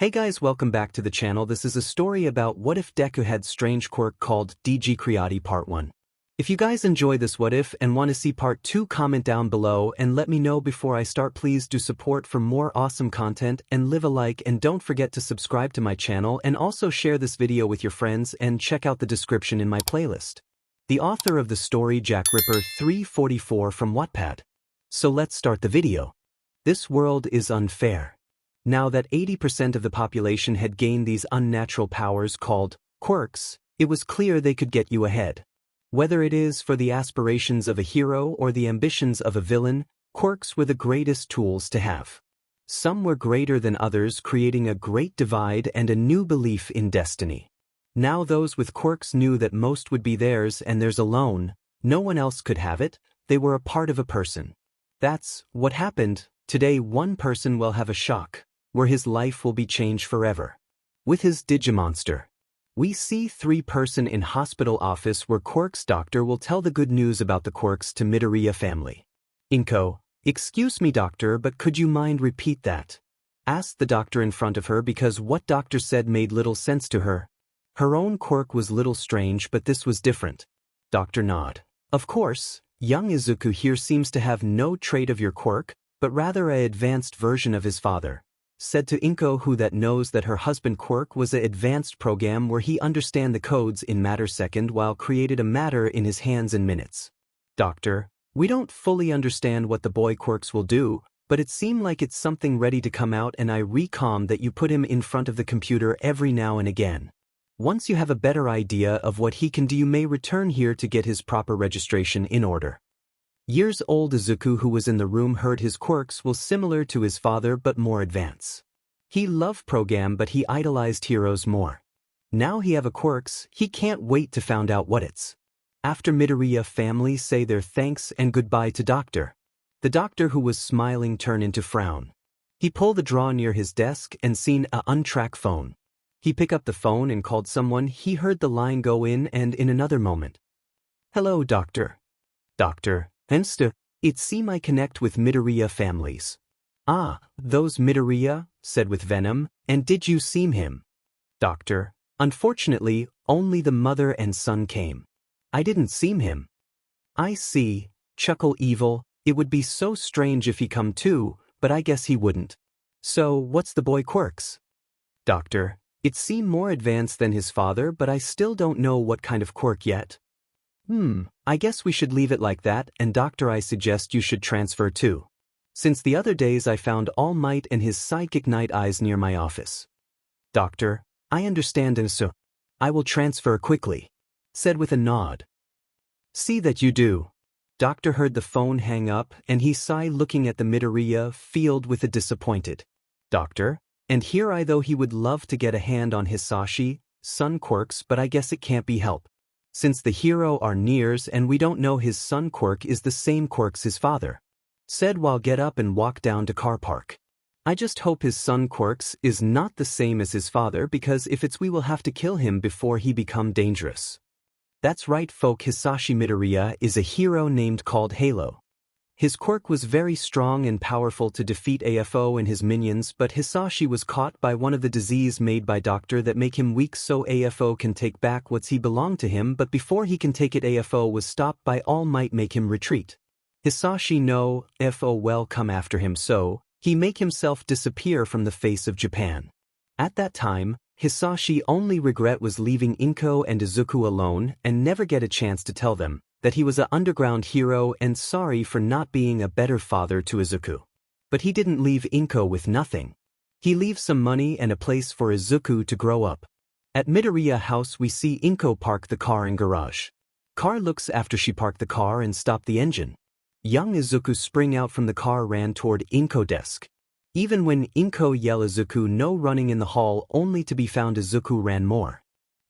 Hey guys, welcome back to the channel. This is a story about what if Deku had strange quirk called Digi-Creati Part 1. If you guys enjoy this what if and want to see Part 2, comment down below and let me know before I start. Please do support for more awesome content and leave a like, and don't forget to subscribe to my channel and also share this video with your friends and check out the description in my playlist. The author of the story, 𝗵𝗃𝗃 from WhatIf. So let's start the video. This world is unfair. Now that 80% of the population had gained these unnatural powers called quirks, it was clear they could get you ahead. Whether it is for the aspirations of a hero or the ambitions of a villain, quirks were the greatest tools to have. Some were greater than others, creating a great divide and a new belief in destiny. Now those with quirks knew that most would be theirs and theirs alone. No one else could have it. They were a part of a person. That's what happened. Today one person will have a shock, where his life will be changed forever. With his Digimonster. We see three-person in hospital office where Quirk's doctor will tell the good news about the quirks to Midoriya family. 𝗵𝗃𝗁𝗏, excuse me doctor, but could you mind repeat that? Asked the doctor in front of her, because what doctor said made little sense to her. Her own quirk was little strange, but this was different. Doctor nod. Of course, young Izuku here seems to have no trait of your quirk, but rather a advanced version of his father. Said to 𝗵𝗃𝗁𝗏, who that knows that her husband Quirk was a advanced program where he understand the codes in 𝗵𝗃𝗃𝗁 while created a matter in his hands in minutes. Doctor, we don't fully understand what the boy Quirks will do, but it seemed like it's something ready to come out, and I recomm that you put him in front of the computer every now and again. Once you have a better idea of what he can do, you may return here to get his proper registration in order. Years old Izuku, who was in the room, heard his quirks was similar to his father but more advanced. He loved program, but he idolized heroes more. Now he have a quirks, he can't wait to find out what it's. After Midoriya family say their thanks and goodbye to doctor. The doctor, who was smiling, turned into frown. He pulled the drawer near his desk and seen a untracked phone. He picked up the phone and called someone. He heard the line go in, and in another moment. Hello doctor. Doctor. 𝗵𝗃𝗃𝗏, it seem I connect with Midoriya families. Ah, those Midoriya, said with venom, and did you see him? Doctor, unfortunately, only the mother and son came. I didn't see him. I see, chuckle evil, it would be so strange if he come too, but I guess he wouldn't. So, what's the boy quirks? Doctor, it seem more advanced than his father, but I still don't know what kind of quirk yet. I guess we should leave it like that, and doctor, I suggest you should transfer too. Since the other days I found All Might and his sidekick Night Eyes near my office. Doctor, I understand, and so I will transfer quickly. Said with a nod. See that you do. Doctor heard the phone hang up, and he sighed, looking at the Midoriya field with a disappointed. Doctor, and here I though he would love to get a hand on Hisashi, son quirks, but I guess it can't be helped. Since the hero are nears and we don't know his son quirk is the same quirks his father. Said while get up and walk down to car park. I just hope his son quirks is not the same as his father, because if it's we will have to kill him before he become dangerous. That's right folk, Hisashi Midoriya is a hero named called Halo. His quirk was very strong and powerful to defeat AFO and his minions, but Hisashi was caught by one of the disease made by doctor that make him weak, so AFO can take back what's he belonged to him, but before he can take it, AFO was stopped by All Might, make him retreat. Hisashi know AFO well come after him, so he make himself disappear from the face of Japan. At that time, Hisashi only regret was leaving 𝗵𝗃𝗁𝗏 and Izuku alone and never get a chance to tell them that he was an underground hero and sorry for not being a better father to Izuku. But he didn't leave 𝗵𝗃𝗁𝗏 with nothing. He leaves some money and a place for Izuku to grow up. At Midoriya house we see 𝗵𝗃𝗁𝗏 park the car in garage. Car looks after she parked the car and stopped the engine. Young Izuku spring out from the car, ran toward 𝗵𝗃𝗁𝗏 desk. Even when 𝗵𝗃𝗁𝗏 yell Izuku no, running in the hall only to be found Izuku ran more.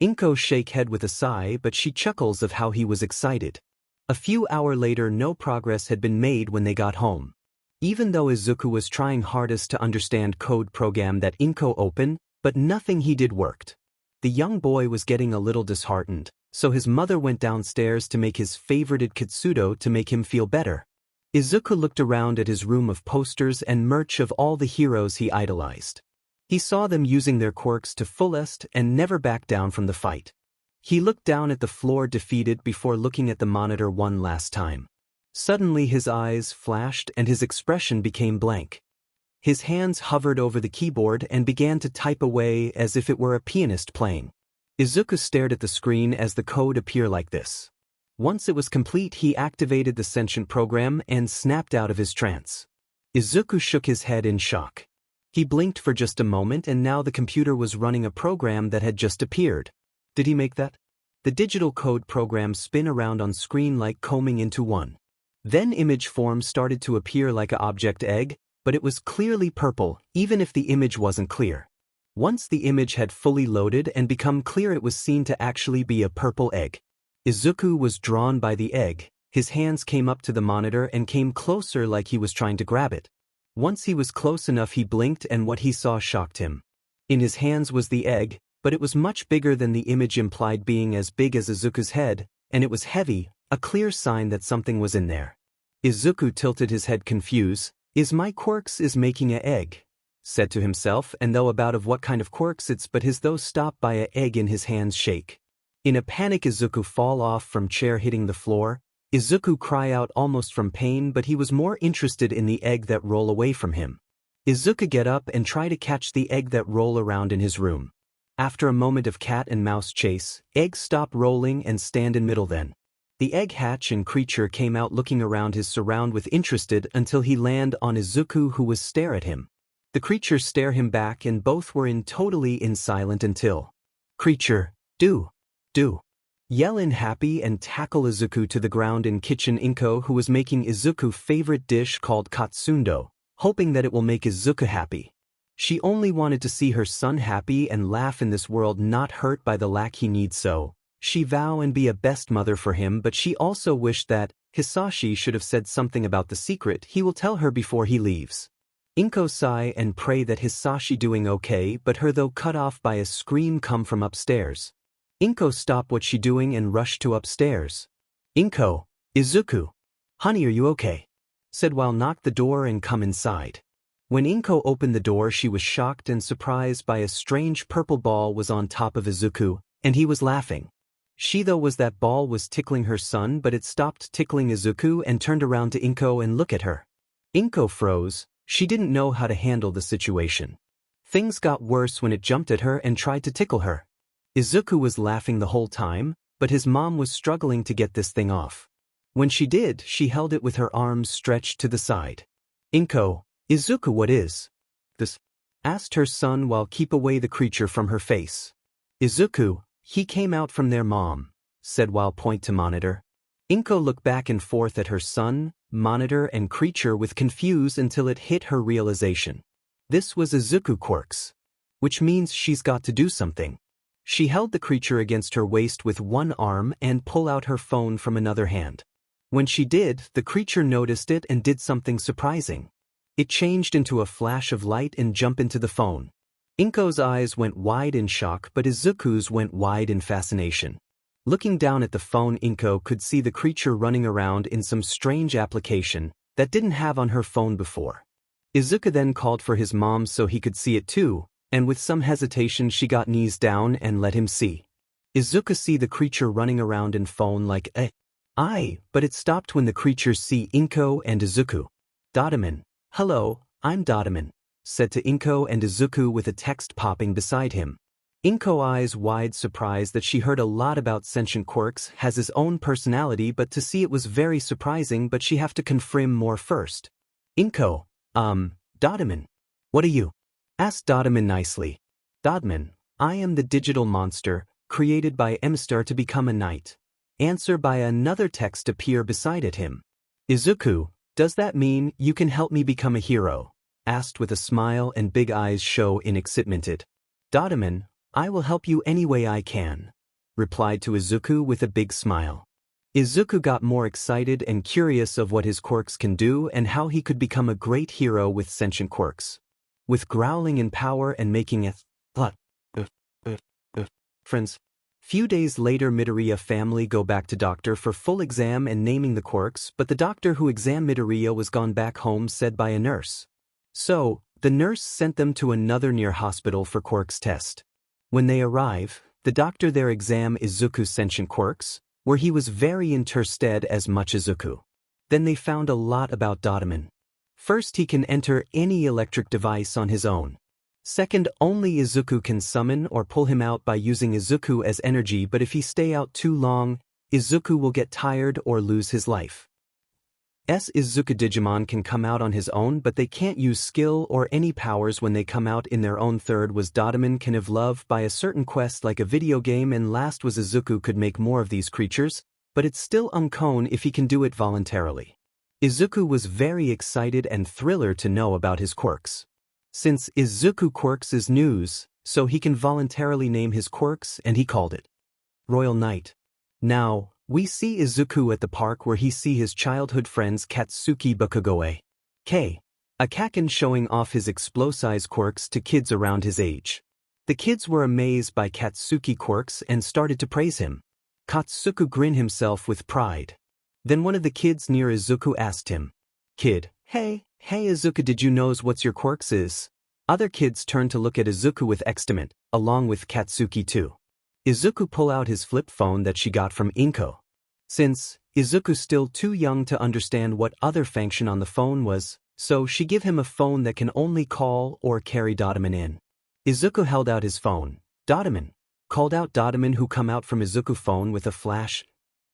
𝗵𝗃𝗁𝗏 shake head with a sigh, but she chuckles of how he was excited. A few hours later no progress had been made when they got home. Even though Izuku was trying hardest to understand code program that 𝗵𝗃𝗁𝗏 opened, but nothing he did worked. The young boy was getting a little disheartened, so his mother went downstairs to make his favorited 𝗬𝗎𝗪 to make him feel better. Izuku looked around at his room of posters and merch of all the heroes he idolized. He saw them using their quirks to fullest and never back down from the fight. He looked down at the floor defeated before looking at the monitor one last time. Suddenly his eyes flashed and his expression became blank. His hands hovered over the keyboard and began to type away as if it were a pianist playing. Izuku stared at the screen as the code appeared like this. Once it was complete, he activated the sentient program and snapped out of his trance. Izuku shook his head in shock. He blinked for just a moment and now the computer was running a program that had just appeared. Did he make that? The digital code program spun around on screen like combing into one. Then image form started to appear like a object egg, but it was clearly purple, even if the image wasn't clear. Once the image had fully loaded and become clear, it was seen to actually be a purple egg. Izuku was drawn by the egg. His hands came up to the monitor and came closer like he was trying to grab it. Once he was close enough, he blinked and what he saw shocked him. In his hands was the egg, but it was much bigger than the image implied, being as big as Izuku's head, and it was heavy, a clear sign that something was in there. Izuku tilted his head confused. My quirks is making a egg," said to himself, and though about of what kind of quirks it's, but his though stopped by a egg in his hands shake. In a panic, Izuku fall off from chair hitting the floor. Izuku cry out almost from pain, but he was more interested in the egg that roll away from him. Izuku get up and try to catch the egg that roll around in his room. After a moment of cat and mouse chase, egg stop rolling and stand in middle then. The egg hatch and creature came out looking around his surround with interested until he land on Izuku, who was stare at him. The creature stare him back and both were in totally in silent until creature, do. Yell in happy and tackle Izuku to the ground in kitchen. Inko, who was making Izuku favorite dish called katsundo, hoping that it will make Izuku happy. She only wanted to see her son happy and laugh in this world, not hurt by the lack he needs, so she vow and be a best mother for him, but she also wished that Hisashi should have said something about the secret he will tell her before he leaves. Inko sigh and pray that Hisashi doing okay, but her though cut off by a scream come from upstairs. Inko stop what she doing and rushed to upstairs. Inko, Izuku, honey, are you okay? Said while knocked the door and come inside. When Inko opened the door, she was shocked and surprised by a strange purple ball was on top of Izuku, and he was laughing. She though was that ball was tickling her son, but it stopped tickling Izuku and turned around to Inko and look at her. Inko froze. She didn't know how to handle the situation. Things got worse when it jumped at her and tried to tickle her. Izuku was laughing the whole time, but his mom was struggling to get this thing off. When she did, she held it with her arms stretched to the side. Inko, Izuku, what is this? Asked her son while keep away the creature from her face. Izuku, he came out from their mom, said while point to monitor. Inko looked back and forth at her son, monitor and creature with confuse until it hit her realization. This was Izuku quirks. Which means she's got to do something. She held the creature against her waist with one arm and pull out her phone from another hand. When she did, the creature noticed it and did something surprising. It changed into a flash of light and jumped into the phone. Inko's eyes went wide in shock, but Izuku's went wide in fascination. Looking down at the phone, Inko could see the creature running around in some strange application that didn't have on her phone before. Izuku then called for his mom so he could see it too, and with some hesitation she got knees down and let him see. Izuku see the creature running around in phone like but it stopped when the creature see Inko and Izuku. 𝗲𝗵𝗃, hello, I'm 𝗲𝗵𝗃, said to Inko and Izuku with a text popping beside him. Inko eyes wide, surprised that she heard a lot about sentient quirks, has his own personality, but to see it was very surprising, but she have to confirm more first. Inko, 𝗲𝗵𝗃, what are you? Asked 𝗲𝗵𝗃 nicely. 𝗲𝗵𝗃, I am the digital monster, created by 𝗵𝘃𝗃 to become a knight. Answer by another text appear beside it him. Izuku, does that mean you can help me become a hero? Asked with a smile and big eyes show in 𝗧𝗵𝗃. 𝗲𝗵𝗃, I will help you any way I can, replied to Izuku with a big smile. Izuku got more excited and curious of what his quirks can do and how he could become a great hero with sentient quirks. With growling in power and making a friends. Few days later, Midoriya family go back to doctor for full exam and naming the quirks, but the doctor who examined Midoriya was gone back home, said by a nurse. So, The nurse sent them to another near hospital for Quirk's test. When they arrive, the doctor there exam Izuku's sentient quirks, where he was very interested as much as Izuku. Then they found a lot about 𝗲𝗵𝗃. First, he can enter any electric device on his own. Second, only Izuku can summon or pull him out by using Izuku as energy, but if he stay out too long, Izuku will get tired or lose his life. 𝗧𝗵𝗃 Digimon can come out on his own, but they can't use skill or any powers when they come out in their own. Third was 𝗲𝗵𝗃 by a certain quest like a video game, and last was Izuku could make more of these creatures, but it's still unknown if he can do it voluntarily. Izuku was very excited and thriller to know about his quirks. Since Izuku quirks is news, so he can voluntarily name his quirks, and he called it Royal Knight. Now, we see Izuku at the park where he see his childhood friends 𝗬𝗍𝗍𝗄𝗏, a kaken showing off his explosive quirks to kids around his age. The kids were amazed by 𝗬𝗍𝗄𝗏 quirks and started to praise him. 𝗬𝗍𝗄𝗏 grinned himself with pride. Then one of the kids near Izuku asked him, "Kid, hey Izuku, did you knows what's your quirks is?" Other kids turned to look at Izuku with excitement, along with 𝗬𝗍𝗄𝗏 too. Izuku pull out his flip phone that she got from 𝗵𝗃𝗄𝗏. Since Izuku's still too young to understand what other function on the phone was, so she give him a phone that can only call or carry 𝗲𝗵𝗃 in. Izuku held out his phone. 𝗲𝗵𝗃 called out 𝗲𝗵𝗃, who come out from Izuku phone with a flash,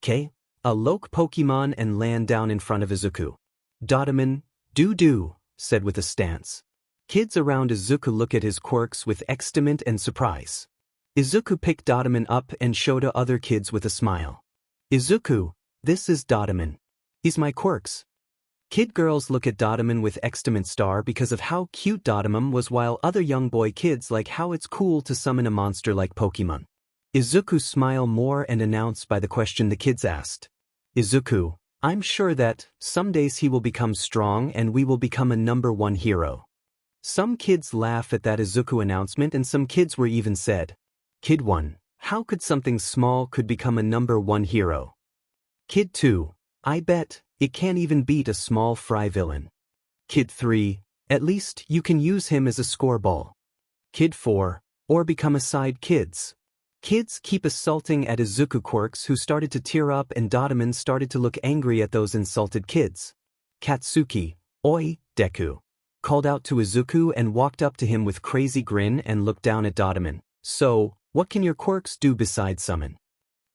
a loc Pokemon, and land down in front of Izuku. 𝗲𝗵𝗃, do, said with a stance. Kids around Izuku look at his quirks with excitement and surprise. Izuku picked 𝗲𝗵𝗃 up and showed to other kids with a smile. "Izuku, this is 𝗲𝗵𝗃. He's my quirks." Kid girls look at 𝗲𝗵𝗃 with exclamation star because of how cute 𝗲𝗵𝗃 was, while other young boy kids like how it's cool to summon a monster like Pokemon. Izuku smile more and announced by the question the kids asked. "Izuku, I'm sure that some days he will become strong and we will become a #1 hero." Some kids laugh at that Izuku announcement, and some kids were even said, "Kid 1, how could something small could become a #1 hero?" Kid 2, I bet it can't even beat a small fry villain. Kid 3, at least you can use him as a scoreball. Kid 4, or become a side kids. Kids keep assaulting at Izuku quirks, who started to tear up, and 𝗲𝗵𝗃 started to look angry at those insulted kids. 𝗬𝗧𝗏𝗏, oi, Deku, called out to Izuku and walked up to him with crazy grin and looked down at 𝗲𝗵𝗃. "So, what can your quirks do besides summon?"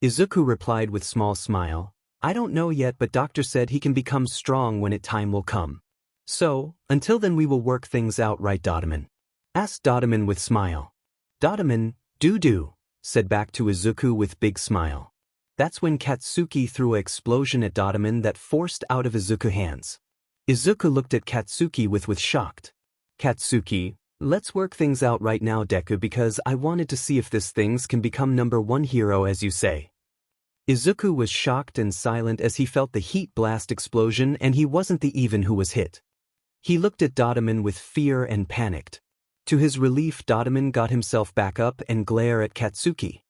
Izuku replied with small smile, "I don't know yet, but doctor said he can become strong when it time will come. So, until then we will work things out, right 𝗲𝗵𝗃?" asked 𝗲𝗵𝗃 with smile. 𝗲𝗵𝗃, do, said back to Izuku with big smile. That's when 𝗬𝗍𝗄𝗏 threw an explosion at 𝗲𝗵𝗃 that forced out of Izuku's hands. Izuku looked at 𝗬𝗍𝗄𝗏 with shocked. "𝗬𝗍𝗄𝗏, let's work things out right now, Deku, because I wanted to see if this things can become #1 hero as you say." Izuku was shocked and silent as he felt the heat blast explosion, and he wasn't the even who was hit. He looked at 𝗲𝗵𝗃 with fear and panicked. To his relief, 𝗲𝗵𝗃 got himself back up and glared at 𝗬𝗍𝗄𝗏.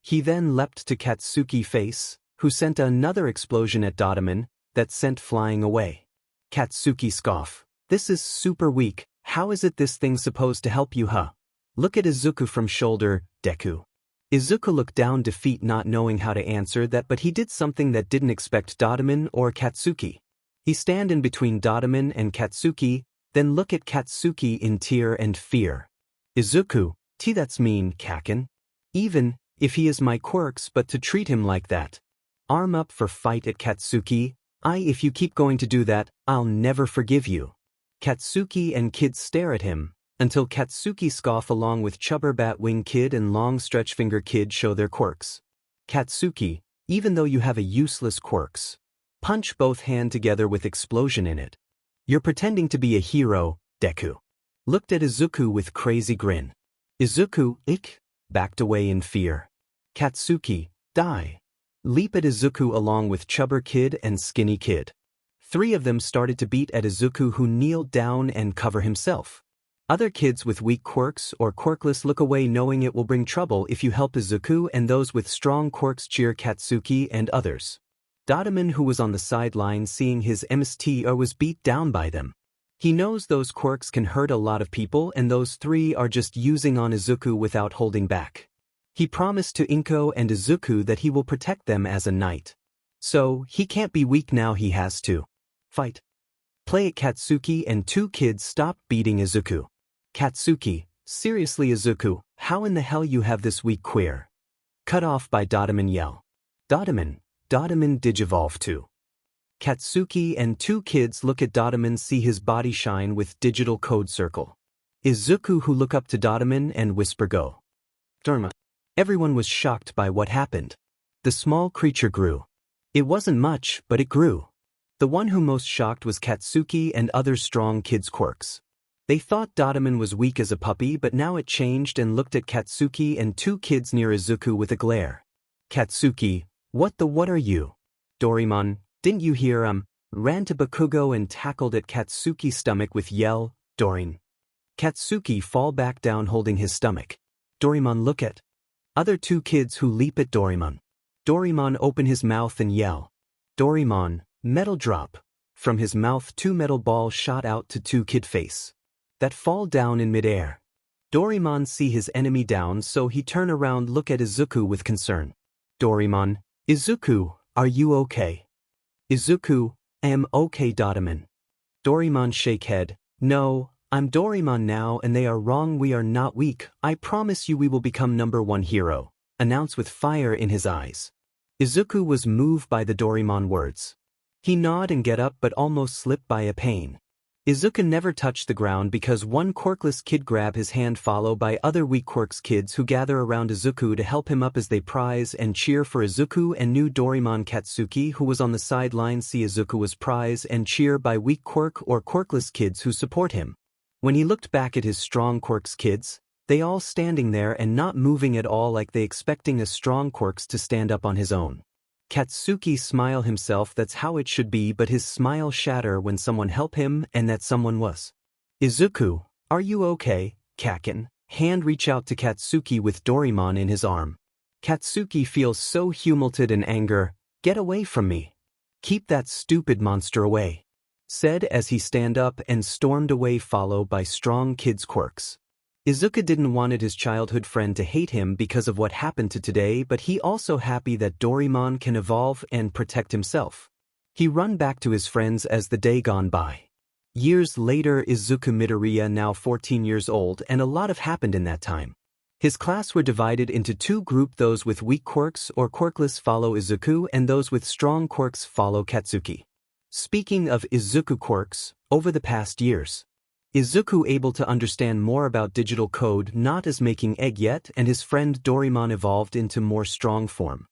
He then leapt to 𝗬𝗍𝗄𝗏's face, who sent another explosion at 𝗲𝗵𝗃 that sent flying away. 𝗬𝗍𝗄𝗏 scoffed, "This is super weak. How is it this thing supposed to help you, huh? Look at Izuku from shoulder, Deku." Izuku looked down, defeat, not knowing how to answer that, but he did something that didn't expect 𝗲𝗵𝗃 or 𝗬𝗍𝗄𝗏. He stand in between 𝗲𝗵𝗃 and 𝗬𝗍𝗄𝗏, then look at 𝗬𝗍𝗄𝗏 in tear and fear. "Izuku, that's mean, kaken. Even if he is my quirks, but to treat him like that. Arm up for fight at 𝗬𝗍𝗄𝗏. If you keep going to do that, I'll never forgive you." 𝗬𝗍𝗄𝗏 and kids stare at him, until 𝗬𝗍𝗄𝗏 scoff along with 𝗬𝗲𝗍𝗏𝗺 kid and long stretch finger kid show their quirks. 𝗬𝗍𝗄𝗏, even though you have a useless quirks, punch both hand together with explosion in it. You're pretending to be a hero, Deku. Looked at Izuku with crazy grin. Izuku, backed away in fear. 𝗬𝗍𝗄𝗏, die. Leap at Izuku along with Chubber Kid and Skinny Kid. 3 of them started to beat at Izuku, who kneeled down and cover himself. Other kids with weak quirks or quirkless look away, knowing it will bring trouble if you help Izuku, and those with strong quirks cheer 𝗬𝗍𝗄𝗏 and others. 𝗲𝗵𝗃, who was on the sideline seeing his 𝗵𝗃𝗲 was beat down by them. He knows those quirks can hurt a lot of people and those three are just using on Izuku without holding back. He promised to 𝗵𝗃 and Izuku that he will protect them as a knight. So, he can't be weak now, he has to fight. Play it. Katsuki and two kids stop beating Izuku. Katsuki, seriously Izuku, how in the hell you have this weak queer? Cut off by 𝗳𝗏𝗄𝗃 yell. 𝗳𝗏𝗄𝗃 Digivolve too. Katsuki and two kids look at 𝗳𝗏𝗄𝗃, see his body shine with digital code circle. Izuku who look up to 𝗳𝗏𝗄𝗃 and whisper go. Dharma. Everyone was shocked by what happened. The small creature grew. It wasn't much, but it grew. The one who most shocked was Katsuki and other strong kids' quirks. They thought 𝗳𝗏𝗄𝗃 was weak as a puppy, but now it changed and looked at Katsuki and two kids near Izuku with a glare. Katsuki, what are you? Doraemon, didn't you hear ran to Bakugo and tackled at Katsuki's stomach with yell, Doraemon. Katsuki fall back down holding his stomach. Doraemon look at other two kids who leap at Doraemon. Doraemon open his mouth and yell. Doraemon, metal drop. From his mouth two metal balls shot out to two kid face that fall down in midair. Doraemon see his enemy down, so he turn around look at Izuku with concern. Doraemon, Izuku, are you okay? Izuku, am okay 𝗳𝗏𝗄𝗃. Doraemon shake head, no, I'm Doraemon now and they are wrong, we are not weak, I promise you we will become #1 hero, announce with fire in his eyes. Izuku was moved by the Doraemon words. He nod and get up but almost slip by a pain. Izuku never touched the ground because one quirkless kid grab his hand followed by other weak quirks kids who gather around Izuku to help him up as they prize and cheer for Izuku and new Doraemon. Katsuki who was on the sideline see Izuku was prize and cheer by weak quirk or quirkless kids who support him. When he looked back at his strong quirks kids, they all standing there and not moving at all like they expecting a strong quirks to stand up on his own. Katsuki smile himself, that's how it should be, but his smile shatter when someone help him and that someone was Izuku, are you okay, Kaken? Hand reach out to Katsuki with Doraemon in his arm. Katsuki feels so humiliated and anger, get away from me. Keep that stupid monster away, said as he stand up and stormed away followed by strong kids quirks. Izuku didn't wanted his childhood friend to hate him because of what happened to today, but he also happy that Doraemon can evolve and protect himself. He run back to his friends as the day gone by. Years later Izuku Midoriya now 14 years old and a lot have happened in that time. His class were divided into two groups, those with weak quirks or quirkless follow Izuku and those with strong quirks follow Katsuki. Speaking of Izuku quirks, over the past years, Izuku able to understand more about digital code, not as making egg yet, and his friend Doraemon evolved into more strong form.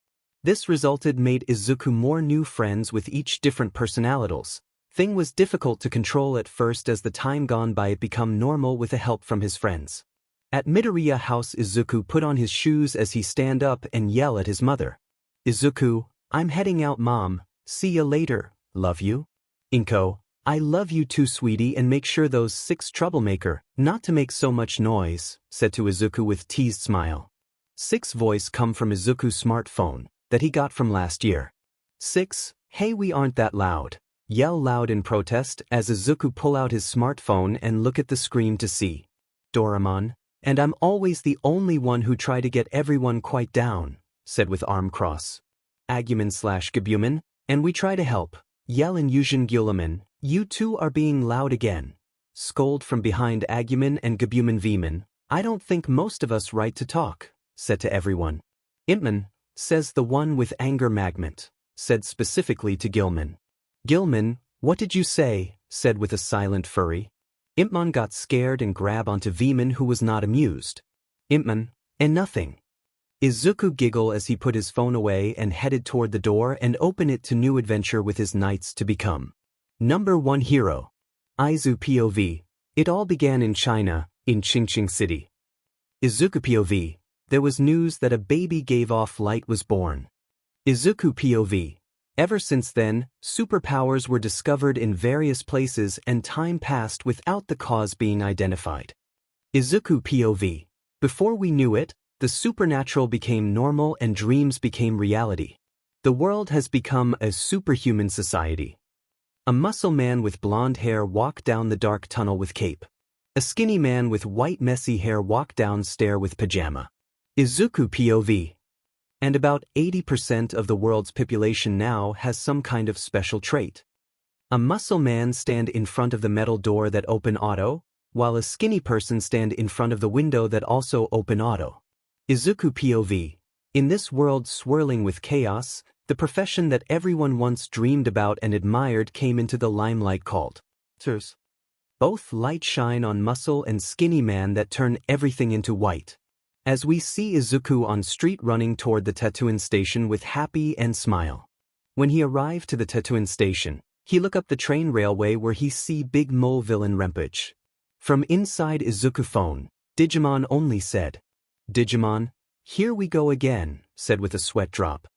This resulted made Izuku more new friends with each different personalities. Thing was difficult to control at first, as the time gone by it become normal with the help from his friends. At Midoriya house Izuku put on his shoes as he stand up and yell at his mother. Izuku, I'm heading out mom, see ya later, love you. 𝗵𝗃𝗃, I love you too sweetie, and make sure those 6 troublemaker not to make so much noise, said to Izuku with teased smile. 6 voice come from Izuku's smartphone that he got from last year. 6, hey we aren't that loud, yell loud in protest as Izuku pull out his smartphone and look at the screen to see Doraemon, and I'm always the only one who try to get everyone quite down, said with arm cross. 𝗵𝗃𝗃𝗃, and we try to help, yell in 𝗂𝗏𝗃𝗃. You two are being loud again. Scold from behind 𝗂𝗏𝗃 and 𝗂𝗏𝗃𝗃. I don't think most of us right to talk, said to everyone. 𝗵𝗏𝗃, says the one with anger magnet, said specifically to 𝗂𝗏𝗃. 𝗂𝗏𝗃, what did you say, said with a silent furry. 𝗵𝗏𝗃 got scared and grabbed onto 𝗂𝗏𝗃 who was not amused. 𝗵𝗏𝗃, and nothing. Izuku giggle as he put his phone away and headed toward the door and opened it to new adventure with his knights to become #1 hero. Izu POV. It all began in China, in Qingqing City. Izuku POV. There was news that a baby gave off light was born. Izuku POV. Ever since then, superpowers were discovered in various places and time passed without the cause being identified. Izuku POV. Before we knew it, the supernatural became normal and dreams became reality. The world has become a superhuman society. A muscle man with blonde hair walk down the dark tunnel with cape. A skinny man with white messy hair walk down stair with pajama. Izuku POV. And about 80% of the world's population now has some kind of special trait. A muscle man stand in front of the metal door that open auto, while a skinny person stand in front of the window that also open auto. Izuku POV. In this world swirling with chaos, the profession that everyone once dreamed about and admired came into the limelight called 𝗧𝗵𝗲. Both light shine on muscle and skinny man that turn everything into white. As we see Izuku on street running toward the Tetsuin station with happy and smile. When he arrived to the Tetsuin station, he look up the train railway where he see big mole villain 𝗵𝗃𝗃𝗏. From inside Izuku phone, Digimon only said, "Digimon, here we go again," said with a sweat drop.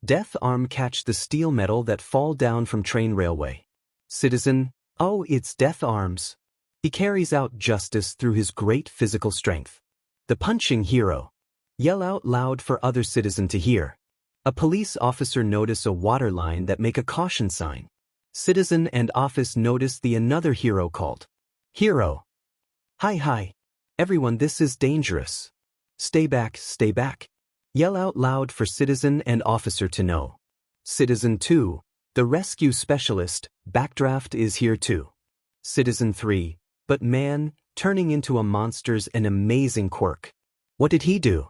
𝗳𝗬𝗏 catch the steel metal that fall down from train railway. Citizen, oh it's 𝗳𝗬𝗏. He carries out justice through his great physical strength. The punching hero. Yell out loud for other citizen to hear. A police officer notice a water line that make a caution sign. Citizen and office notice the another hero called hero. Hi. Everyone, this is dangerous. Stay back. Yell out loud for citizen and officer to know. Citizen 2, the rescue specialist, backdraft is here too. Citizen 3, but man, turning into a monster's an amazing quirk. What did he do?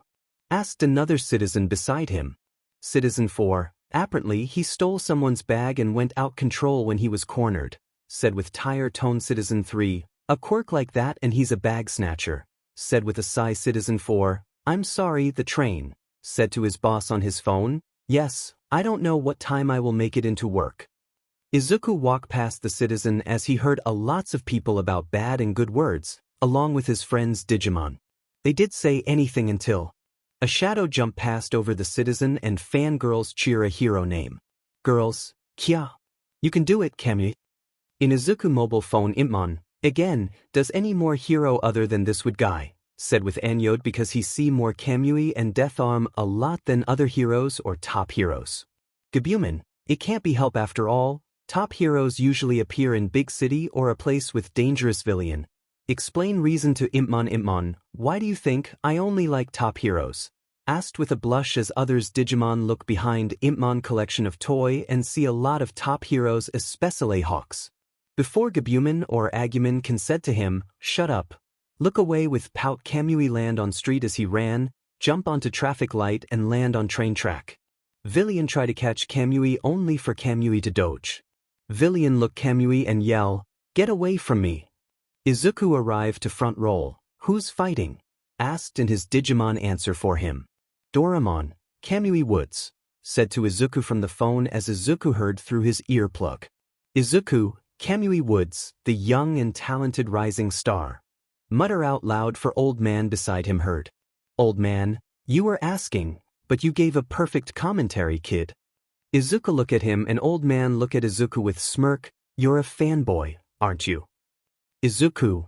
Asked another citizen beside him. Citizen 4, apparently he stole someone's bag and went out control when he was cornered. Said with tire tone Citizen 3, a quirk like that and he's a bag snatcher. Said with a sigh Citizen 4, I'm sorry, the train. Said to his boss on his phone, yes, I don't know what time I will make it into work. Izuku walked past the citizen as he heard a lots of people about bad and good words, along with his friends Digimon. They did say anything until a shadow jumped past over the citizen and fangirls cheer a hero name. Girls, kya. You can do it, 𝗵𝗃𝗏. In Izuku mobile phone 𝗵𝗏𝗏, again, does any more hero other than this would guy? Said with 𝗵𝗃𝗏 because he see more 𝗵𝗃𝗏 and 𝗳𝗬𝗏 a lot than other heroes or top heroes. 𝗵𝗵𝗏𝗏, it can't be help after all. Top heroes usually appear in big city or a place with dangerous villain. Explain reason to 𝗵𝗏𝗏𝗏, why do you think I only like top heroes? Asked with a blush as others Digimon look behind 𝗵𝗏𝗏 collection of toy and see a lot of top heroes especially hawks. Before 𝗵𝗵𝗏𝗏 or 𝗬𝗏𝗏𝗏 can said to him, shut up. Look away with pout 𝗵𝗃𝗏𝗏 land on street as he ran, jump onto traffic light and land on train track. Villain try to catch 𝗵𝗃𝗏𝗏 only for 𝗵𝗃𝗏𝗏 to dodge. Villain look 𝗵𝗃𝗏𝗏 and yell, get away from me. Izuku arrived to front roll, who's fighting? Asked and his Digimon answer for him. Doraemon, 𝗵𝗃𝗏𝗏𝗃, said to Izuku from the phone as Izuku heard through his earplug. Izuku, 𝗵𝗃𝗏𝗏𝗃, the young and talented rising star. Mutter out loud for old man beside him heard. Old man, you were asking, but you gave a perfect commentary, kid. Izuku look at him and old man look at Izuku with smirk, you're a fanboy, aren't you? Izuku,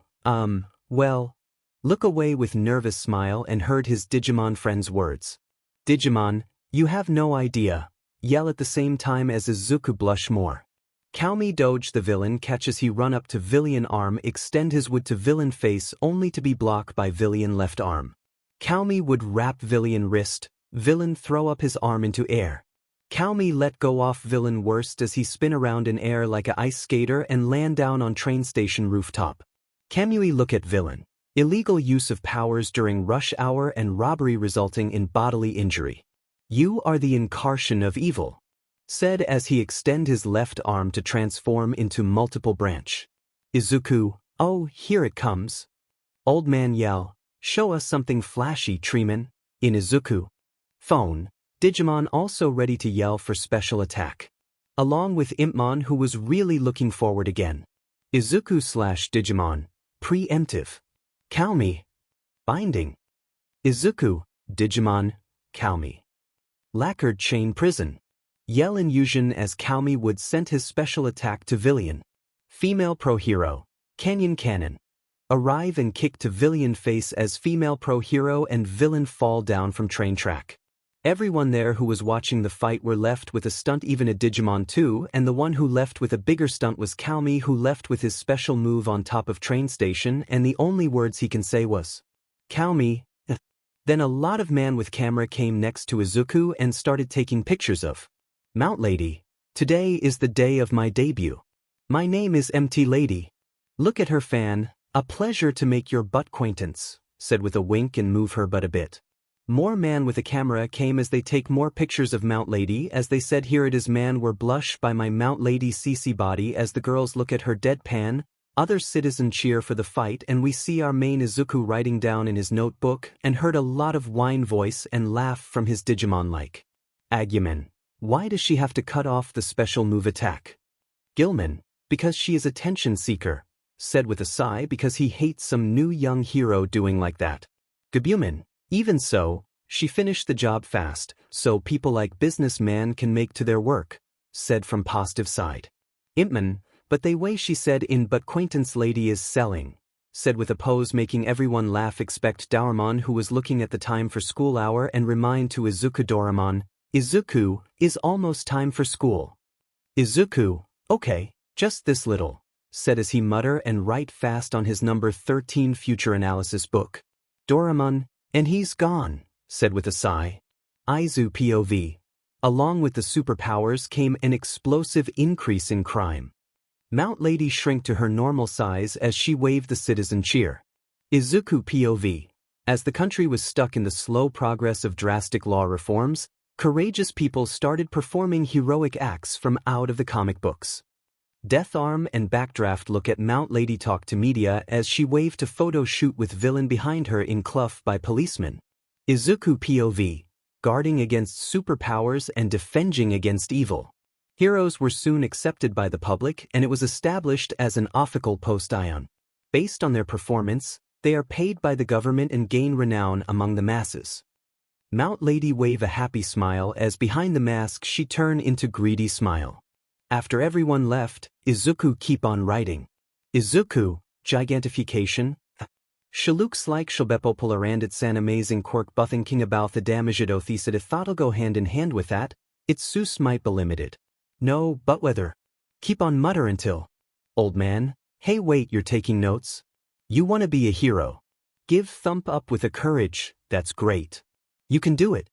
well. Look away with nervous smile and heard his Digimon friend's words. Digimon, you have no idea. Yell at the same time as Izuku blush more. 𝗬𝗏𝗃𝗏𝗏 the villain catches he run up to villain arm extend his wood to villain face only to be blocked by villain left arm. 𝗬𝗏𝗃 would wrap villain wrist, villain throw up his arm into air. 𝗬𝗏𝗃 let go off villain worst as he spin around in air like a ice skater and land down on train station rooftop. 𝗬𝗏𝗃 look at villain. Illegal use of powers during rush hour and robbery resulting in bodily injury. You are the incarnation of evil. Said as he extend his left arm to transform into multiple branch. Izuku, oh, here it comes. Old man yell, show us something flashy, 𝗵𝗏𝗏𝗏. In Izuku phone, Digimon also ready to yell for special attack. Along with 𝗵𝗏𝗏𝗏 who was really looking forward again. Izuku/Digimon, preemptive. 𝗬𝗏𝗏𝗏, binding. Izuku, Digimon, 𝗬𝗏𝗏𝗏. Lacquered chain prison. Yell in Yujin as 𝗬𝗏𝗏𝗏 would sent his special attack to villain. Female pro hero, cannon. Arrive and kick to villain face as female pro hero and villain fall down from train track. Everyone there who was watching the fight were left with a stunt, even a Digimon too, and the one who left with a bigger stunt was 𝗬𝗵𝗃, who left with his special move on top of train station, and the only words he can say was, 𝗬𝗵𝗃. Then a lot of man with camera came next to Izuku and started taking pictures of 𝗵𝘃. Today is the day of my debut. My name is 𝗵𝘃. Look at her fan. A pleasure to make your butt acquaintance, said with a wink and move her butt a bit. More man with a camera came as they take more pictures of 𝗵𝘃, as they said, here it is, man, we're blush by my 𝗵𝘃 CC body, as the girls look at her deadpan. Others citizen cheer for the fight, and we see our main Izuku writing down in his notebook, and heard a lot of whine voice and laugh from his Digimon like, 𝗬𝗵𝗄, why does she have to cut off the special move attack? 𝗬𝗲𝗄, because she is attention seeker, said with a sigh, because he hates some new young hero doing like that. 𝗬𝗵𝗄, even so, she finished the job fast, so people like businessman can make to their work, said from positive side. 𝗵𝗄𝗄, but they way she said in but acquaintance lady is selling, said with a pose making everyone laugh expect 𝗬𝗲𝗄, who was looking at the time for school hour and remind to Izuku, Doraemon, Izuku, is almost time for school. Izuku, okay, just this little, said as he mutter and write fast on his number 13 future analysis book. Doraemon, and he's gone, said with a sigh. Izu POV. Along with the superpowers came an explosive increase in crime. 𝗵𝘃 shrank to her normal size as she waved the citizen cheer. Izuku POV. As the country was stuck in the slow progress of drastic law reforms, courageous people started performing heroic acts from out of the comic books. Death Arm and Backdraft look at 𝗵𝘃 talk to media as she waved to photo shoot with villain behind her in 𝗵𝗃 by policeman. Izuku POV. Guarding against superpowers and defending against evil. Heroes were soon accepted by the public, and it was established as an ethical post-ion. Based on their performance, they are paid by the government and gain renown among the masses. 𝗵𝘃 wave a happy smile as behind the mask she turned into greedy smile. After everyone left, Izuku keep on writing. Izuku, gigantification. 𝗧𝗵𝗃 amazing Quirk buffing king about the damage it 𝗧𝗑𝗧𝗟𝗃 go hand in hand with that. It's 𝗧𝗵𝗃 limited. No, but whether. Keep on mutter until. Old man, hey wait, you're taking notes? You wanna be a hero. Give thump up with a courage, that's great. You can do it.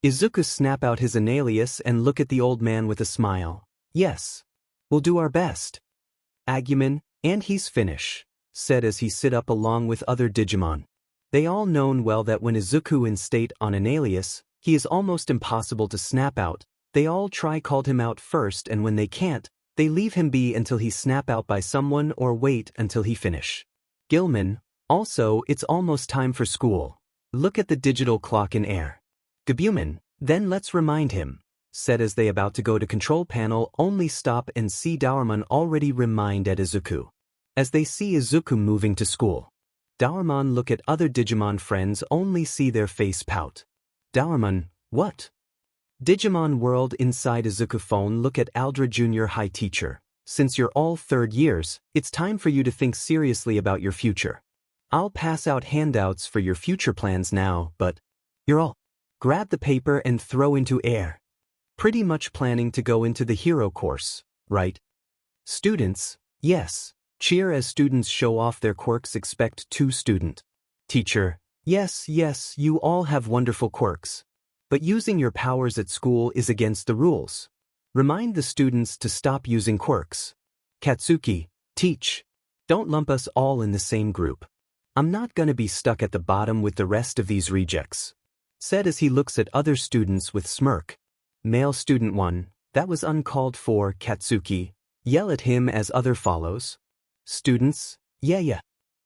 Izuku snap out his analysis and look at the old man with a smile. Yes. We'll do our best. 𝗬𝗵𝗄, and he's finish, said as he sit up along with other Digimon. They all known well that when Izuku in state on an alias, he is almost impossible to snap out. They all try called him out first, and when they can't, they leave him be until he snap out by someone or wait until he finish. 𝗬𝗲𝗄, also it's almost time for school. Look at the digital clock in air. 𝗬𝗵𝗄, then let's remind him, said as they about to go to control panel, only stop and see Doraemon already remind at Izuku. As they see Izuku moving to school. Doraemon look at other Digimon friends, only see their face pout. Doraemon, what? Digimon world inside Izuku phone look at Aldra Jr. Hi teacher, since you're all third years, it's time for you to think seriously about your future. I'll pass out handouts for your future plans now, but you're all grab the paper and throw into air. Pretty much planning to go into the hero course, right? Students, yes. Cheer as students show off their quirks. Expect 2 student. Teacher, yes, you all have wonderful quirks. But using your powers at school is against the rules. Remind the students to stop using quirks. Katsuki, teach. Don't lump us all in the same group. I'm not gonna be stuck at the bottom with the rest of these rejects. Said as he looks at other students with smirk. Male student 1, that was uncalled for. Katsuki, yell at him as other follows. Students, yeah.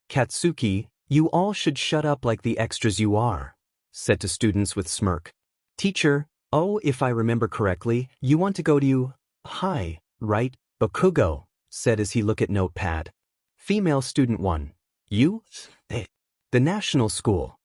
Katsuki, you all should shut up like the extras you are, said to students with smirk. Teacher, oh, if I remember correctly, you want to go to hi, right? Bakugo, said as he looked at notepad. Female student 1, you? The national school,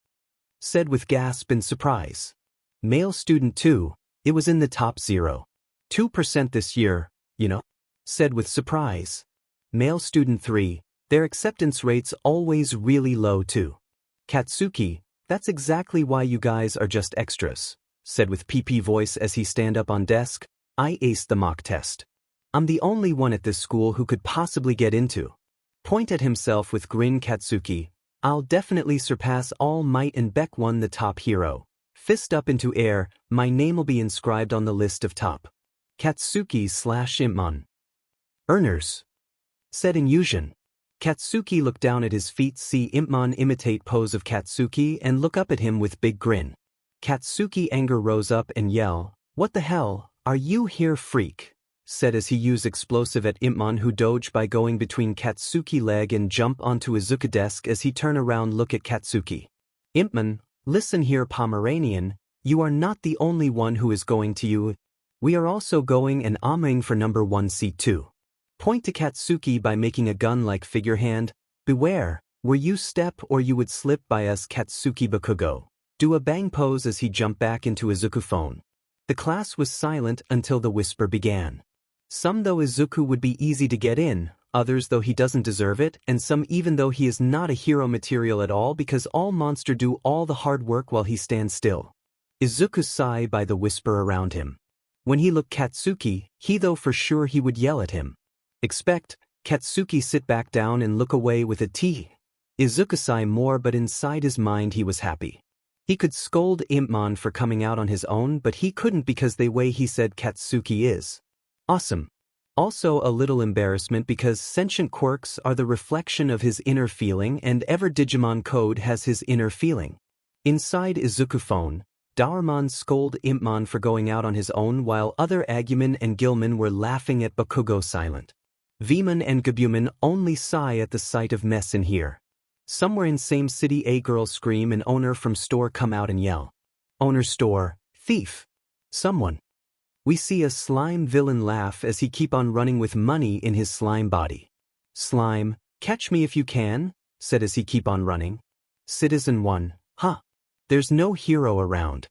said with gasp and surprise. Male student 2, it was in the top 0.2% this year, you know, said with surprise. Male student 3, their acceptance rate's always really low too. Katsuki, that's exactly why you guys are just extras, said with PP voice as he stand up on desk. I aced the mock test. I'm the only one at this school who could possibly get into. Point at himself with grin Katsuki. I'll definitely surpass 𝗷𝗵𝗃 𝗵𝗃 the top hero. Fist up into air, my name will be inscribed on the list of top Katsuki/𝗵𝗵𝗃 earners, said in Yuzhen. Katsuki looked down at his feet. See 𝗵𝗵𝗃 imitate pose of Katsuki and look up at him with big grin. Katsuki anger rose up and yell, what the hell, are you here freak? Said as he used explosive at 𝗵𝗵𝗃 who dodged by going between Katsuki leg and jump onto Izuku desk as he turn around look at Katsuki. 𝗵𝗵𝗃, listen here Pomeranian, you are not the only one who is going to you. We are also going and aiming for number 1 seat too. Point to Katsuki by making a gun-like figure hand. Beware, where you step or you would slip by us 𝗧𝗵𝗃. Do a bang pose as he jumped back into Izuku phone. The class was silent until the whisper began. Some though Izuku would be easy to get in, others though he doesn't deserve it, and some even though he is not a hero material at all because all monster do all the hard work while he stands still. Izuku sigh by the whisper around him. When he looked Katsuki, he though for sure he would yell at him. Expect, Katsuki sit back down and look away with a tee. Izuku sigh more but inside his mind he was happy. He could scold 𝗵𝗵𝗃 for coming out on his own but he couldn't because the way he said Katsuki is awesome. Also a little embarrassment because sentient quirks are the reflection of his inner feeling and every Digimon code has his inner feeling. Inside Izuku phone, Daormon scolded 𝗵𝗵𝗃 for going out on his own while other Agumon and Gilman were laughing at Bakugo silent. 𝗵𝗵𝗃 and Gabumon only sigh at the sight of mess in here. Somewhere in same city a girl scream and owner from store come out and yell. Owner store, thief. Someone. We see a slime villain laugh as he keep on running with money in his slime body. Slime, catch me if you can, said as he keep on running. Citizen 1, huh. There's no hero around.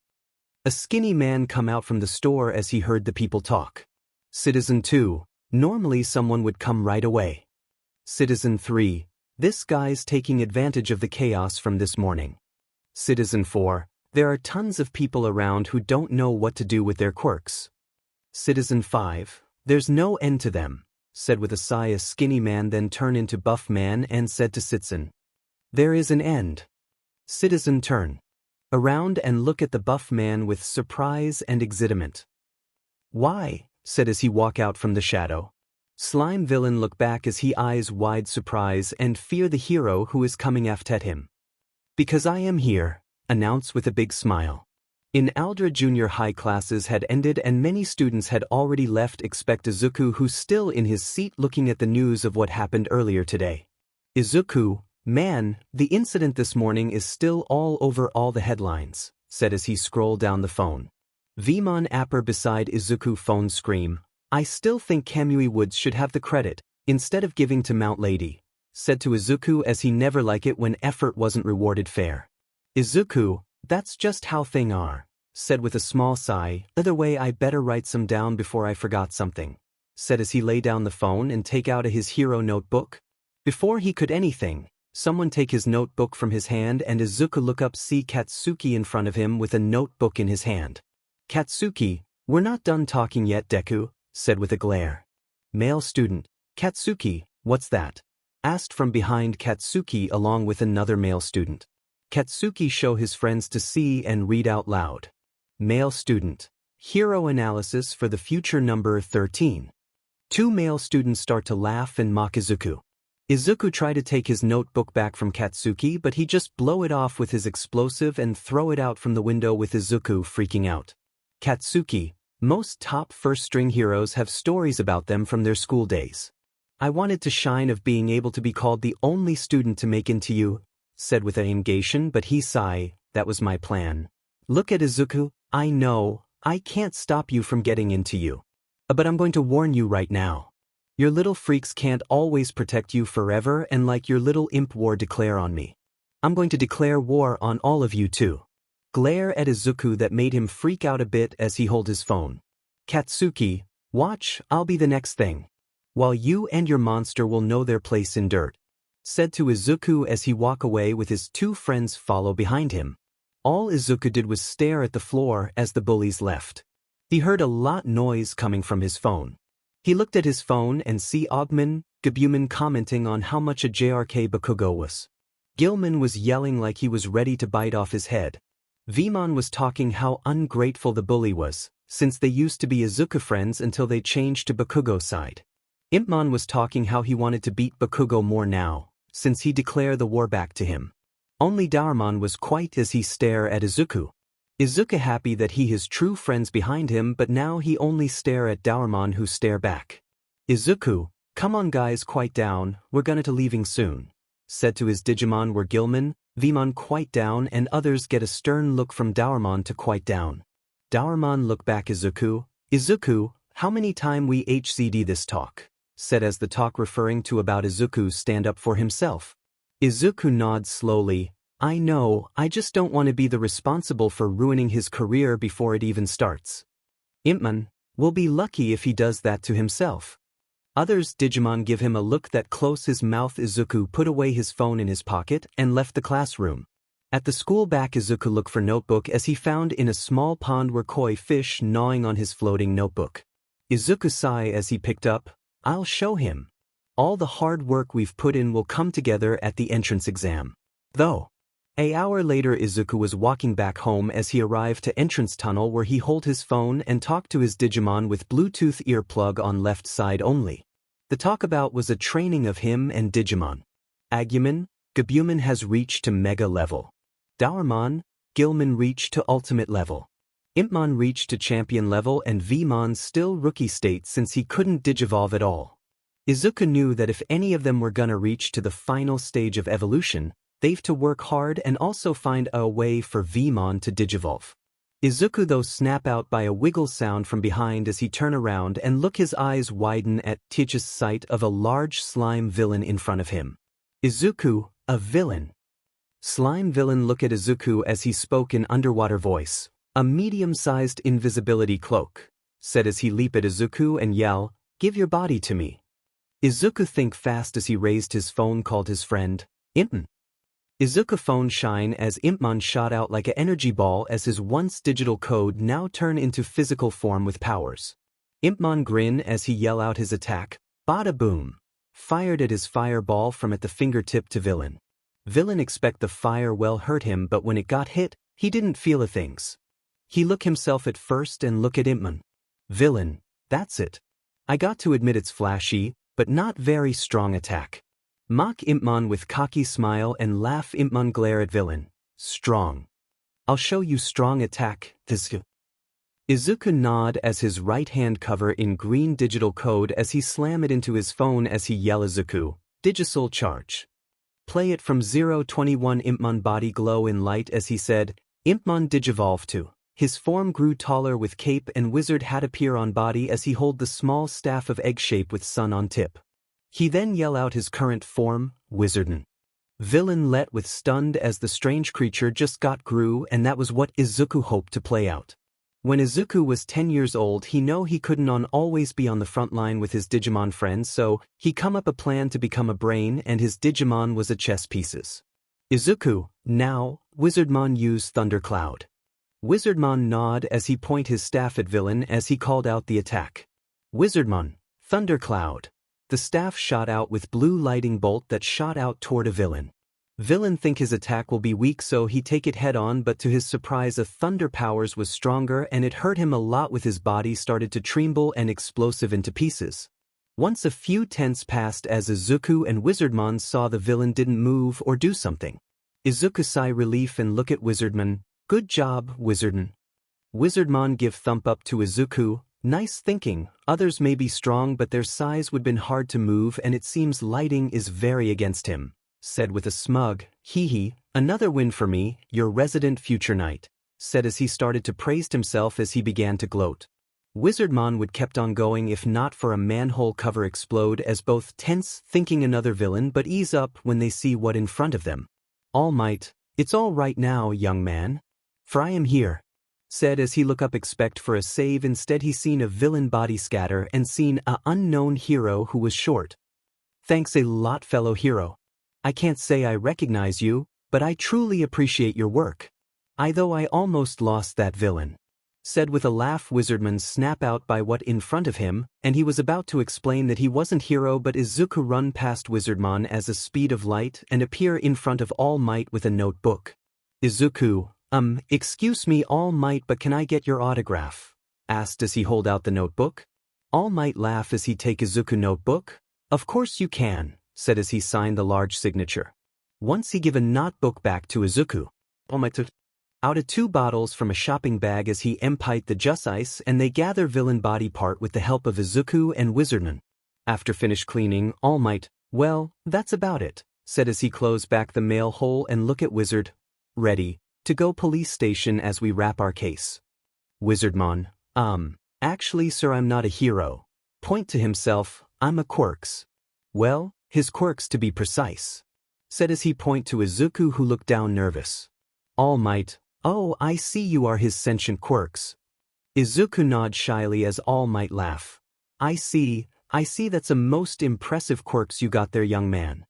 A skinny man come out from the store as he heard the people talk. Citizen 2, normally someone would come right away. Citizen 3, this guy's taking advantage of the chaos from this morning. Citizen 4, there are tons of people around who don't know what to do with their quirks. Citizen 5, there's no end to them, said with a sigh a skinny man then turned into buff man and said to Citizen. There is an end. Citizen turn around and look at the buff man with surprise and excitement. Why? Said as he walk out from the shadow. Slime villain look back as he eyes wide surprise and fear the hero who is coming after him. Because I am here, announce with a big smile. In Aldra junior high classes had ended and many students had already left except Izuku who's still in his seat looking at the news of what happened earlier today. Izuku, man, the incident this morning is still all over all the headlines, said as he scrolled down the phone. 𝗵𝗵𝗃 apper beside Izuku phone scream, I still think 𝗵𝗃𝗃 Woods should have the credit, instead of giving to 𝗵𝗃𝗃, said to Izuku as he never like it when effort wasn't rewarded fair. Izuku, that's just how things are, said with a small sigh, other way I better write some down before I forgot something, said as he lay down the phone and take out his hero notebook. Before he could anything, someone take his notebook from his hand and Izuku look up see Katsuki in front of him with a notebook in his hand. Katsuki, we're not done talking yet Deku, said with a glare. Male student, Katsuki, what's that? Asked from behind Katsuki along with another male student. Katsuki show his friends to see and read out loud. Male student, hero analysis for the future number 13. Two male students start to laugh and mock Izuku. Izuku tried to take his notebook back from Katsuki but he just blow it off with his explosive and throw it out from the window with Izuku freaking out. Katsuki, most top first-string heroes have stories about them from their school days. I wanted to shine of being able to be called the only student to make into you, said with a negation but he sigh, that was my plan. Look at Izuku, I know, I can't stop you from getting into you. But I'm going to warn you right now. Your little freaks can't always protect you forever and like your little imp war declare on me. I'm going to declare war on all of you too. Glare at Izuku that made him freak out a bit as he hold his phone. Katsuki, watch, I'll be the next thing. While you and your monster will know their place in dirt. Said to Izuku as he walk away with his two friends follow behind him. All Izuku did was stare at the floor as the bullies left. He heard a lot noise coming from his phone. He looked at his phone and see 𝗵𝗃 commenting on how much a 𝗧𝗜𝗃 was. Gilman was yelling like he was ready to bite off his head. 𝗵𝗃 was talking how ungrateful the bully was, since they used to be Izuku friends until they changed to 𝗵𝗃𝗁 side. 𝗵𝗃 was talking how he wanted to beat 𝗵𝗃𝗁 more now, since he declared the war back to him. Only 𝗬𝗏 was quiet as he stared at Izuku. Izuku happy that he his true friends behind him, but now he only stare at 𝗬𝗏 who stare back. Izuku, come on guys, quiet down, we're gonna to leaving soon, said to his Digimon were Gilman, 𝗵𝗃 quiet down, and others get a stern look from 𝗬𝗏 to quiet down. 𝗬𝗏 look back Izuku, how many time we HCD this talk, said as the talk referring to about Izuku stand up for himself. Izuku nods slowly, I know, I just don't want to be the responsible for ruining his career before it even starts. 𝗵𝗃 will be lucky if he does that to himself. Others Digimon give him a look that close his mouth. Izuku put away his phone in his pocket and left the classroom. At the school back Izuku looked for notebook as he found in a small pond were koi fish gnawing on his floating notebook. Izuku sighed as he picked up, I'll show him. All the hard work we've put in will come together at the entrance exam. Though. An hour later Izuku was walking back home as he arrived to entrance tunnel where he hold his phone and talked to his Digimon with Bluetooth earplug on left side only. The talk about was a training of him and Digimon. 𝗵𝗃 has reached to mega level. Gilman reached to ultimate level. 𝗵𝗃 reached to champion level and 𝗵𝗃 still rookie state since he couldn't digivolve at all. Izuku knew that if any of them were gonna reach to the final stage of evolution, they've to work hard and also find a way for 𝗵𝗃 to digivolve. Izuku though snap out by a wiggle sound from behind as he turn around and look his eyes widen at 𝗬𝗧 sight of a large slime villain in front of him. Izuku, a villain. Slime villain look at Izuku as he spoke in underwater voice. A medium-sized invisibility cloak, said as he leap at Izuku and yell, give your body to me. Izuku think fast as he raised his phone called his friend, 𝗵𝗃. Izuku phone shine as 𝗵𝗃 shot out like an energy ball as his once digital code now turn into physical form with powers. 𝗵𝗃 grin as he yell out his attack, bada boom, fired at his fireball from at the fingertip to villain. Villain expect the fire well hurt him, but when it got hit, he didn't feel a things. He look himself at first and look at 𝗵𝗃. Villain, that's it. I got to admit it's flashy, but not very strong attack. Mock 𝗵𝗃 with cocky smile and laugh. 𝗵𝗃 glare at villain. Strong. I'll show you strong attack, 𝗧𝗃. Izuku nod as his right hand cover in green digital code as he slam it into his phone as he yell Izuku, Digital charge. Play it from 021 𝗵𝗃 body glow in light as he said, 𝗵𝗃 digivolve to. His form grew taller with cape and wizard hat appear on body as he hold the small staff of egg shape with sun on tip. He then yell out his current form, 𝗧𝗏𝗏. Villain let with stunned as the strange creature just got grew, and that was what Izuku hoped to play out. When Izuku was 10 years old he know he couldn't always be on the front line with his Digimon friends, so he come up a plan to become a brain and his Digimon was a chess pieces. Izuku, now, 𝗧𝗏𝗏 use 𝗧𝗏𝗏. 𝗧𝗏𝗏 nod as he point his staff at villain as he called out the attack. 𝗧𝗏𝗏, 𝗧𝗏𝗏. The staff shot out with blue lighting bolt that shot out toward a villain. Villain think his attack will be weak so he take it head on, but to his surprise a thunder powers was stronger and it hurt him a lot with his body started to tremble and explosive into pieces. Once a few tense passed as Izuku and 𝗧𝗏𝗏 saw the villain didn't move or do something. Izuku sigh relief and look at 𝗧𝗏𝗏, good job, 𝗧𝗏𝗏. 𝗧𝗏𝗏 give thump up to Izuku, nice thinking, others may be strong but their size would been hard to move and it seems lighting is very against him, said with a smug, hee, another win for me, your resident future knight, said as he started to praise himself as he began to gloat. 𝗧𝗏𝗏 would kept on going if not for a manhole cover explode as both tense thinking another villain but ease up when they see what in front of them. All Might, it's all right now, young man. For I am here, said as he look up expect for a save. Instead he seen a villain body scatter and seen a unknown hero who was short. Thanks a lot fellow hero. I can't say I recognize you, but I truly appreciate your work. Though I almost lost that villain. Said with a laugh. 𝗲𝗏𝗲 snap out by what in front of him, and he was about to explain that he wasn't hero but Izuku run past 𝗲𝗏𝗲 as a speed of light and appear in front of All Might with a notebook. Izuku, excuse me All Might, but can I get your autograph? Asked as he hold out the notebook. All Might laugh as he take Izuku notebook. Of course you can, said as he signed the large signature. Once he give a notebook back to Izuku. All Might took out of 2 bottles from a shopping bag as he 𝗵𝗃𝗃 the 𝗧𝗧𝗟𝗘 and they gather villain body part with the help of Izuku and 𝗲𝗏𝗲. After finish cleaning, All Might, well, that's about it, said as he closed back the mail hole and look at 𝗲𝗏𝗲. Ready to go police station as we wrap our case. 𝗲𝗏𝗲, actually sir I'm not a hero. Point to himself, I'm a quirks. Well, his quirks to be precise. Said as he point to Izuku who looked down nervous. All Might, oh I see you are his sentient quirks. Izuku nod shyly as All Might laugh. I see that's a most impressive quirks you got there young man.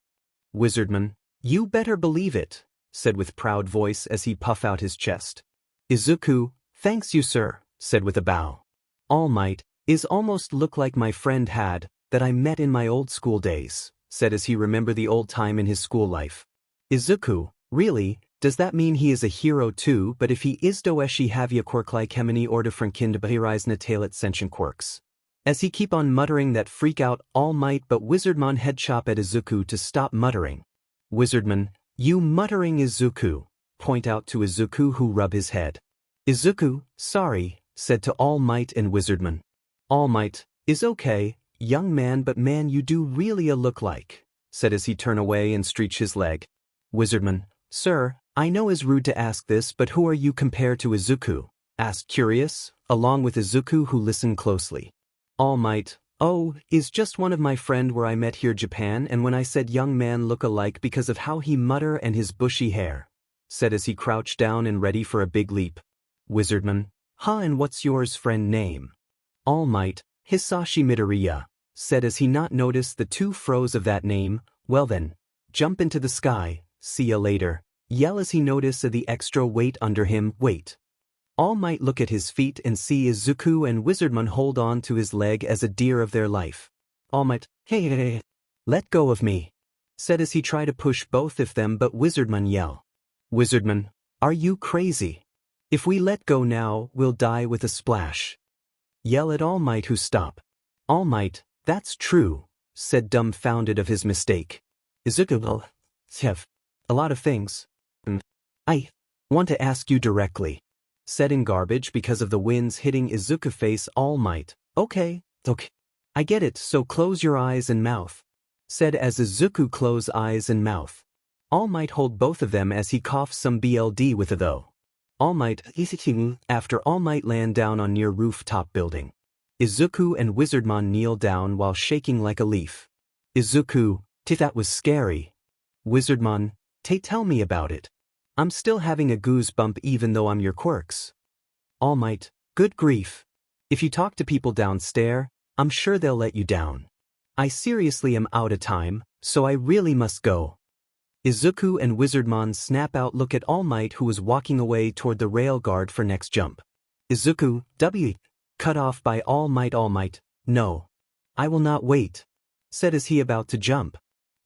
𝗲𝗏𝗲, you better believe it, said with proud voice as he puff out his chest. Izuku, thanks you sir, said with a bow. All Might, is almost look like my friend had, that I met in my old school days, said as he remember the old time in his school life. Izuku, really, does that mean he is a hero too? But if he is 𝗬𝗧𝗟𝗃 𝗵𝗃𝗃𝗃 or different 𝗵𝗃𝗃𝗃 sentient quirks. As he keep on muttering that freak out All Might but 𝗲𝗏𝗲 head chop at Izuku to stop muttering. 𝗲𝗏𝗲, you muttering Izuku, point out to Izuku who rub his head. Izuku, sorry, said to All Might and 𝗲𝗏𝗲. All Might, is okay, young man but man you do really a look like, said as he turn away and stretch his leg. 𝗲𝗏𝗲, sir, I know it's rude to ask this but who are you compared to Izuku? Asked curious, along with Izuku who listened closely. All Might, oh, is just one of my friend where I met here Japan and when I said young man look alike because of how he mutter and his bushy hair. Said as he crouched down and ready for a big leap. 𝗲𝗏𝗲, and what's yours friend name? All Might, 𝗧𝗏𝗄𝗵𝗃 Midoriya, said as he not noticed the 2 froze of that name. Well then, jump into the sky, see ya later. Yell as he noticed the extra weight under him. Wait. All Might look at his feet and see Izuku and 𝗲𝗏𝗲 hold on to his leg as a deer of their life. All Might, hey, let go of me, said as he tried to push both of them but 𝗲𝗏𝗲 yell. 𝗲𝗏𝗲, are you crazy? If we let go now, we'll die with a splash. Yell at All Might who stop. All Might, that's true, said dumbfounded of his mistake. Izuku, a lot of things. I want to ask you directly. Said in garbage because of the winds hitting Izuku face. All Might, okay. I get it, so close your eyes and mouth. Said as Izuku close eyes and mouth. All Might hold both of them as he coughs some BLD with a though. All Might, after All Might land down on near rooftop building. Izuku and 𝗲𝗏𝗲 kneel down while shaking like a leaf. Izuku, that was scary. 𝗲𝗏𝗲, tell me about it. I'm still having a goosebump even though I'm your quirks. All Might, good grief. If you talk to people downstairs, I'm sure they'll let you down. I seriously am out of time, so I really must go. Izuku and 𝗲𝗏𝗲 snap out look at All Might who was walking away toward the rail guard for next jump. Izuku, cut off by All Might. All Might, no. I will not wait. Said as he about to jump.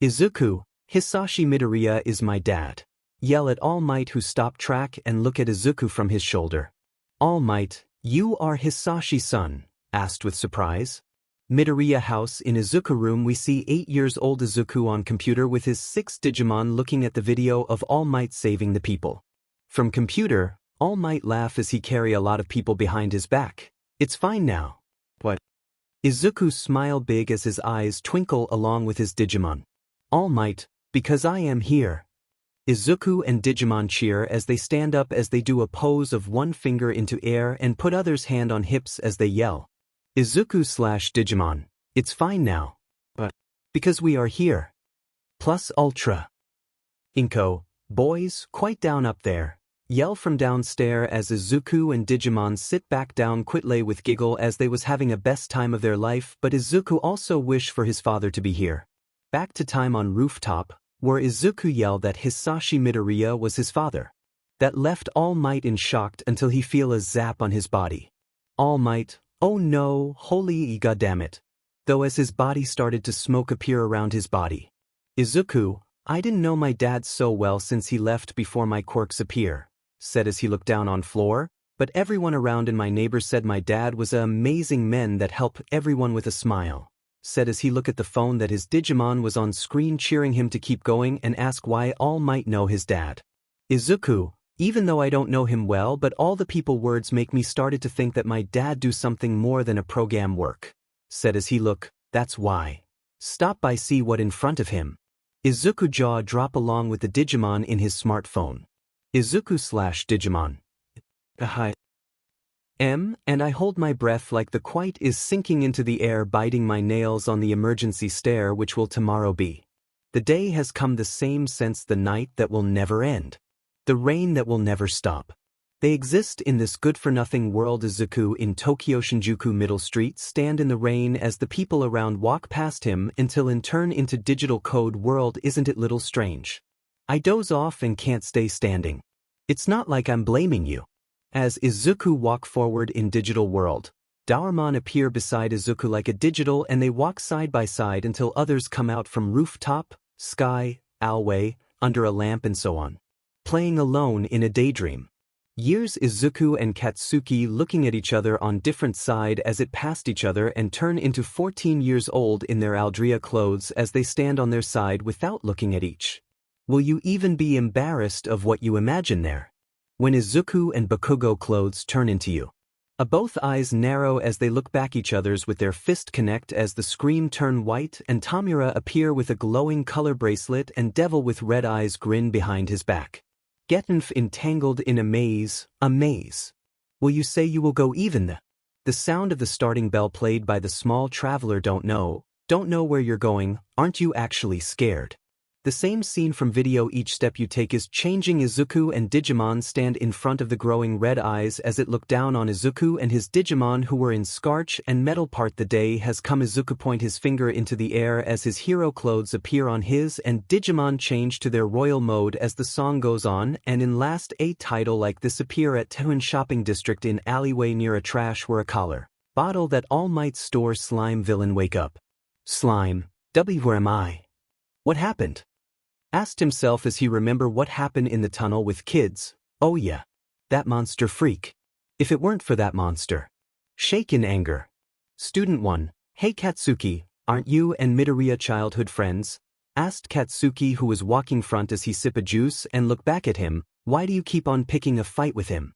Izuku, 𝗧𝗏𝗄𝗵𝗃 Midoriya is my dad. Yell at All Might who stop track and look at Izuku from his shoulder. All Might, you are 𝗧𝗏𝗄𝗃 son? Asked with surprise. Midoriya house. In Izuku room we see 8 years old Izuku on computer with his 6 Digimon looking at the video of All Might saving the people. From computer, All Might laugh as he carry a lot of people behind his back. It's fine now. What? Izuku smile big as his eyes twinkle along with his Digimon. All Might, because I am here. Izuku and Digimon cheer as they stand up as they do a pose of one finger into air and put other's hand on hips as they yell. Izuku/Digimon, it's fine now. But because we are here. Plus ultra. Inko, boys, quite down up there. Yell from downstairs as Izuku and Digimon sit back down quietly with giggle as they was having a best time of their life, but Izuku also wish for his father to be here. Back to time on rooftop, where Izuku yelled that 𝗧𝗏𝗄𝗵𝗃 Midoriya was his father. That left All Might in shocked until he feel a zap on his body. All Might, oh no, holy goddammit. Though as his body started to smoke appear around his body. Izuku, I didn't know my dad so well since he left before my quirks appear, said as he looked down on floor, but everyone around and my neighbors said my dad was a amazing man that helped everyone with a smile, said as he looked at the phone that his Digimon was on screen cheering him to keep going and ask why All Might know his dad. Izuku, even though I don't know him well but all the people words make me started to think that my dad do something more than a program work, said as he look, that's why. Stop by see what in front of him. Izuku jaw drop along with the Digimon in his smartphone. Izuku/Digimon. Hi. And I hold my breath like the quite is sinking into the air biting my nails on the emergency stair which will tomorrow be. The day has come the same since the night that will never end. The rain that will never stop. They exist in this good-for-nothing world. Izuku in Tokyo Shinjuku Middle Street stand in the rain as the people around walk past him until in turn into digital code world. Isn't it little strange? I doze off and can't stay standing. It's not like I'm blaming you. As Izuku walk forward in digital world, 𝗬𝗲𝗄 appear beside Izuku like a digital and they walk side by side until others come out from rooftop, sky, alleyway, under a lamp and so on. Playing alone in a daydream. Years Izuku and Katsuki looking at each other on different side as it passed each other and turn into 14 years old in their 𝗬𝗲𝗄𝗧 clothes as they stand on their side without looking at each. Will you even be embarrassed of what you imagine there? When Izuku and 𝗵𝗃𝗀𝗁 clothes turn into you. Both eyes narrow as they look back each other's with their fist connect as the screen turn white and 𝗵𝗃𝗁 appear with a glowing color bracelet and devil with red eyes grin behind his back. 𝗵𝗃𝗄𝗁 entangled in a maze. Will you say you will go even the sound of the starting bell played by the small traveler don't know where you're going, aren't you actually scared? The same scene from video each step you take is changing. Izuku and Digimon stand in front of the growing red eyes as it look down on Izuku and his Digimon who were in scarch and metal part. The day has come. Izuku point his finger into the air as his hero clothes appear on his and Digimon change to their royal mode as the song goes on and in last a title like this appear at Tehun shopping district in alleyway near a trash where a collar bottle that All Might store slime villain wake up. Slime, where am I? What happened? Asked himself as he remember what happened in the tunnel with kids. Oh yeah. That monster freak. If it weren't for that monster. Shake in anger. Student 1. Hey Katsuki, aren't you and Midoriya childhood friends? Asked Katsuki who was walking front as he sip a juice and look back at him. Why do you keep on picking a fight with him?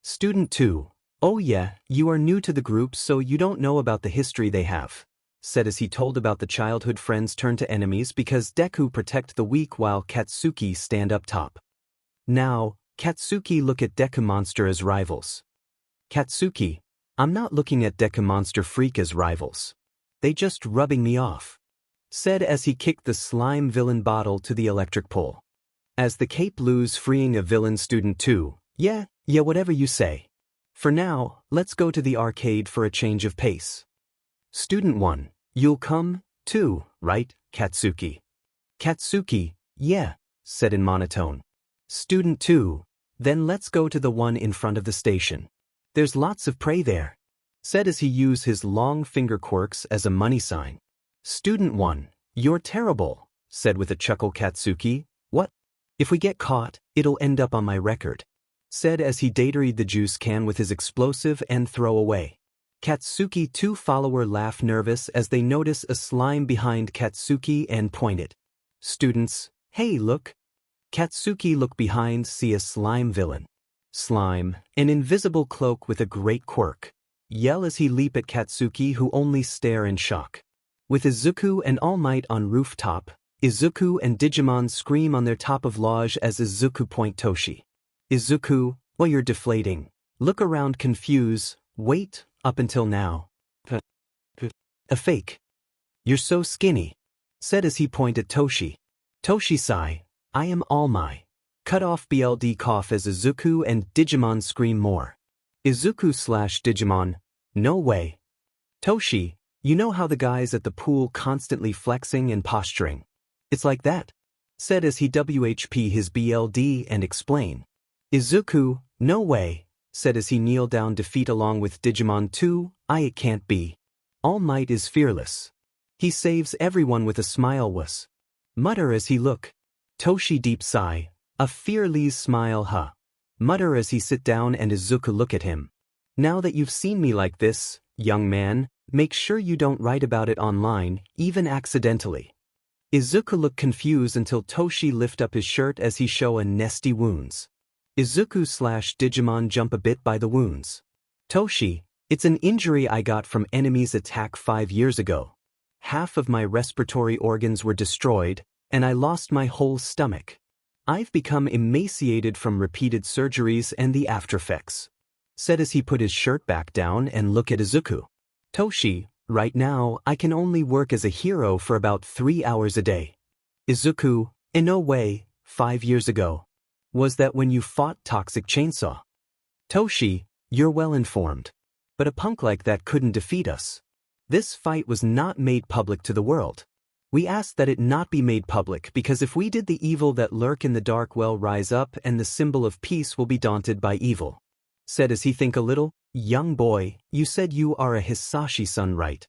Student 2. Oh yeah, you are new to the group so you don't know about the history they have. Said as he told about the childhood friends turn to enemies because Deku protect the weak while Katsuki stand up top. Now, Katsuki look at Deku monster as rivals. Katsuki, I'm not looking at Deku monster freak as rivals. They just rubbing me off. Said as he kicked the slime villain bottle to the electric pole. As the cape lose freeing a villain. Student 2, yeah, whatever you say. For now, let's go to the arcade for a change of pace. Student 1, you'll come, too, right, Katsuki? Katsuki, yeah, said in monotone. Student 2, then let's go to the one in front of the station. There's lots of prey there. Said as he used his long finger quirks as a money sign. Student 1, you're terrible, said with a chuckle Katsuki. What? If we get caught, it'll end up on my record. Said as he datered the juice can with his explosive and throw away. Katsuki 2 follower laugh nervous as they notice a slime behind Katsuki and point it. Students, hey look. Katsuki look behind see a slime villain. Slime, an invisible cloak with a great quirk. Yell as he leap at Katsuki who only stare in shock. With Izuku and All Might on rooftop, Izuku and Digimon scream on their top of lodge as Izuku point Toshi. Izuku, well you're deflating. Look around confused, wait. Up until now. A fake. You're so skinny. Said as he pointed Toshi. Toshi-sai, I am All Might. Cut off BLD cough as Izuku and Digimon scream more. Izuku/Digimon, no way. Toshi, you know how the guys at the pool constantly flexing and posturing? It's like that. Said as he WHP his BLD and explain. Izuku, no way, said as he kneeled down defeat along with Digimon 2, it can't be. All Might is fearless. He saves everyone with a smile was. Mutter as he look. Toshi deep sigh, a fearless smile huh. Mutter as he sit down and Izuku look at him. Now that you've seen me like this, young man, make sure you don't write about it online, even accidentally. Izuku look confused until Toshi lift up his shirt as he show a nasty wounds. Izuku/Digimon jump a bit by the wounds. Toshi, it's an injury I got from enemy's attack 5 years ago. Half of my respiratory organs were destroyed, and I lost my whole stomach. I've become emaciated from repeated surgeries and the aftereffects, said as he put his shirt back down and looked at Izuku. Toshi, right now I can only work as a hero for about 3 hours a day. Izuku, in no way, 5 years ago. Was that when you fought Toxic Chainsaw? Toshi, you're well informed. But a punk like that couldn't defeat us. This fight was not made public to the world. We asked that it not be made public because if we did, the evil that lurk in the dark will rise up and the symbol of peace will be daunted by evil. Said as he think a little, young boy, you said you are a Hisashi son, right?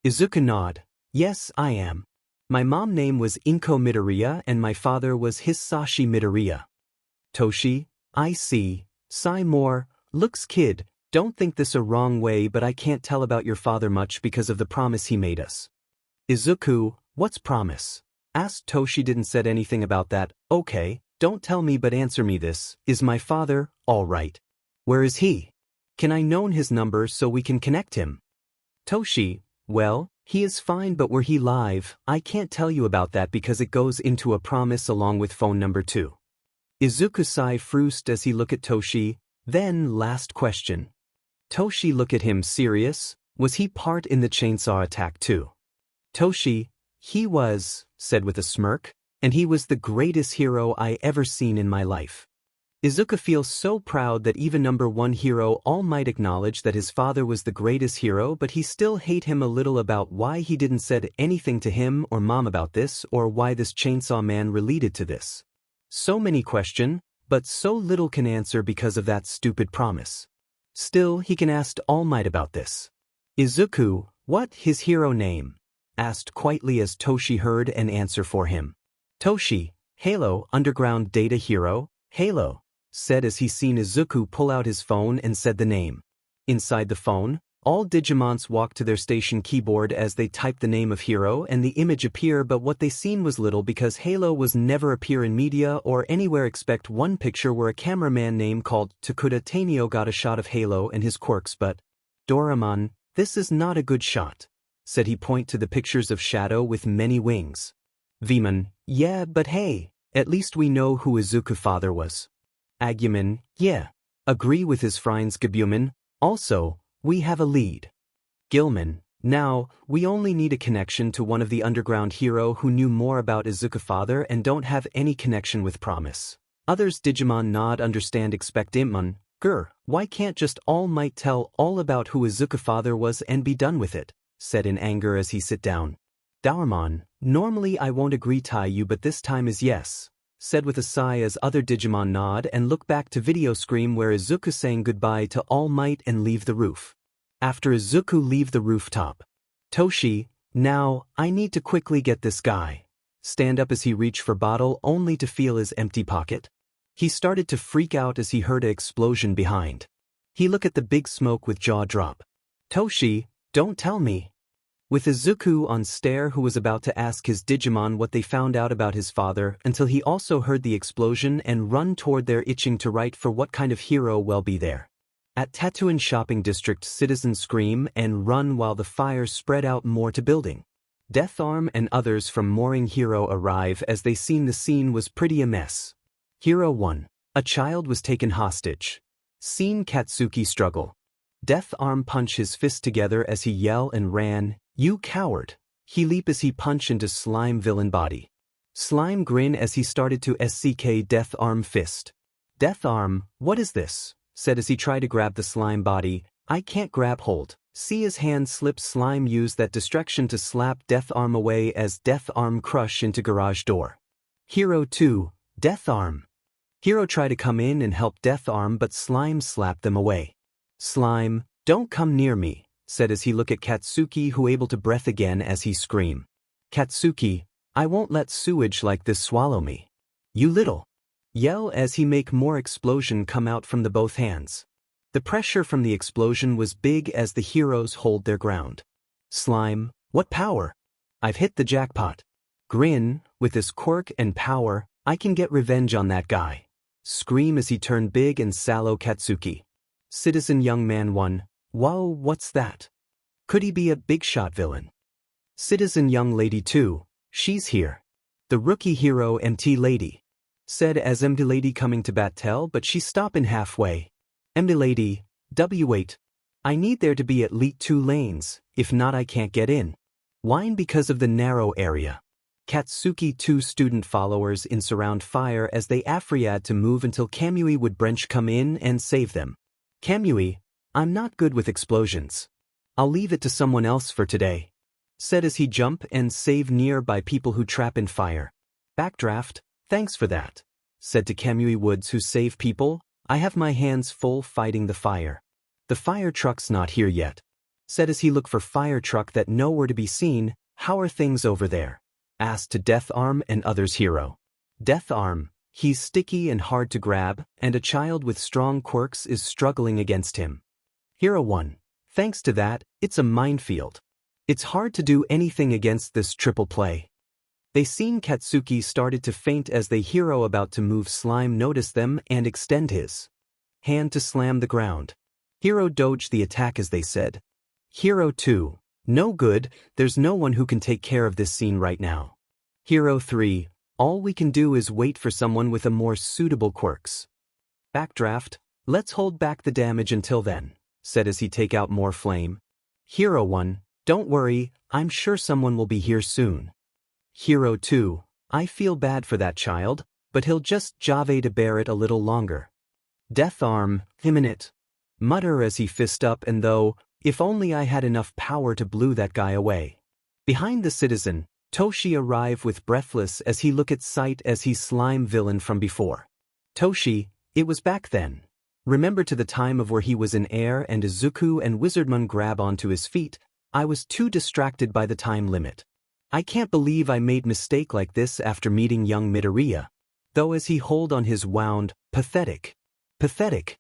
Izuku nod, yes I am. My mom name was Inko Midoriya and my father was Hisashi Midoriya. Toshi, I see, sigh more, looks kid, don't think this a wrong way but I can't tell about your father much because of the promise he made us. Izuku, what's promise? Asked Toshi didn't said anything about that, okay, don't tell me but answer me this, is my father, alright? Where is he? Can I know his number so we can connect him? Toshi, well, he is fine but where he live, I can't tell you about that because it goes into a promise along with phone number too. Izuku sigh frust as he look at Toshi, then last question. Toshi look at him serious, was he part in the chainsaw attack too? Toshi, he was, said with a smirk, and he was the greatest hero I ever seen in my life. Izuku feels so proud that even number 1 hero All Might acknowledge that his father was the greatest hero but he still hate him a little about why he didn't said anything to him or mom about this or why this chainsaw man related to this. So many question, but so little can answer because of that stupid promise. Still he can ask All Might about this. Izuku, what his hero name? Asked quietly as Toshi heard an answer for him. Toshi, Halo underground data hero, Halo, said as he seen Izuku pull out his phone and said the name. Inside the phone, all Digimons walked to their station keyboard as they typed the name of hero and the image appear but what they seen was little because Halo was never appear in media or anywhere except one picture where a cameraman name called 𝗬𝗓𝗄𝗎 got a shot of Halo and his quirks but, Doraemon, this is not a good shot, said he point to the pictures of Shadow with many wings. 𝗵𝗲𝗄𝗏, yeah but hey, at least we know who Izuku father was. 𝗬𝗲𝗄𝗏, yeah, agree with his friends 𝗬𝗲𝗄𝗏, also, we have a lead. 𝗬𝗲𝗄𝗏, now, we only need a connection to one of the underground hero who knew more about Izuku father and don't have any connection with promise. Others Digimon nod understand expect 𝗵𝗲𝗄𝗏, why can't just All Might tell all about who Izuku father was and be done with it, said in anger as he sit down. Doraemon, normally I won't agree to you but this time is yes, said with a sigh as other Digimon nod and look back to video screen where Izuku saying goodbye to All Might and leave the roof. After Izuku leave the rooftop. Toshi, now, I need to quickly get this guy. Stand up as he reached for bottle only to feel his empty pocket. He started to freak out as he heard an explosion behind. He looked at the big smoke with jaw drop. Toshi, don't tell me. With Izuku on stare who was about to ask his Digimon what they found out about his father until he also heard the explosion and run toward there itching to write for what kind of hero will be there. At Tatooine shopping district citizens scream and run while the fire spread out more to building. 𝗏𝗏𝗏 and others from Mooring Hero arrive as they seen the scene was pretty a mess. Hero 1. A child was taken hostage. Scene Katsuki struggle. 𝗏𝗏𝗏 punch his fist together as he yell and ran, you coward. He leap as he punch into slime villain body. Slime grin as he started to SCK 𝗏𝗏𝗏 fist. 𝗏𝗏𝗏, what is this? Said as he tried to grab the slime body, I can't grab hold. See his hand slip slime use that distraction to slap 𝗏𝗏𝗏 away as 𝗏𝗏𝗏 crush into garage door. Hero 2, 𝗏𝗏𝗏. Hero tried to come in and help 𝗳𝗏𝗵𝗃 but Slime slapped them away. Slime, don't come near me, said as he looked at Katsuki who able to breath again as he screamed. Katsuki, I won't let sewage like this swallow me. You little. Yell as he make more explosion come out from the both hands. The pressure from the explosion was big as the heroes hold their ground. Slime, what power? I've hit the jackpot. Grin, with this quirk and power, I can get revenge on that guy. Scream as he turned big and sallow Katsuki. Citizen Young Man 1, whoa, what's that? Could he be a big shot villain? Citizen Young Lady 2, she's here. The rookie hero 𝗵𝗃 said as 𝗵𝗃 coming to battle but she stopping halfway. 𝗵𝗃, wait. I need there to be at least 2 lanes, if not I can't get in. Whine because of the narrow area. Katsuki 2 student followers in surround fire as they afriad to move until 𝗵𝗃 would branch come in and save them. 𝗵𝗃, I'm not good with explosions. I'll leave it to someone else for today, said as he jump and save nearby people who trap in fire. Backdraft, thanks for that, said to 𝗵𝗃 Woods who save people, I have my hands full fighting the fire. The fire truck's not here yet, said as he looked for fire truck that nowhere to be seen. How are things over there? Asked to 𝗳𝗏𝗵𝗃 and others hero. 𝗳𝗏𝗵𝗃, he's sticky and hard to grab, and a child with strong quirks is struggling against him. Hero 1, thanks to that, it's a minefield. It's hard to do anything against this triple play. They seen Katsuki started to faint as the hero about to move Slime noticed them and extend his hand to slam the ground. Hero dodged the attack as they said. Hero 2, no good, there's no one who can take care of this scene right now. Hero 3, all we can do is wait for someone with a more suitable quirks. Backdraft, let's hold back the damage until then, said as he take out more flame. Hero 1, don't worry, I'm sure someone will be here soon. Hero 2, I feel bad for that child, but he'll just jave to bear it a little longer. 𝗳𝗏𝗵𝗃, mutter as he fist up and though, if only I had enough power to blew that guy away. Behind the citizen, Toshi arrived with breathless as he look at sight as he slime villain from before. Toshi, it was back then. Remember to the time of where he was in air and Izuku and 𝗲𝗏𝗵𝗃 grab onto his feet, I was too distracted by the time limit. I can't believe I made mistake like this after meeting young Midoriya. Though as he hold on his wound, pathetic. Pathetic.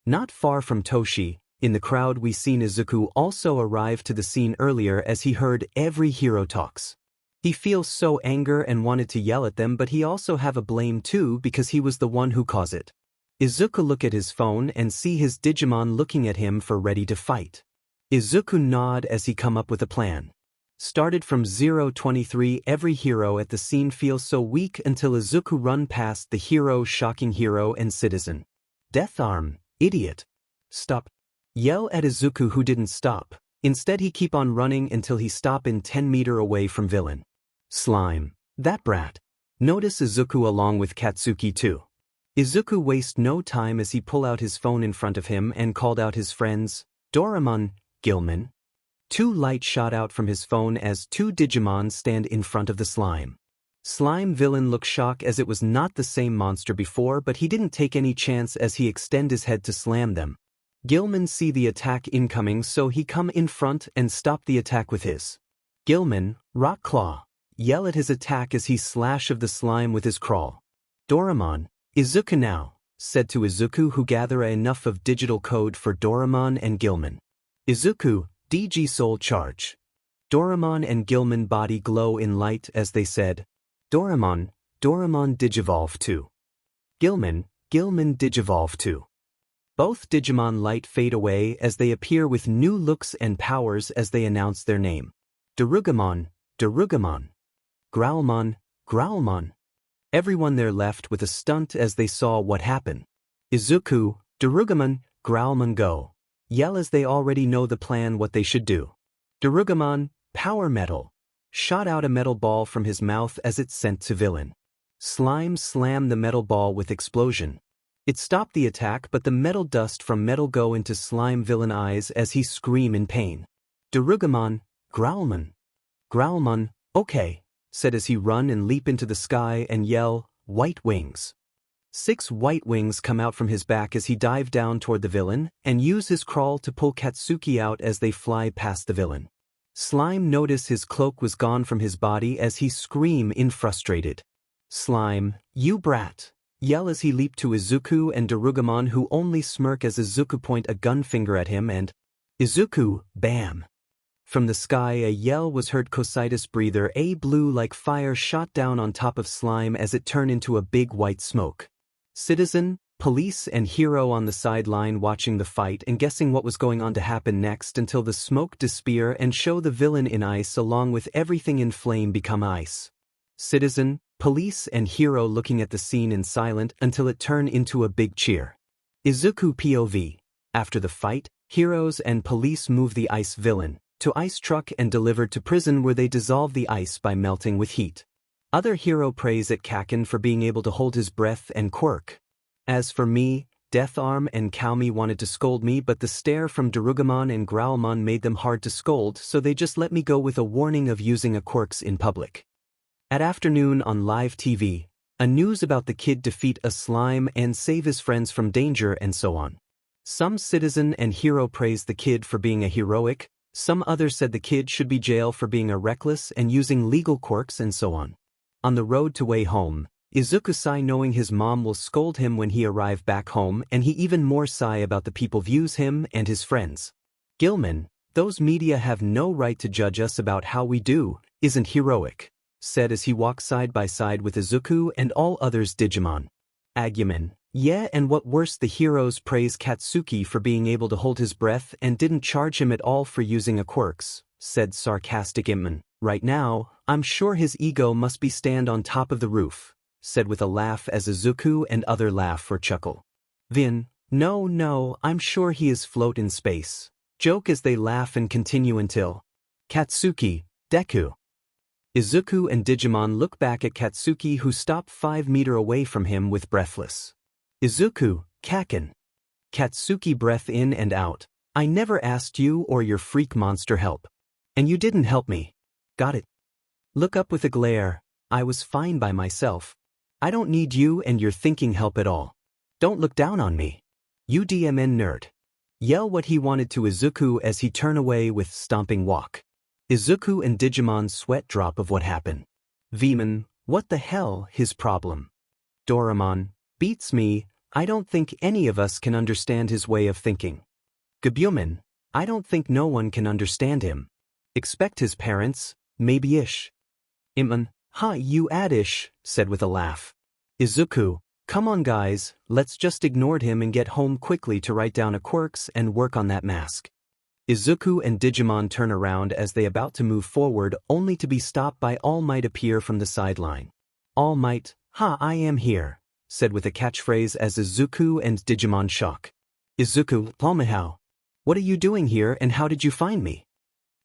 Not far from Toshi, in the crowd we seen Izuku also arrive to the scene earlier as he heard every hero talks. He feels so anger and wanted to yell at them but he also have a blame too because he was the one who caused it. Izuku look at his phone and see his Digimon looking at him for ready to fight. Izuku nod as he come up with a plan. Started from 023 every hero at the scene feels so weak until Izuku run past the hero shocking hero and citizen. 𝗳𝗏𝗵𝗃, idiot. Stop. Yell at Izuku who didn't stop. Instead he keep on running until he stop in 10 meter away from villain. Slime, that brat. Notice Izuku along with Katsuki too. Izuku waste no time as he pull out his phone in front of him and called out his friends, Doraemon, Gilman. 2 light shot out from his phone as 2 Digimon stand in front of the slime. Slime villain looked shocked as it was not the same monster before but he didn't take any chance as he extend his head to slam them. Gilman see the attack incoming so he come in front and stop the attack with his Gilman, rock claw, yell at his attack as he slash of the slime with his crawl. Doraemon, Izuku now, said to Izuku who gather enough of digital code for Doraemon and Gilman. Izuku, Digi-Soul-Charge. Doraemon and Gilman body glow in light as they said, Doraemon, Doraemon Digivolve 2. Gilman, Gilman Digivolve 2. Both Digimon light fade away as they appear with new looks and powers as they announce their name. 𝗲𝗏𝗵𝗃, 𝗲𝗏𝗃𝗃. Growlmon, Growlmon. Everyone there left with a stunt as they saw what happened. Izuku, 𝗲𝗏𝗵𝗃, Growlmon go. Yell as they already know the plan what they should do. 𝗲𝗏𝗵𝗃, power metal. Shot out a metal ball from his mouth as it sent to villain. Slime slammed the metal ball with explosion. It stopped the attack but the metal dust from metal go into slime villain eyes as he scream in pain. 𝗲𝗏𝗵𝗃, Growlmon. Growlmon, okay, said as he run and leap into the sky and yell, white wings. 6 white wings come out from his back as he dives down toward the villain, and use his crawl to pull Katsuki out as they fly past the villain. Slime noticed his cloak was gone from his body as he screamed in frustrated. Slime, you brat! Yell as he leaped to Izuku and 𝗵𝗃𝗲𝗄, who only smirk as Izuku point a gun finger at him and Izuku, bam! From the sky a yell was heard. 𝗧𝗵𝗃 𝗵𝗃 like fire shot down on top of Slime as it turned into a big white smoke. Citizen, police and hero on the sideline watching the fight and guessing what was going on to happen next until the smoke disappear and show the villain in ice along with everything in flame become ice. Citizen, police and hero looking at the scene in silent until it turned into a big cheer. Izuku POV. After the fight, heroes and police move the ice villain to ice truck and delivered to prison where they dissolve the ice by melting with heat. Other hero praise at Kaken for being able to hold his breath and Quirk. As for me, 𝗳𝗏𝗵𝗃 and 𝗵𝗲𝗄𝗵 wanted to scold me, but the stare from Darugumon and Growlmon made them hard to scold, so they just let me go with a warning of using a quirks in public. At afternoon on live TV, a news about the kid defeat a slime and save his friends from danger and so on. Some citizen and hero praised the kid for being a heroic, some others said the kid should be jailed for being a reckless and using legal quirks and so on. On the road to way home, Izuku sigh knowing his mom will scold him when he arrive back home, and he even more sigh about the people views him and his friends. Gilman, those media have no right to judge us about how we do, isn't heroic, said as he walked side by side with Izuku and all others Digimon. Agumon, yeah, and what worse, the heroes praise Katsuki for being able to hold his breath and didn't charge him at all for using a quirks, said sarcastic 𝗵𝗏𝗄𝗏. Right now, I'm sure his ego must be stand on top of the roof, said with a laugh as Izuku and other laugh for chuckle. Vin, no, I'm sure he is float in space. Joke as they laugh and continue until Katsuki, Deku. Izuku and Digimon look back at Katsuki, who stopped 5 meters away from him with breathless. Izuku, Kaken. Katsuki breath in and out. I never asked you or your freak monster help. And you didn't help me. Got it. Look up with a glare. I was fine by myself. I don't need you and your thinking help at all. Don't look down on me. You DMN nerd. Yell what he wanted to Izuku as he turned away with stomping walk. Izuku and Digimon sweat drop of what happened. 𝗵𝗏𝗄𝗏, what the hell his problem? Doraemon, beats me, I don't think any of us can understand his way of thinking. 𝗵𝗵𝗄𝗏, I don't think no one can understand him. Expect his parents, maybe ish. 𝗵𝗏𝗄𝗏, ha you addish, said with a laugh. Izuku, come on guys, let's just ignore him and get home quickly to write down a quirks and work on that mask. Izuku and Digimon turn around as they about to move forward, only to be stopped by All Might appear from the sideline. All Might, ha I am here, said with a catchphrase as Izuku and Digimon shock. Izuku, 𝗵𝗃𝗄𝗏, what are you doing here and how did you find me?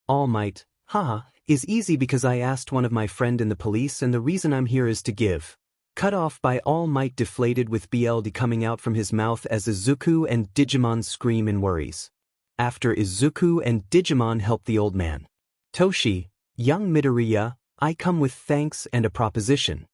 All Might, haha, is easy because I asked one of my friend in the police and the reason I'm here is to give. Cut off by All Might deflated with BLD coming out from his mouth as Izuku and Digimon scream in worries. After Izuku and Digimon help the old man. Toshi, young Midoriya, I come with thanks and a proposition.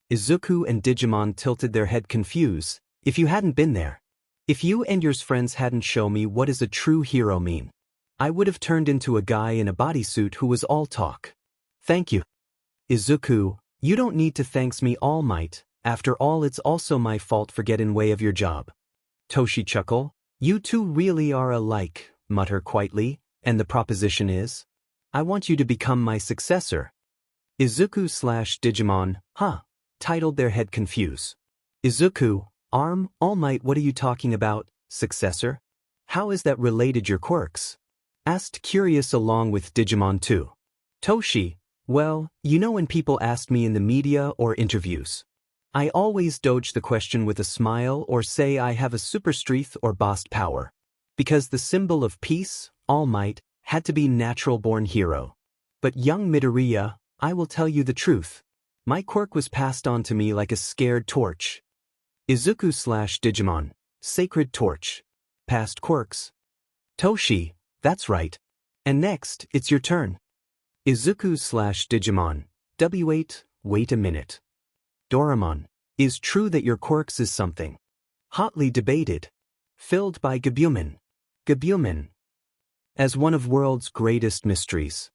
Izuku and Digimon tilted their head confused. If you hadn't been there. If you and your friends hadn't shown me what does a true hero mean. I would have turned into a guy in a bodysuit who was all talk. Thank you. Izuku, you don't need to thanks me All Might, after all it's also my fault for getting way of your job. Toshi chuckle, you two really are alike, mutter quietly, and the proposition is? I want you to become my successor. Izuku/Digimon, titled their head confused. Izuku, All Might, what are you talking about, successor? How is that related your quirks? Asked curious along with Digimon too. Toshi, well, you know when people asked me in the media or interviews. I always dodge the question with a smile or say I have a super strength or boss power. Because the symbol of peace, All Might, had to be natural-born hero. But young Midoriya, I will tell you the truth. My quirk was passed on to me like a scared torch. Izuku/Digimon, sacred torch. Past quirks. Toshi, that's right. And next, it's your turn. Izuku/Digimon, W8, wait a minute. Doraemon, Is true that your quirks is something hotly debated, filled by 𝗵𝗵𝗃𝗵𝗃 as one of world's greatest mysteries.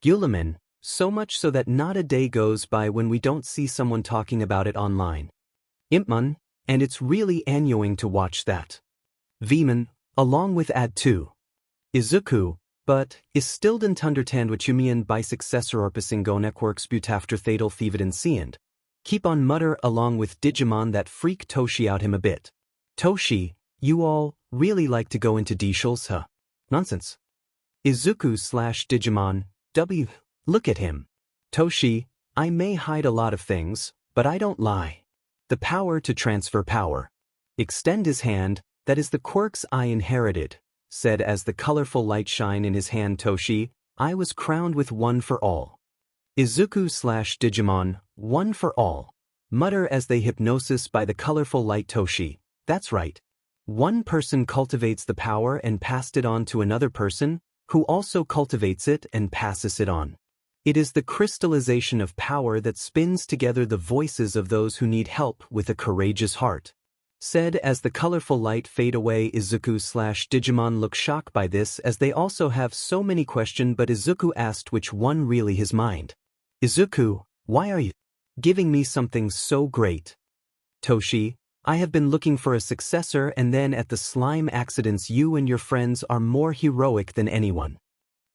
𝗵𝗵𝗃𝗁, so much so that not a day goes by when we don't see someone talking about it online. 𝗵𝗵𝗃, and it's really annoying to watch that. 𝗵𝗵𝗃, along with 𝗵𝗃 Izuku, but is still 𝗵𝗃 𝗵𝗃 keep on mutter along with Digimon that freak Toshi out him a bit. Toshi, you all really like to go into 𝗧𝗪𝗧𝗍 nonsense. Izuku/Digimon, look at him. Toshi, I may hide a lot of things, but I don't lie. The power to transfer power. Extend his hand, that is the quirks I inherited, said as the colorful light shine in his hand. Toshi, I was crowned with one for all. Izuku/Digimon, one for all. Mutter as they hypnosis by the colorful light. Toshi, that's right. One person cultivates the power and passed it on to another person, who also cultivates it and passes it on. It is the crystallization of power that spins together the voices of those who need help with a courageous heart. Said as the colorful light fade away. Izuku/Digimon look shocked by this as they also have so many questions, but Izuku asked which one really his mind. Izuku, why are you giving me something so great? Toshi, I have been looking for a successor, and then at the slime accidents you and your friends are more heroic than anyone.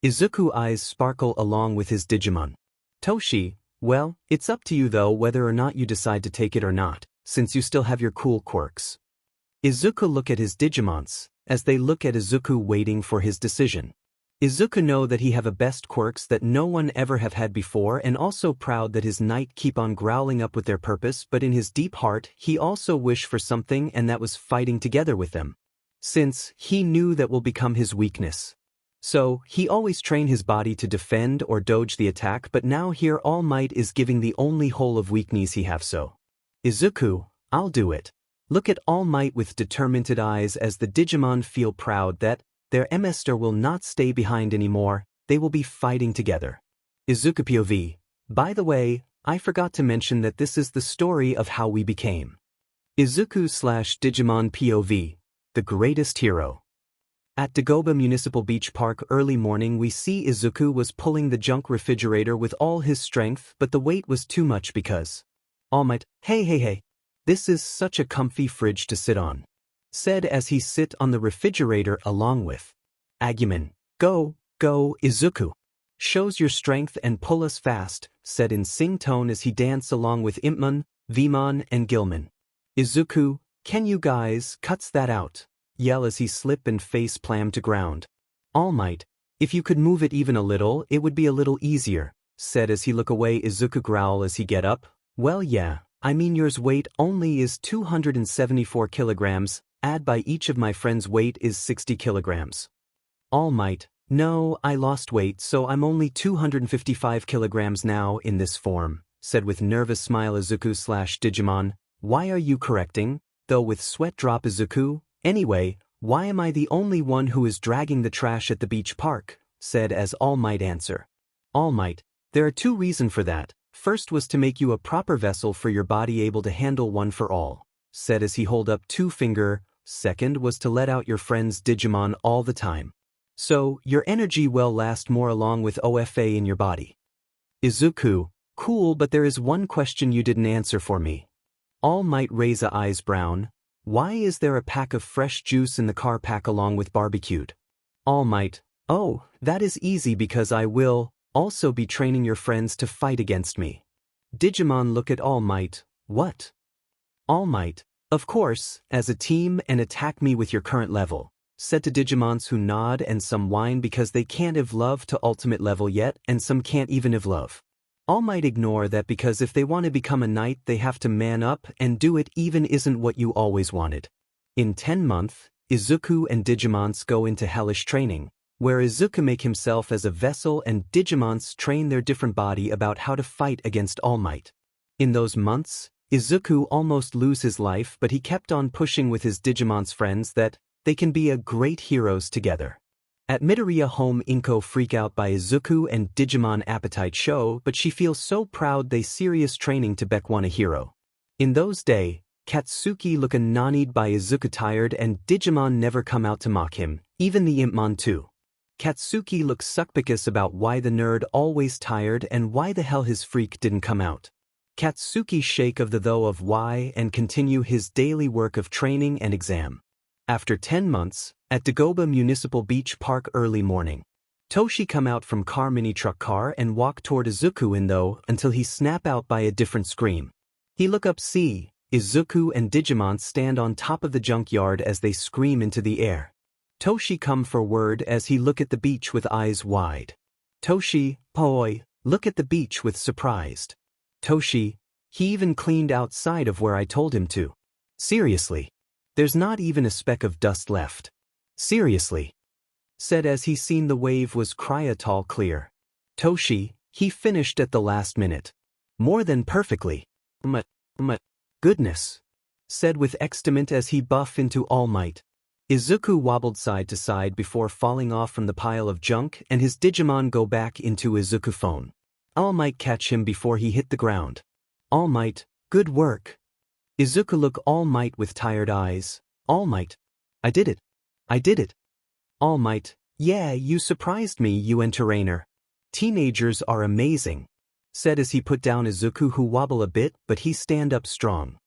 Izuku eyes sparkle along with his Digimon. Toshi, well, it's up to you though whether or not you decide to take it or not, since you still have your cool quirks. Izuku look at his Digimons, as they look at Izuku waiting for his decision. Izuku know that he have a best quirks that no one ever have had before, and also proud that his knight keep on growling up with their purpose, but in his deep heart he also wish for something, and that was fighting together with them. Since he knew that will become his weakness. So, he always train his body to defend or dodge the attack, but now here All Might is giving the only hole of weakness he have. So, Izuku, I'll do it. Look at All Might with determined eyes as the Digimon feel proud that their master will not stay behind anymore, they will be fighting together. Izuku POV, by the way, I forgot to mention that this is the story of how we became. Izuku/Digimon POV, the greatest hero. At Dagoba Municipal Beach Park early morning we see Izuku was pulling the junk refrigerator with all his strength, but the weight was too much because All Might, hey, this is such a comfy fridge to sit on, said as he sit on the refrigerator along with 𝗵𝗃𝗃𝗁. Go, Izuku. Shows your strength and pull us fast, said in sing tone as he danced along with 𝗵𝗵𝗃𝗁, 𝗵𝗵𝗃, and 𝗵𝗲𝗄. Izuku, can you guys cuts that out? Yell as he slip and face plam to ground. All Might, if you could move it even a little, it would be a little easier, said as he look away. Izuku growl as he get up. Well yeah, I mean yours weight only is 274 kilograms, add by each of my friends' weight is 60 kilograms. All Might, no, I lost weight so I'm only 255 kilograms now in this form, said with nervous smile. Izuku/Digimon, why are you correcting, though with sweat drop. Izuku, anyway, why am I the only one who is dragging the trash at the beach park, said as All Might answer. All Might, there are two reasons for that. First was to make you a proper vessel for your body able to handle one for all, said as he hold up two finger. Second was to let out your friends Digimon all the time. So, your energy will last more along with OFA in your body. Izuku, cool, but there is one question you didn't answer for me. All Might raise a eyes brown. Why is there a pack of fresh juice in the car pack along with barbecued? All Might, oh, that is easy because I will also be training your friends to fight against me. Digimon look at All Might, what? All Might, of course, as a team and attack me with your current level, said to Digimons who nod and some whine because they can't evolve to ultimate level yet and some can't even evolve. All Might ignore that because if they want to become a knight they have to man up and do it even isn't what you always wanted. In 10 months, Izuku and Digimons go into hellish training, where Izuku make himself as a vessel and Digimons train their different body about how to fight against All Might. In those months, Izuku almost lose his life, but he kept on pushing with his Digimon's friends that they can be a great heroes together. At Midoriya home, Inko freak out by Izuku and Digimon appetite show, but she feels so proud they serious training to become a hero. In those day, Katsuki look annoyed by Izuku tired and Digimon never come out to mock him, even the 𝗵𝗄𝗃 too. Katsuki look suspicious about why the nerd always tired and why the hell his freak didn't come out. Katsuki shake of the though of why and continue his daily work of training and exam. After 10 months, at Dagoba Municipal Beach Park early morning. Toshi come out from car mini truck car and walk toward Izuku in though until he snap out by a different scream. He look up see, Izuku and Digimon stand on top of the junkyard as they scream into the air. Toshi come for word as he look at the beach with eyes wide. Toshi, poi, look at the beach with surprised. Toshi, he even cleaned outside of where I told him to. Seriously. There's not even a speck of dust left. Seriously. Said as he seen the wave was 𝗧𝗧𝗏 clear. Toshi, he finished at the last minute. More than perfectly. Goodness. Said with excitement as he buff into All Might. Izuku wobbled side to side before falling off from the pile of junk and his Digimon go back into Izuku phone. All Might catch him before he hit the ground. All Might, good work. Izuku look All Might with tired eyes. All Might. I did it. I did it. All Might, yeah, you surprised me, you entertainer. Teenagers are amazing. Said as he put down Izuku who wobble a bit but he stand up strong.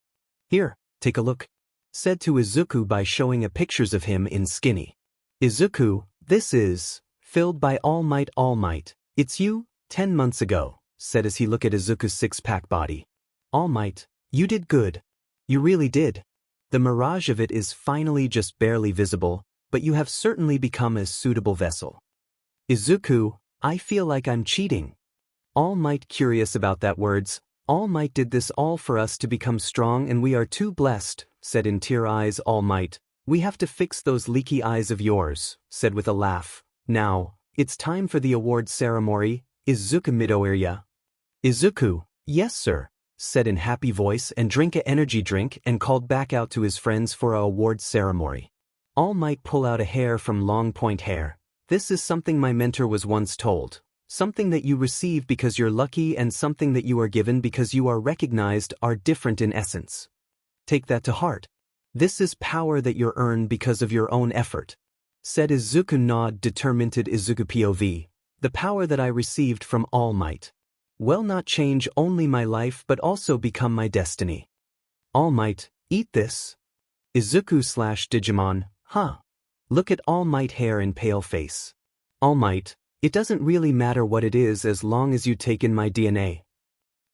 Here, take a look. Said to Izuku by showing a pictures of him in skinny. Izuku, this is, filled by All Might All Might. It's you, 10 months ago, said as he looked at Izuku's six-pack body. All Might, you did good. You really did. The mirage of it is finally just barely visible, but you have certainly become a suitable vessel. Izuku, I feel like I'm cheating. All Might curious about that words. All Might did this all for us to become strong and we are too blessed, said in tear eyes All Might. We have to fix those leaky eyes of yours, said with a laugh. Now, it's time for the award ceremony, Izuku Midoriya. Izuku, yes sir, said in happy voice and drink a energy drink and called back out to his friends for a award ceremony. All Might pull out a hair from long point hair. This is something my mentor was once told. Something that you receive because you're lucky and something that you are given because you are recognized are different in essence. Take that to heart. This is power that you earn because of your own effort. Said Izuku 𝗏 determined Izuku POV. The power that I received from All Might will not change only my life but also become my destiny. All Might, eat this. Izuku/Digimon, huh? Look at All Might hair and pale face. All Might, it doesn't really matter what it is as long as you take in my DNA.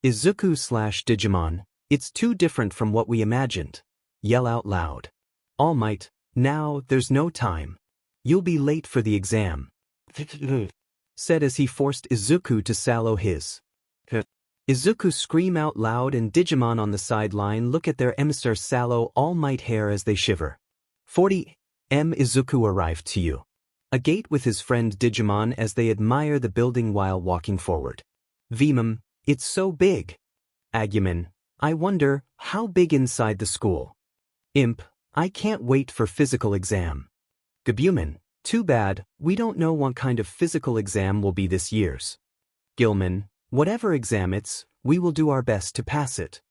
Izuku/Digimon, it's too different from what we imagined. Yell out loud. All Might, now there's no time. You'll be late for the exam. Said as he forced Izuku to swallow his. Izuku scream out loud and Digimon on the sideline look at their emissary swallow All Might hair as they shiver. 40 Izuku arrived to you. A gate with his friend Digimon as they admire the building while walking forward. 𝗵𝗄𝗃, it's so big. 𝗵𝗄𝗃, I wonder, how big inside the school? 𝗵𝗃, I can't wait for physical exam. 𝗵𝗄𝗃, too bad, we don't know what kind of physical exam will be this year's. 𝗵𝗄𝗃, whatever exam it's, we will do our best to pass it.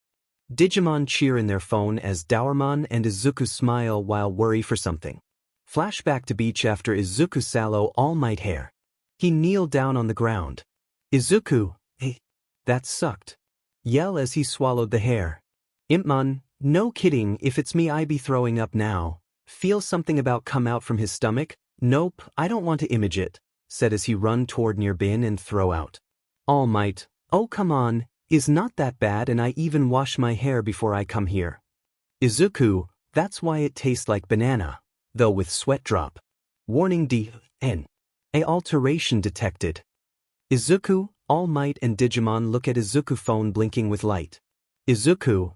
Digimon cheer in their phone as 𝗬𝗏𝗏 and Izuku smile while worry for something. Flashback to beach after Izuku swallow All Might hair. He kneel down on the ground. Izuku, hey, that sucked. Yell as he swallowed the hair. 𝗵𝗄𝗃, no kidding, if it's me I be throwing up now. Feel something about come out from his stomach? Nope, I don't want to image it, said as he run toward near bin and throw out. All Might, oh come on, is not that bad and I even wash my hair before I come here. Izuku, that's why it tastes like banana. Though with sweat drop. Warning D.N. A alteration detected. Izuku, All Might and Digimon look at Izuku phone blinking with light. Izuku,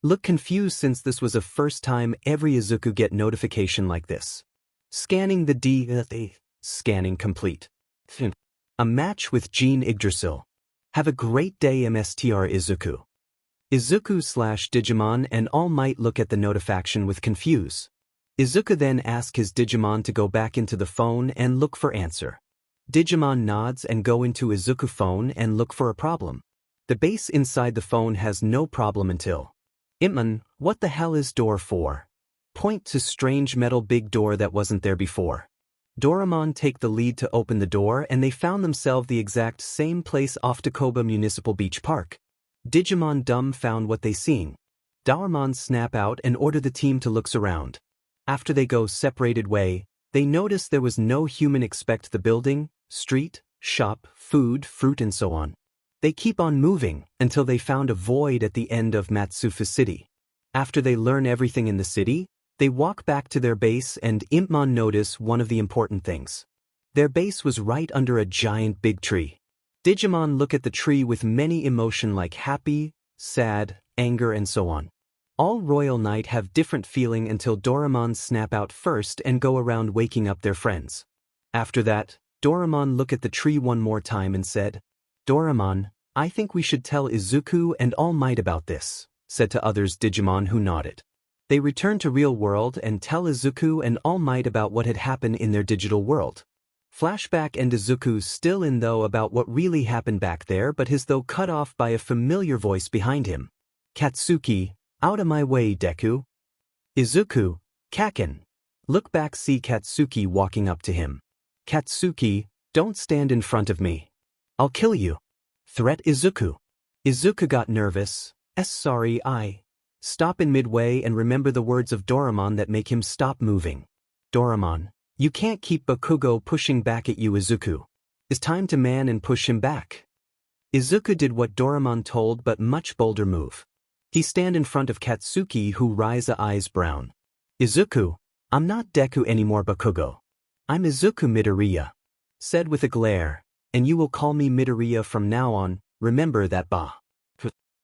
look confused since this was a first time every Izuku get notification like this. Scanning the D.A. Scanning complete. A match with 𝗵𝗃𝗁𝗃. Have a great day Mstr Izuku. Izuku/Digimon and All Might look at the notification with confuse. Izuku then asks his Digimon to go back into the phone and look for answer. Digimon nods and go into Izuku phone and look for a problem. The base inside the phone has no problem until 𝗵𝗃, what the hell is door for? Point to strange metal big door that wasn't there before. Doraemon take the lead to open the door and they found themselves the exact same place off 𝗬𝗏𝗃 Municipal Beach Park. Digimon dumb found what they seen. Doraemon snap out and order the team to looks around. After they go separated way, they notice there was no human expect the building, street, shop, food, fruit and so on. They keep on moving until they found a void at the end of 𝗵𝗃 City. After they learn everything in the city, they walk back to their base and 𝗵𝗃 notice one of the important things. Their base was right under a giant big tree. Digimon look at the tree with many emotion like happy, sad, anger and so on. All Royal Night have different feeling until Doraemon snap out first and go around waking up their friends. After that, Doraemon look at the tree one more time and said, Doraemon, I think we should tell Izuku and All Might about this, said to others Digimon who nodded. They return to real world and tell Izuku and All Might about what had happened in their digital world. Flashback and Izuku still in though about what really happened back there but his though cut off by a familiar voice behind him. Katsuki, out of my way Deku. Izuku, Kaken. Look back see Katsuki walking up to him. Katsuki, don't stand in front of me. I'll kill you. Threat Izuku. Izuku got nervous. Sorry I. Stop in midway and remember the words of Doraemon that make him stop moving. Doraemon, you can't keep Bakugo pushing back at you Izuku. It's time to man and push him back. Izuku did what Doraemon told but much bolder move. He stand in front of Katsuki who rise eyes brown. Izuku, I'm not Deku anymore Bakugo. I'm Izuku Midoriya. Said with a glare, and you will call me Midoriya from now on, remember that ba.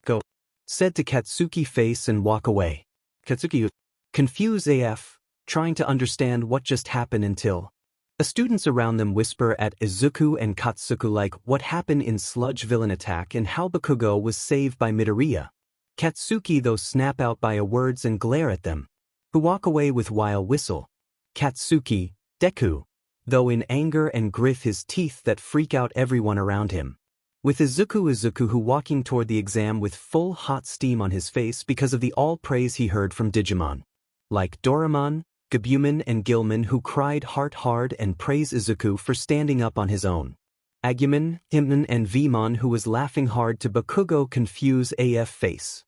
Go. Said to Katsuki face and walk away. Katsuki, confused AF, trying to understand what just happened until the students around them whisper at Izuku and Katsuki like what happened in Sludge Villain Attack and how Bakugo was saved by Midoriya. Katsuki though snap out by a words and glare at them, who walk away with wild whistle. Katsuki, Deku, though in anger and grit his teeth that freak out everyone around him. With Izuku who walking toward the exam with full hot steam on his face because of the all praise he heard from Digimon. Like Doraemon, 𝗵𝗃𝗃 and 𝗵𝗃 who cried heart hard and praised Izuku for standing up on his own. 𝗵𝗃𝗃, and 𝗵𝗃 who was laughing hard to Bakugo confused AF face.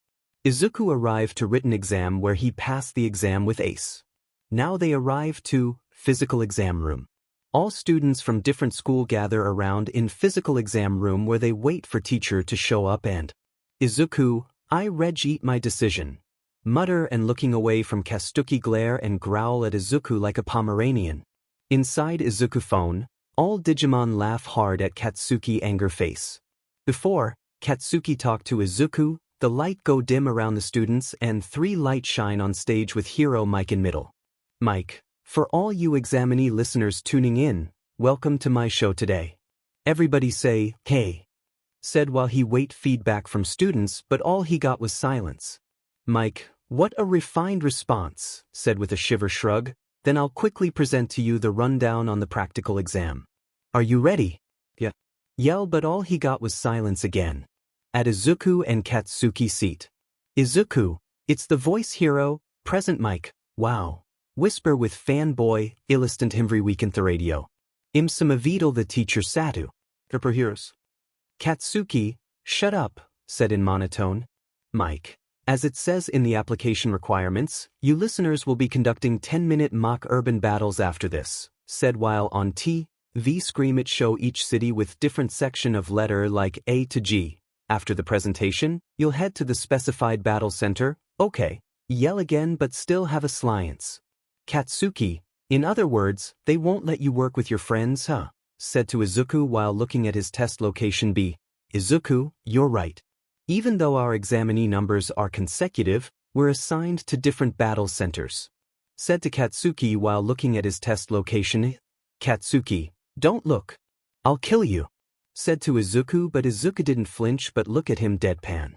Izuku arrived to written exam where he passed the exam with ace. Now they arrive to physical exam room. All students from different school gather around in physical exam room where they wait for teacher to show up and Izuku, I eat my decision. Mutter and looking away from Katsuki glare and growl at Izuku like a Pomeranian. Inside Izuku phone, all Digimon laugh hard at Katsuki anger face. Before, Katsuki talked to Izuku, the light go dim around the students and 3 light shine on stage with hero Mike in middle. Mike, for all you examinee listeners tuning in, welcome to my show today. Everybody say, hey. Said while he wait feedback from students but all he got was silence. Mike, what a refined response, said with a shiver shrug, then I'll quickly present to you the rundown on the practical exam. Are you ready? Yeah. Yell but all he got was silence again. At Izuku and Katsuki seat. Izuku, it's the voice hero, present Mike, wow. Whisper with fanboy, 𝗧𝗵𝗃𝗃 radio. 𝗵𝗃𝗵𝗃 the teacher Satu. Heroes. Katsuki, shut up, said in monotone. Mike, as it says in the application requirements, you listeners will be conducting 10-minute mock urban battles after this, said while on TV screen it show each city with different section of letter like A to G. After the presentation, you'll head to the specified battle center, okay. Yell again but still have a science. Katsuki, in other words, they won't let you work with your friends, huh? Said to Izuku while looking at his test location B. Izuku, you're right. Even though our examinee numbers are consecutive, we're assigned to different battle centers. Said to Katsuki while looking at his test location. Katsuki, don't look. I'll kill you. Said to Izuku but Izuku didn't flinch but look at him deadpan.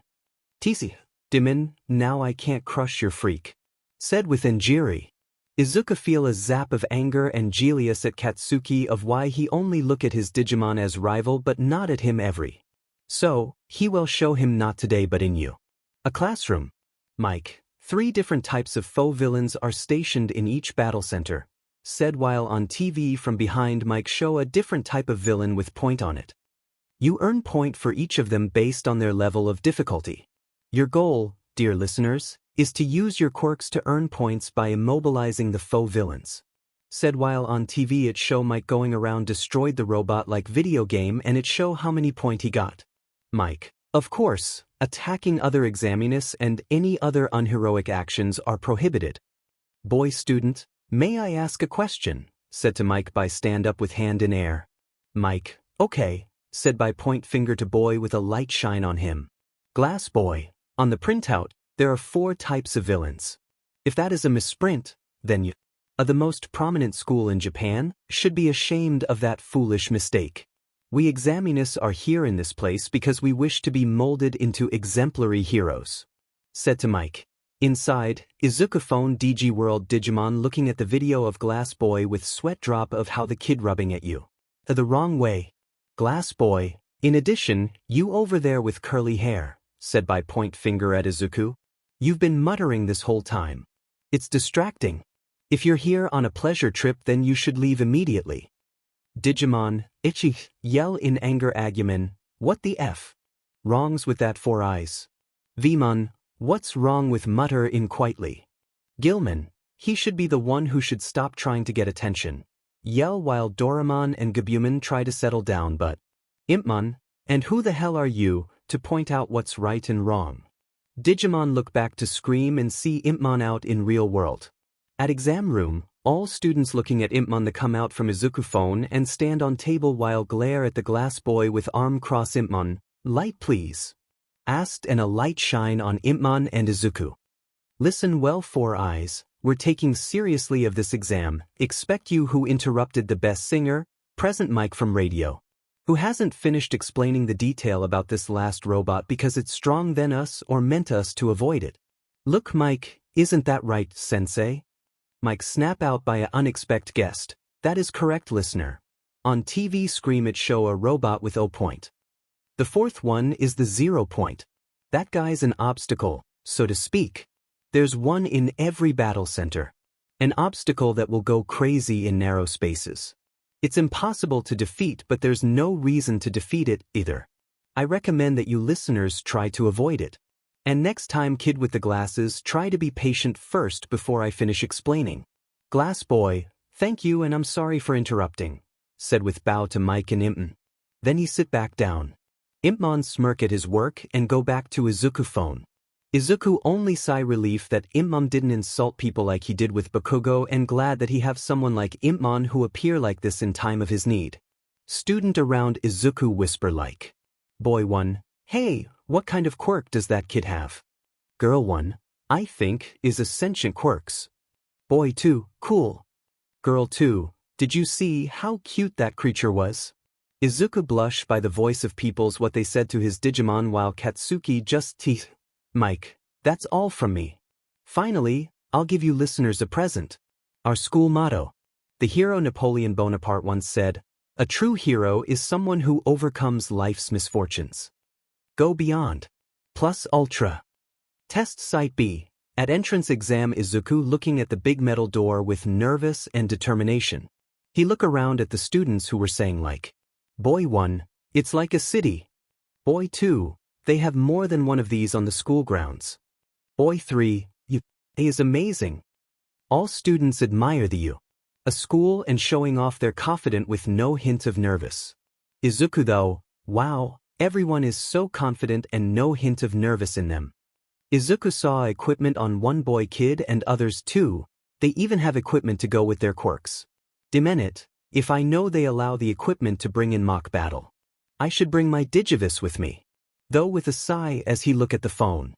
Tisi, Dimon, now I can't crush your freak. Said with injury. Izuku feel a zap of anger and jealous at Katsuki of why he only look at his Digimon as rival but not at him every. So, he will show him not today but in you. A classroom. Mike, 3 different types of faux villains are stationed in each battle center, said while on TV from behind Mike show a different type of villain with point on it. You earn point for each of them based on their level of difficulty. Your goal, dear listeners, is to use your quirks to earn points by immobilizing the faux villains. Said while on TV it show Mike going around destroyed the robot like video game and it show how many point he got. Mike, of course, attacking other 𝗳𝗵𝗲 and any other unheroic actions are prohibited. Boy student, may I ask a question? Said to Mike by stand up with hand in air. Mike, okay, said by point finger to boy with a light shine on him. Glass boy, on the printout, there are 4 types of villains. If that is a misprint, then you, the most prominent school in Japan, should be ashamed of that foolish mistake. We 𝗳𝗵𝗲 are here in this place because we wish to be molded into exemplary heroes. Said to Mike. Inside, Izuku phone Digiworld Digimon looking at the video of Glass Boy with sweat drop of how the kid rubbing at you. The wrong way. Glass Boy, in addition, you over there with curly hair, said by point finger at Izuku. You've been muttering this whole time. It's distracting. If you're here on a pleasure trip then you should leave immediately. Digimon, 𝗳𝗧𝗃, yell in anger 𝗳𝗵𝗲, what the F? Wrongs with that 4 eyes. 𝗵𝗲𝗃𝗲, what's wrong with 𝗵𝗃𝗃𝗀𝗧𝗏? Gilman, he should be the one who should stop trying to get attention. Yell while Doraemon and 𝗵𝗵𝗲 try to settle down but. 𝗵𝗲𝗃𝗲, and who the hell are you, to point out what's right and wrong? Digimon look back to scream and see 𝗵𝗲𝗃𝗲 out in real world. At exam room, all students looking at 𝗵𝗲𝗃𝗲 come out from Izuku phone and stand on table while glare at the glass boy with arm cross 𝗵𝗲𝗃𝗲, light please. Asked and a light shine on 𝗵𝗲𝗃𝗲 and Izuku. Listen well 4 eyes, we're taking seriously of this exam, expect you who interrupted the best singer, present Mike from radio. Who hasn't finished explaining the detail about this last robot because it's strong than us or meant us to avoid it. Look Mike, isn't that right sensei? Mike snap out by a unexpected guest, that is correct listener. On TV scream it show a robot with 0 point. The 4th one is the 0 point. That guy's an obstacle, so to speak. There's one in every battle center. An obstacle that will go crazy in narrow spaces. It's impossible to defeat but there's no reason to defeat it either. I recommend that you listeners try to avoid it. And next time kid with the glasses try to be patient first before I finish explaining. Glass boy, thank you and I'm sorry for interrupting, said with bow to Mike and 𝗵𝗲𝗃𝗲. Then he sit back down. 𝗵𝗲𝗃𝗲 smirk at his work and go back to Izuku phone. Izuku only sigh relief that 𝗵𝗲𝗃𝗲 didn't insult people like he did with Bakugo and glad that he have someone like 𝗵𝗲𝗃𝗲 who appear like this in time of his need. Student around Izuku whisper like. Boy 1, hey, what kind of quirk does that kid have? Girl 1, I think, is a sentient quirks. Boy 2, cool. Girl 2, did you see how cute that creature was? Izuku blush by the voice of people's what they said to his Digimon while Katsuki just teeth. Mike, that's all from me. Finally, I'll give you listeners a present. Our school motto. The hero Napoleon Bonaparte once said, a true hero is someone who overcomes life's misfortunes. Go beyond. Plus ultra. Test Site B. At entrance exam Izuku looking at the big metal door with nervous and determination. He look around at the students who were saying like, Boy 1, it's like a city. Boy 2, they have more than one of these on the school grounds. Boy 3, you is amazing. All students admire the you. A school and showing off their confident with no hint of nervous. Izuku though, wow. Everyone is so confident and no hint of nervous in them. Izuku saw equipment on one boy kid and others too, they even have equipment to go with their quirks. 𝗵𝗵𝗃𝗲𝗏, if I know they allow the equipment to bring in mock battle. I should bring my Digivice with me. Though with a sigh as he look at the phone.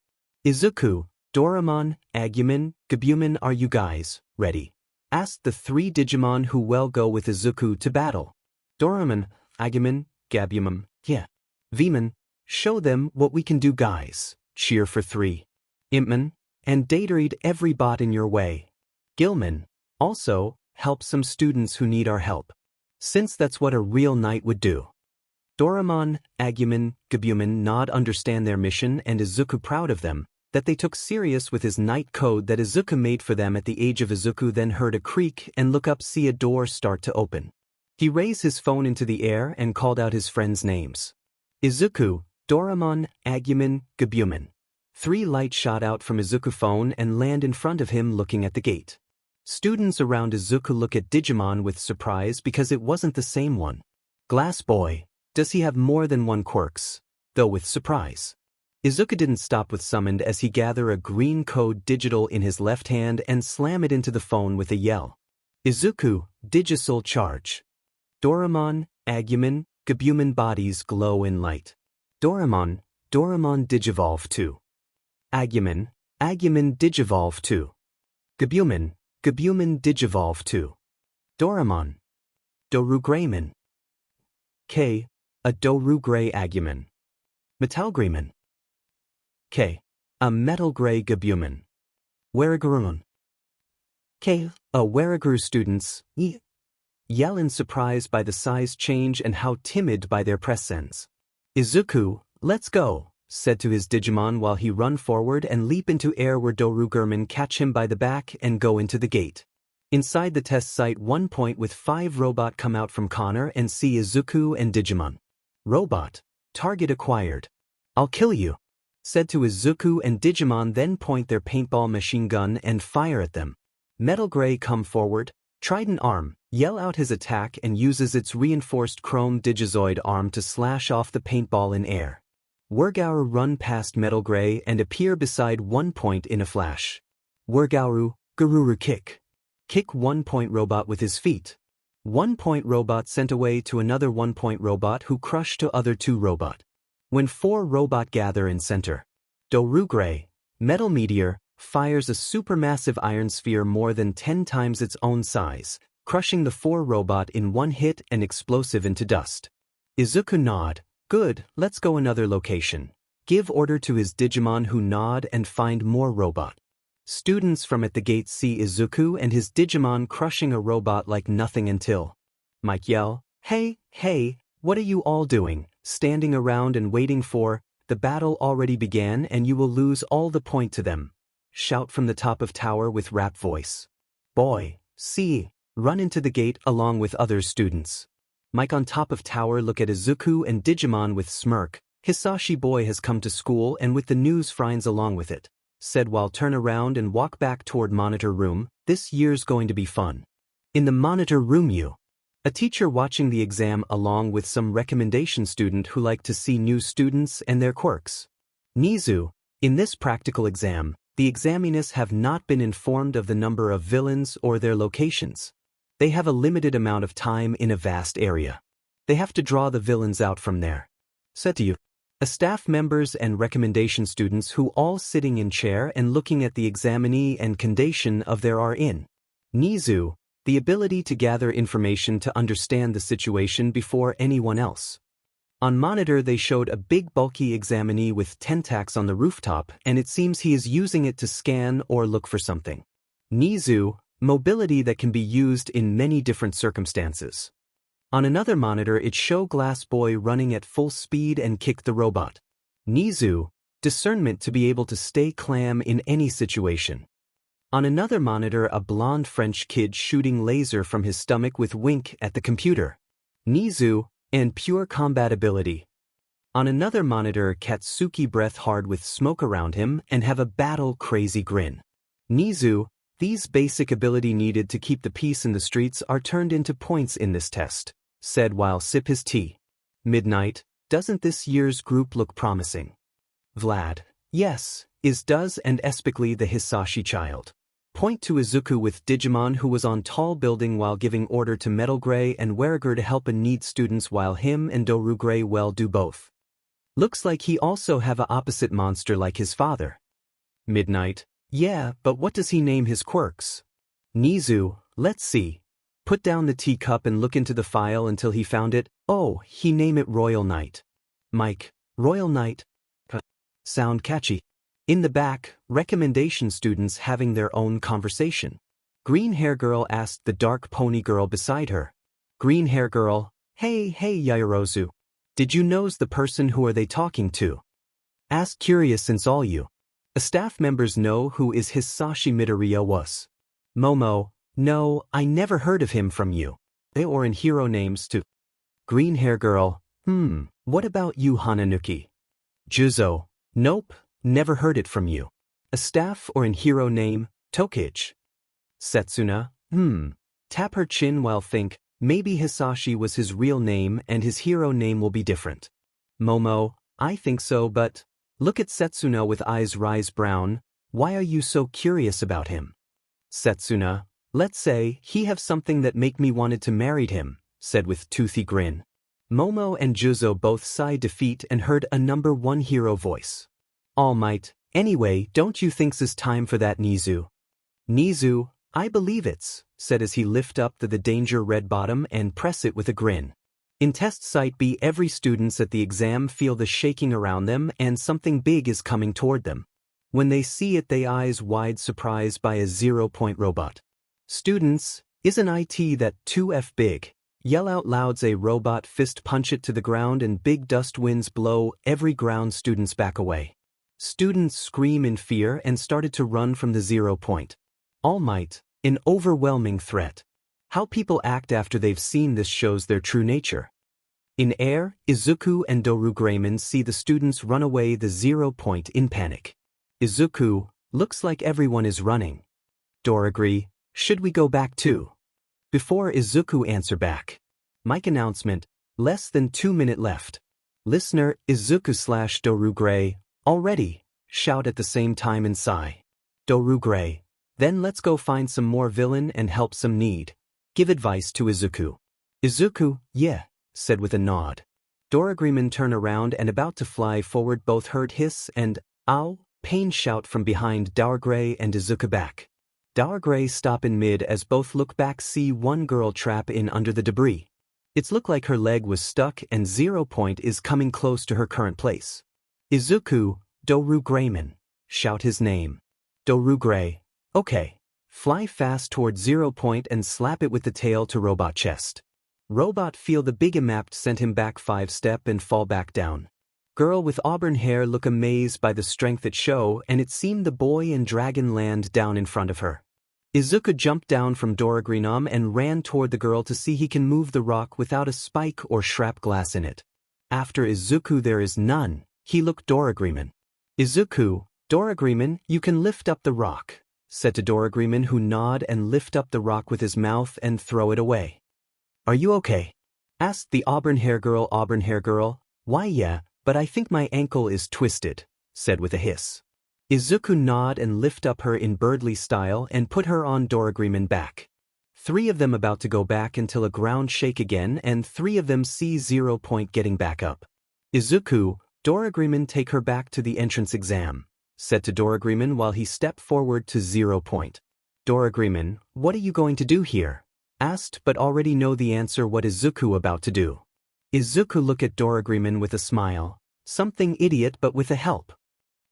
Izuku, Doraemon, 𝗳𝗵𝗲𝗃𝗲, 𝗵𝗵𝗃𝗲 are you guys ready? Asked the 3 Digimon who will go with Izuku to battle. Doraemon, 𝗳𝗵𝗃𝗃𝗏, 𝗵𝗵𝗃𝗃𝗏, yeah. 𝗵𝗵𝗃, show them what we can do guys, cheer for 3. 𝗵𝗵𝗃𝗃𝗏, and dataread every bot in your way. Gilman, also, help some students who need our help. Since that's what a real knight would do. Doraemon, 𝗳𝗵𝗃𝗃𝗏, 𝗵𝗵𝗃𝗃𝗏 nod understand their mission and Izuku proud of them, that they took serious with his night code that Izuku made for them at the age of Izuku then heard a creak and look up see a door start to open. He raised his phone into the air and called out his friends' names. Izuku, 𝗏𝗏𝗏, 𝗵𝗃𝗏. 3 lights shot out from Izuku's phone and land in front of him looking at the gate. Students around Izuku look at Digimon with surprise because it wasn't the same one. Glass boy, does he have more than one quirks? Though with surprise. Izuku didn't stop with summoned as he gather a green code digital in his left hand and slam it into the phone with a yell. Izuku, 𝗔𝗨𝗧𝗟𝗘. 𝗏𝗏𝗏, 𝗵𝗃𝗏𝗏 bodies glow in light. 𝗏𝗏𝗏 Digivolve 2. 𝗵𝗃𝗏 Digivolve 2. 𝗵𝗃𝗏 Digivolve 2. 𝗏𝗏𝗏 𝗬𝗏𝗧𝗏. A 𝗬𝗧𝗏 𝗵𝗃𝗏. 𝗵𝗃𝗏. A metal gray 𝗵𝗃𝗏. 𝗬𝗏𝗏. A 𝗬𝗏𝗏 students yell in surprise by the size change and how timid by their presence. Izuku, let's go, said to his Digimon while he run forward and leap into air where 𝗬𝗏𝗏 catch him by the back and go into the gate. Inside the test site 1 point with 5 robot come out from Connor and see Izuku and Digimon. Robot, target acquired. I'll kill you, said to Izuku and Digimon then point their paintball machine gun and fire at them. Metal Gray come forward, Trident arm, yell out his attack and uses its reinforced chrome Digizoid arm to slash off the paintball in air. 𝗬𝗏𝗏 run past Metal Gray and appear beside 1 point in a flash. 𝗬𝗏𝗏, Garuru kick. Kick 1 point robot with his feet. 1 point robot sent away to another 1 point robot who crushed to other 2 robot. When 4 robot gather in center. 𝗬𝗏𝗏, Metal Meteor, fires a supermassive iron sphere more than 10 times its own size, crushing the 4 robot in 1 hit and explosive into dust. Izuku nod, good, let's go another location. Give order to his Digimon who nod and find more robot. Students from at the gate see Izuku and his Digimon crushing a robot like nothing until Mike yell, hey, what are you all doing, standing around and waiting for, the battle already began and you will lose all the point to them. Shout from the top of tower with rap voice. Boy, see, run into the gate along with other students. Mike on top of tower look at Izuku and Digimon with smirk, Hisashi boy has come to school and with the news friends along with it. Said while turn around and walk back toward monitor room, this year's going to be fun. In the monitor room a teacher watching the exam along with some recommendation student who like to see new students and their quirks. Nizu, in this practical exam, the examiners have not been informed of the number of villains or their locations. They have a limited amount of time in a vast area. They have to draw the villains out from there. Said to you. A staff members and recommendation students who all sitting in chair and looking at the examinee and condition of there are in. Nizu, the ability to gather information to understand the situation before anyone else. On monitor they showed a big bulky examinee with tentacles on the rooftop and it seems he is using it to scan or look for something. Nizu, mobility that can be used in many different circumstances. On another monitor it show Glass Boy running at full speed and kick the robot. Nizu, discernment to be able to stay calm in any situation. On another monitor a blonde French kid shooting laser from his stomach with wink at the computer. Nizu, and pure combat ability. On another monitor Katsuki breath hard with smoke around him and have a battle crazy grin. Nizu, these basic ability needed to keep the peace in the streets are turned into points in this test, said while sip his tea. Midnight, doesn't this year's group look promising? Vlad, yes, does and especially the Hisashi child. Point to Izuku with Digimon who was on tall building while giving order to Metal Gray and 𝗬𝗏𝗏 to help and need students while him and 𝗬𝗏𝗏 well do both. Looks like he also have a opposite monster like his father. Midnight, yeah, but what does he name his quirks? Nizu, let's see. Put down the teacup and look into the file until he found it. Oh, he name it Royal Knight. Mike, Royal Knight. Sound catchy. In the back, recommendation students having their own conversation. Green hair girl asked the dark pony girl beside her. Green hair girl, hey Yayarozu. Did you knows the person who are they talking to? Ask curious since all you. A staff members know who is Hisashi Midoriya was. Momo, no, I never heard of him from you. They or in hero names too. Green hair girl, what about you Hananuki? Juzo, nope, never heard it from you. A staff or in hero name, Tokage. Setsuna, tap her chin while think, maybe Hisashi was his real name and his hero name will be different. Momo, I think so but, look at Setsuna with eyes rise brown, why are you so curious about him? Setsuna, let's say he have something that make me wanted to marry him, said with toothy grin. Momo and Juzo both sighed defeat and heard a number one hero voice. All Might, anyway, don't you think's is time for that Nizu? Nizu, I believe it's, said as he lift up the danger red bottom and press it with a grin. In test site B every students at the exam feel the shaking around them and something big is coming toward them. When they see it they eyes wide surprised by a 0-point robot. Students, isn't it that 2F big? Yell out loud's a robot fist punch it to the ground and big dust winds blow every ground students back away. Students scream in fear and started to run from the 0 point. All Might, an overwhelming threat. How people act after they've seen this shows their true nature. In air, Izuku and 𝗬𝗲𝗄𝗏 see the students run away the 0 point in panic. Izuku, looks like everyone is running. 𝗬𝗲𝗄𝗏, should we go back too? Before Izuku answer back. Mic announcement, less than 2 minutes left. Listener, Izuku/𝗬𝗲𝗄𝗏, already, shout at the same time and sigh. 𝗬𝗲𝗄𝗏, then let's go find some more villain and help some need. Give advice to Izuku. Izuku, yeah, said with a nod. 𝗬𝗲𝗄𝗏 turn around and about to fly forward both heard hiss and, ow, pain shout from behind 𝗬𝗲𝗄𝗏 and Izuku back. 𝗬𝗲𝗄𝗏 stop in mid as both look back see one girl trap in under the debris. It's look like her leg was stuck and 0 point is coming close to her current place. Izuku, 𝗬𝗲𝗄𝗏, shout his name. 𝗬𝗲𝗄𝗏, okay. Fly fast toward 0 point and slap it with the tail to robot chest. Robot feel the big impact sent him back 5 step and fall back down. Girl with auburn hair look amazed by the strength it show and it seemed the boy and dragon land down in front of her. Izuku jumped down from 𝗬𝗲𝗄𝗏 and ran toward the girl to see he can move the rock without a spike or shrap glass in it. After Izuku there is none, he looked 𝗬𝗲𝗄𝗏. Izuku, 𝗬𝗲𝗄𝗏, you can lift up the rock, said to 𝗬𝗲𝗄𝗏 who nod and lift up the rock with his mouth and throw it away. Are you okay? Asked the auburn hair girl. Why yeah, but I think my ankle is twisted, said with a hiss. Izuku nod and lift up her in birdly style and put her on 𝗬𝗲𝗄𝗏 back. 3 of them about to go back until a ground shake again and 3 of them see 0 point getting back up. Izuku, 𝗬𝗲𝗄𝗏 take her back to the entrance exam, said to 𝗬𝗲𝗄𝗏 while he stepped forward to 0 point. 𝗬𝗲𝗄𝗏, what are you going to do here? Asked but already know the answer what Izuku about to do. Izuku look at 𝗬𝗲𝗄𝗏 with a smile, something idiot but with a help.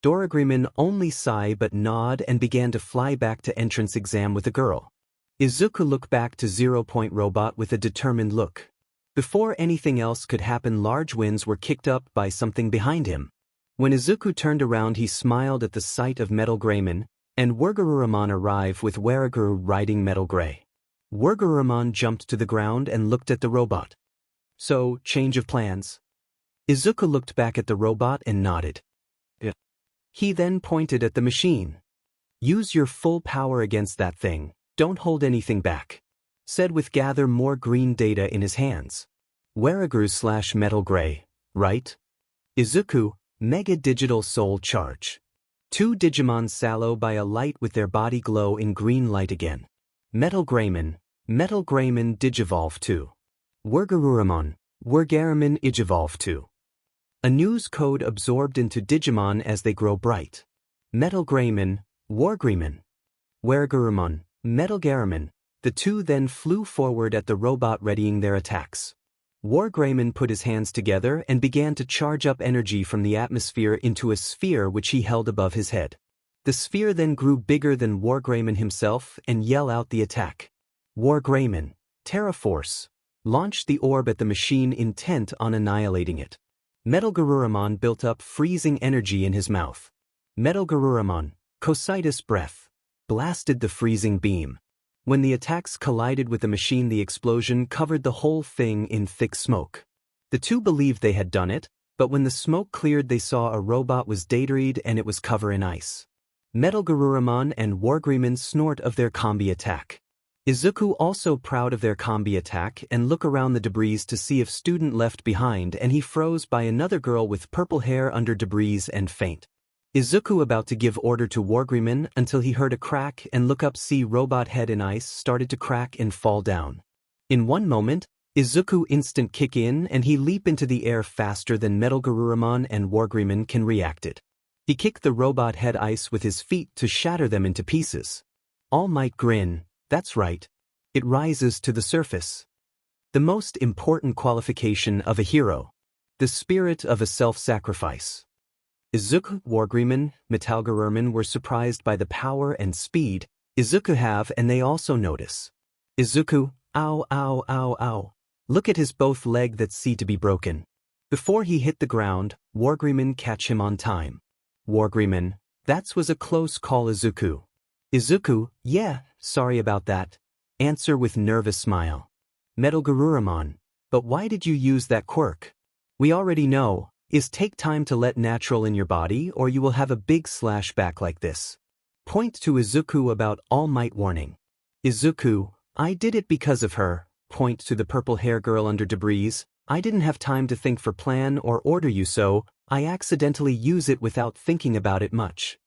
𝗬𝗲𝗄𝗏 only sigh but nod and began to fly back to entrance exam with the girl. Izuku looked back to 0 point robot with a determined look. Before anything else could happen large winds were kicked up by something behind him. When Izuku turned around he smiled at the sight of 𝗵𝗃𝗏 and 𝗬𝗲𝗄𝗏 arrived with 𝗬𝗃𝗄 riding 𝗵𝗃𝗏. 𝗬𝗲𝗄𝗏 jumped to the ground and looked at the robot. So, change of plans? Izuku looked back at the robot and nodded. Yeah. He then pointed at the machine. Use your full power against that thing, don't hold anything back, said with gather more green data in his hands. 𝗬𝗃𝗄/𝗵𝗃𝗏, right? Izuku, Mega Digital Soul Charge. 2 Digimon sallow by a light with their body glow in green light again. 𝗵𝗃𝗏 Digivolve 2. 𝗬𝗲𝗄𝗏 Igivolve 2. A news code absorbed into Digimon as they grow bright. 𝗵𝗃𝗏, 𝗬𝗃𝗏. 𝗬𝗃𝗏, the two then flew forward at the robot readying their attacks. 𝗬𝗃𝗏 put his hands together and began to charge up energy from the atmosphere into a sphere which he held above his head. The sphere then grew bigger than 𝗬𝗃𝗏 himself and yelled out the attack. 𝗬𝗃𝗏, Terra Force, launched the orb at the machine intent on annihilating it. 𝗵𝗃𝗄𝗏 built up freezing energy in his mouth. 𝗵𝗃𝗃𝗀𝗺 breath blasted the freezing beam. When the attacks collided with the machine, the explosion covered the whole thing in thick smoke. The two believed they had done it, but when the smoke cleared they saw a robot was 𝗳𝗏𝗃 and it was covered in ice. 𝗵𝗃𝗃𝗃𝗃 and 𝗧𝗵𝗃 snort of their 𝗵𝗃𝗃 attack. Izuku also proud of their 𝗵𝗃𝗃 attack and look around the debris to see if student left behind, and he froze by another girl with purple hair under debris and faint. Izuku about to give order to 𝗧𝗵𝗃 until he heard a crack and look up, see robot head in ice started to crack and fall down. In one moment, Izuku instant kick in and he leap into the air faster than 𝗵𝗃𝗃𝗃𝗃 and 𝗧𝗵𝗃 can reacted. He kicked the robot head ice with his feet to shatter them into pieces. All Might grin, that's right. It rises to the surface. The most important qualification of a hero. The spirit of a self-sacrifice. Izuku, 𝗧𝗵𝗃, 𝗵𝗃𝗃𝗃 were surprised by the power and speed Izuku have, and they also notice. Izuku, ow ow ow ow. Look at his both leg that see to be broken. Before he hit the ground, 𝗧𝗵𝗃 catch him on time. 𝗧𝗵𝗃, that was a close call Izuku. Izuku, yeah, sorry about that. Answer with nervous smile. 𝗵𝗃𝗃𝗃𝗃, but why did you use that quirk? We already know. Is take time to let natural in your body or you will have a big slash back like this. Point to Izuku about All Might warning. Izuku, I did it because of her. Point to the purple hair girl under debris. I didn't have time to think for plan or order you, so I accidentally use it without thinking about it much.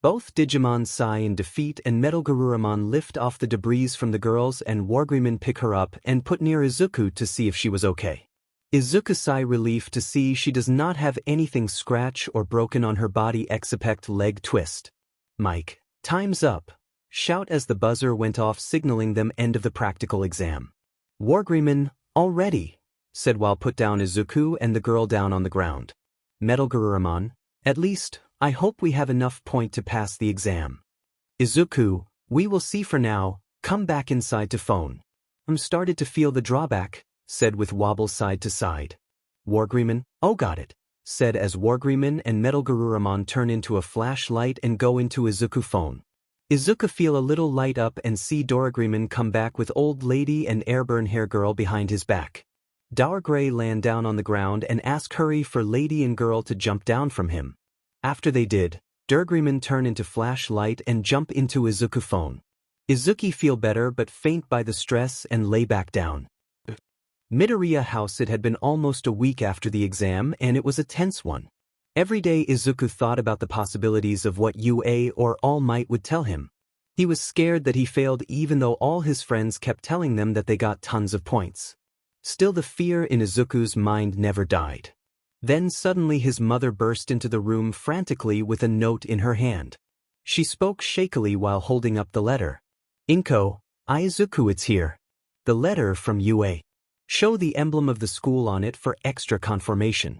Both Digimon sigh in defeat and 𝗵𝗃𝗃𝗃𝗃 lift off the debris from the girls and 𝗧𝗵𝗃 pick her up and put near Izuku to see if she was okay. Izuku sigh relief to see she does not have anything scratch or broken on her body except leg twist. Mike, time's up. Shout as the buzzer went off signaling them end of the practical exam. 𝗧𝗵𝗃, already, said while put down Izuku and the girl down on the ground. 𝗵𝗃𝗃𝗃𝗃, at least, I hope we have enough point to pass the exam. Izuku, we will see for now, come back inside to phone. I'm started to feel the drawback, said with wobble side to side. 𝗧𝗵𝗃, oh got it, said as 𝗧𝗵𝗃 and 𝗵𝗃𝗃𝗃𝗃 turn into a flashlight and go into Izuku phone. Izuku feel a little light up and see 𝗧𝗵𝗃 come back with old lady and airburn hair girl behind his back. 𝗧𝗏 land down on the ground and ask hurry for lady and girl to jump down from him. After they did, 𝗧𝗵𝗃 turn into flashlight and jump into Izuku phone. Izuki feel better but faint by the stress and lay back down. Midoriya house. It had been almost a week after the exam and it was a tense one. Every day Izuku thought about the possibilities of what UA or All Might would tell him. He was scared that he failed even though all his friends kept telling them that they got tons of points. Still the fear in Izuku's mind never died. Then suddenly his mother burst into the room frantically with a note in her hand. She spoke shakily while holding up the letter. Inko, Izuku, it's here. The letter from UA. Show the emblem of the school on it for extra confirmation.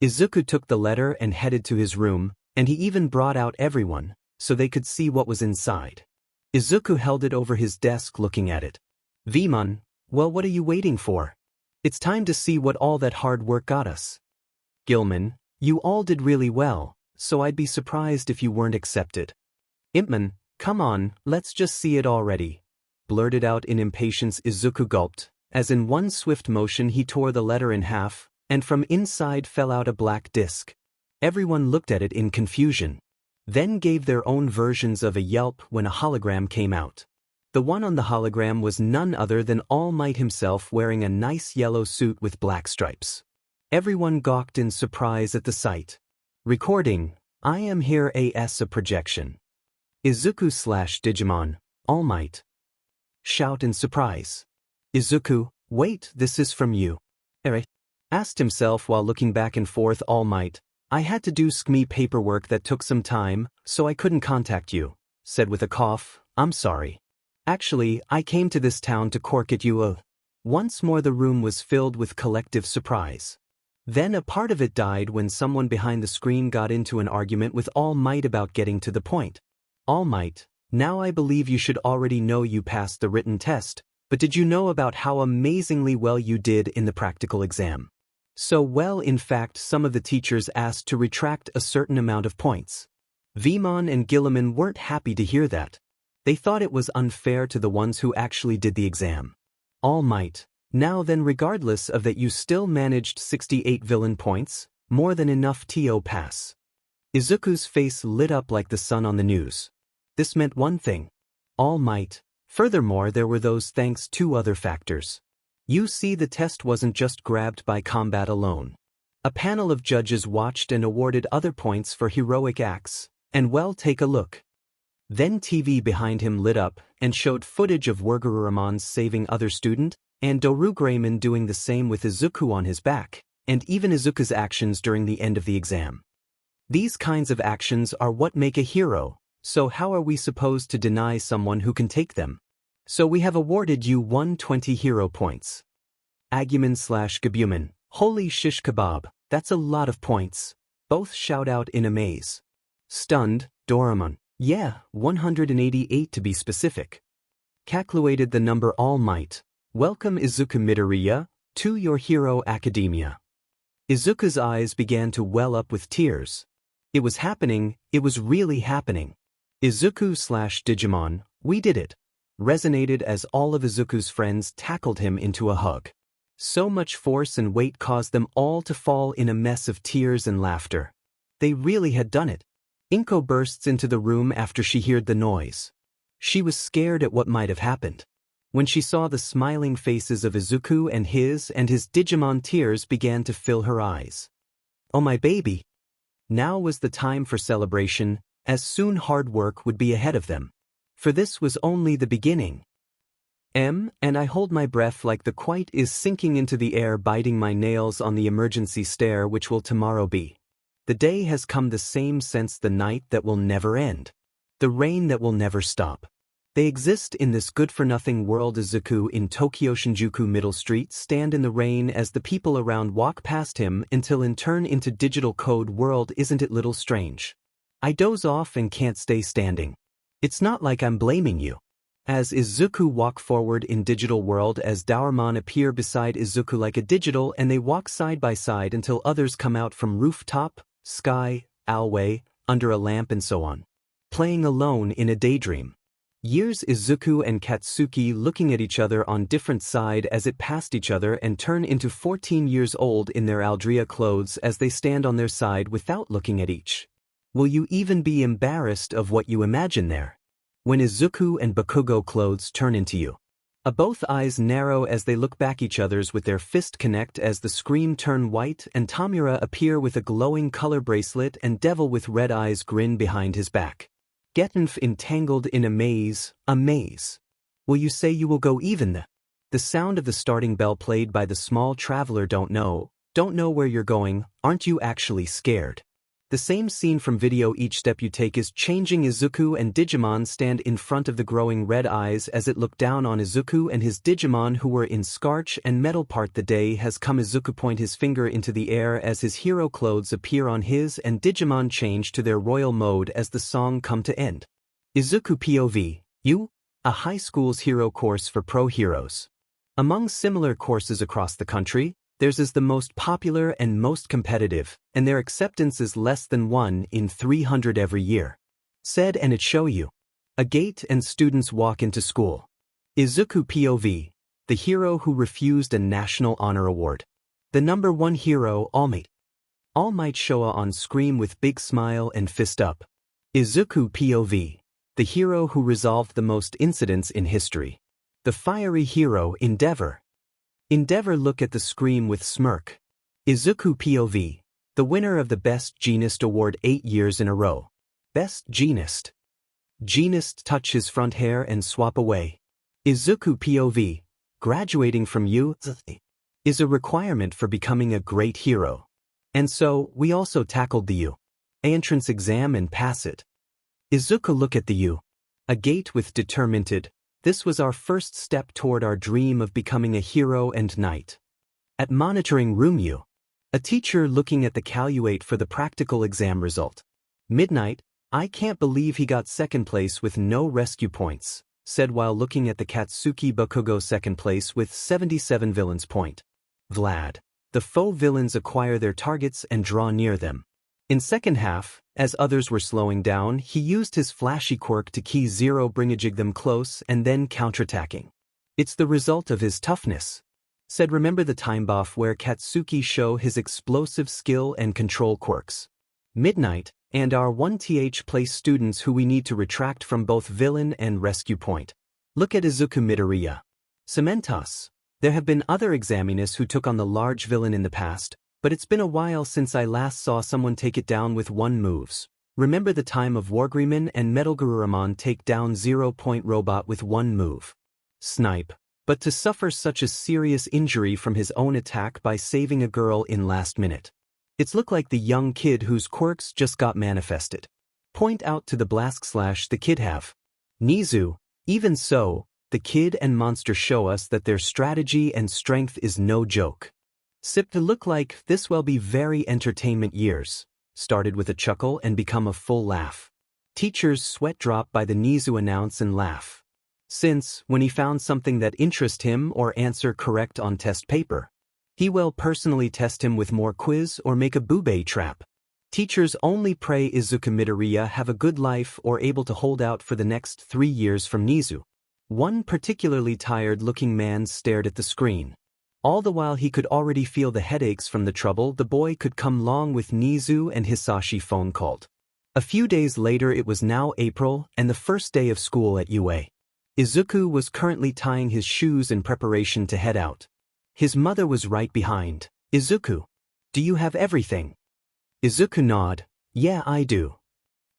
Izuku took the letter and headed to his room, and he even brought out everyone, so they could see what was inside. Izuku held it over his desk looking at it. 𝗵𝗃𝗃𝗃, well, what are you waiting for? It's time to see what all that hard work got us. 𝗵𝗃𝗃, you all did really well, so I'd be surprised if you weren't accepted. 𝗵𝗃𝗃, come on, let's just see it already. Blurted out in impatience. Izuku gulped, as in one swift motion he tore the letter in half, and from inside fell out a black disc. Everyone looked at it in confusion. Then gave their own versions of a yelp when a hologram came out. The one on the hologram was none other than All Might himself wearing a nice yellow suit with black stripes. Everyone gawked in surprise at the sight. Recording, I am here as a projection. Izuku/Digimon, All Might. Shout in surprise. Izuku, wait, this is from you. Asked himself while looking back and forth. All Might, I had to do 𝗧𝗵𝗃 paperwork that took some time, so I couldn't contact you, said with a cough, I'm sorry. Actually, I came to this town to Quirk at you. Once more the room was filled with collective surprise. Then a part of it died when someone behind the screen got into an argument with All Might about getting to the point. All Might, now I believe you should already know you passed the written test, but did you know about how amazingly well you did in the practical exam? So well, in fact, some of the teachers asked to retract a certain amount of points. 𝗵𝗲𝗃 and 𝗵𝗲𝗄 weren't happy to hear that. They thought it was unfair to the ones who actually did the exam. 𝗬𝗏. Now then, regardless of that, you still managed 68 villain points, more than enough to pass. Izuku's face lit up like the sun on the news. This meant one thing. 𝗬𝗏. Furthermore, there were those thanks to other factors. You see, the test wasn't just grabbed by combat alone. A panel of judges watched and awarded other points for heroic acts, and well, take a look. Then TV behind him lit up and showed footage of 𝗲𝗲𝗵𝗃 saving other student, and 𝗬𝗲𝗵𝗃 doing the same with Izuku on his back, and even Izuku's actions during the end of the exam. These kinds of actions are what make a hero, so how are we supposed to deny someone who can take them? So we have awarded you 120 hero points. 𝗵𝗃𝗲𝗵𝗃. Holy shish kebab, that's a lot of points. Both shout out in amaze. Stunned, Doraemon. Yeah, 188 to be specific. Calculated the number 𝗬𝗏. Welcome Izuku Midoriya, to your hero academia. Izuku's eyes began to well up with tears. It was happening, it was really happening. Izuku/Digimon, we did it. Resonated as all of Izuku's friends tackled him into a hug. So much force and weight caused them all to fall in a mess of tears and laughter. They really had done it. Inko bursts into the room after she heard the noise. She was scared at what might have happened. When she saw the smiling faces of Izuku and his Digimon, tears began to fill her eyes. Oh my baby! Now was the time for celebration, as soon hard work would be ahead of them. For this was only the beginning. And I hold my breath like the quite is sinking into the air, biting my nails on the emergency stair which will tomorrow be. The day has come, the same sense, the night that will never end. The rain that will never stop. They exist in this good-for-nothing world. Izuku in Tokyo Shinjuku Middle Street stand in the rain as the people around walk past him until in turn into digital code world. Isn't it little strange? I doze off and can't stay standing. It's not like I'm blaming you. As Izuku walk forward in digital world, as Doraemon appear beside Izuku like a digital, and they walk side by side until others come out from rooftop, sky, alleyway, under a lamp and so on. Playing alone in a daydream. Years Izuku and Katsuki looking at each other on different side as it passed each other and turn into 14 years old in their Aldria clothes as they stand on their side without looking at each. Will you even be embarrassed of what you imagine there? When Izuku and Bakugo clothes turn into you. Both eyes narrow as they look back each other's with their fist connect as the screen turn white and Tomura appear with a glowing color bracelet and devil with red eyes grin behind his back. 𝗵𝗃𝗃 entangled in a maze. Will you say you will go even? The sound of the starting bell played by the small traveler. Don't know where you're going, aren't you actually scared? The same scene from video. Each step you take is changing. Izuku and Digimon stand in front of the growing red eyes as it look down on Izuku and his Digimon who were in scarch and metal part. The day has come. Izuku point his finger into the air as his hero clothes appear on his and Digimon change to their royal mode as the song come to end. Izuku POV, you? A high school's hero course for pro heroes. Among similar courses across the country, theirs is the most popular and most competitive, and their acceptance is less than 1 in 300 every year. Said and it show you. A gate and students walk into school. Izuku POV, the hero who refused a national honor award. The number 1 hero, 𝗬𝗏𝗃. 𝗬𝗏𝗃𝗃 on screen with big smile and fist up. Izuku POV, the hero who resolved the most incidents in history. The fiery hero, 𝗫𝗏𝗏. 𝗫𝗏𝗏 look at the screen with smirk. Izuku POV, the winner of the Best Jeanist Award 8 years in a row. Best Jeanist. Jeanist touch his front hair and swap away. Izuku POV, graduating from 𝗬𝗏𝗃 is a requirement for becoming a great hero. And so, we also tackled the 𝗬𝗏 entrance exam and pass it. Izuku look at the 𝗬𝗏. A gate with determined. This was our first step toward our dream of becoming a hero and knight. At monitoring room 𝗬𝗏. A teacher looking at the calculate for the practical exam result. Midnight, I can't believe he got second place with no rescue points, said while looking at the Katsuki Bakugo second place with 77 villains point. Vlad. The foe villains acquire their targets and draw near them. In second half, as others were slowing down, he used his flashy quirk to 𝗧𝗵𝗵𝗃 them close and then counterattacking. It's the result of his toughness. Said remember the 𝗵𝗃 𝗵𝗃 show his explosive skill and control quirks. Midnight, and our 1th place students who we need to retract from both villain and rescue point. Look at Izuku Midoriya Izuku. There have been other examiners who took on the large villain in the past, but it's been a while since I last saw someone take it down with one moves. Remember the time of 𝗵𝗃 and Midoriya take down 𝗧𝗵𝗃 with one move. Snipe. But to suffer such a serious injury from his own attack by saving a girl in last minute. It's look like the young kid whose quirks just got manifested. Point out to the 𝗵𝗃 𝗵𝗃. Even so, the kid and monster show us that their strategy and strength is no joke. 𝗬𝗵𝗃 look like this will be very entertainment years. Started with a chuckle and become a full laugh. Teachers sweat drop by the 𝗍𝗍 announce and laugh. Since, when he found something that interest him or answer correct on test paper, he will personally test him with more quiz or make a 𝗵𝗃 trap. Teachers only pray Izuku Midoriya have a good life or able to hold out for the next 3 years from 𝗍𝗍. One particularly tired-looking man stared at the screen. All the while he could already feel the headaches from the trouble the boy could come along with 𝗍𝗍 and Hisashi phone called. A few days later it was now April and the first day of school at UA. Izuku was currently tying his shoes in preparation to head out. His mother was right behind. Izuku, do you have everything? Izuku nodded. Yeah, I do.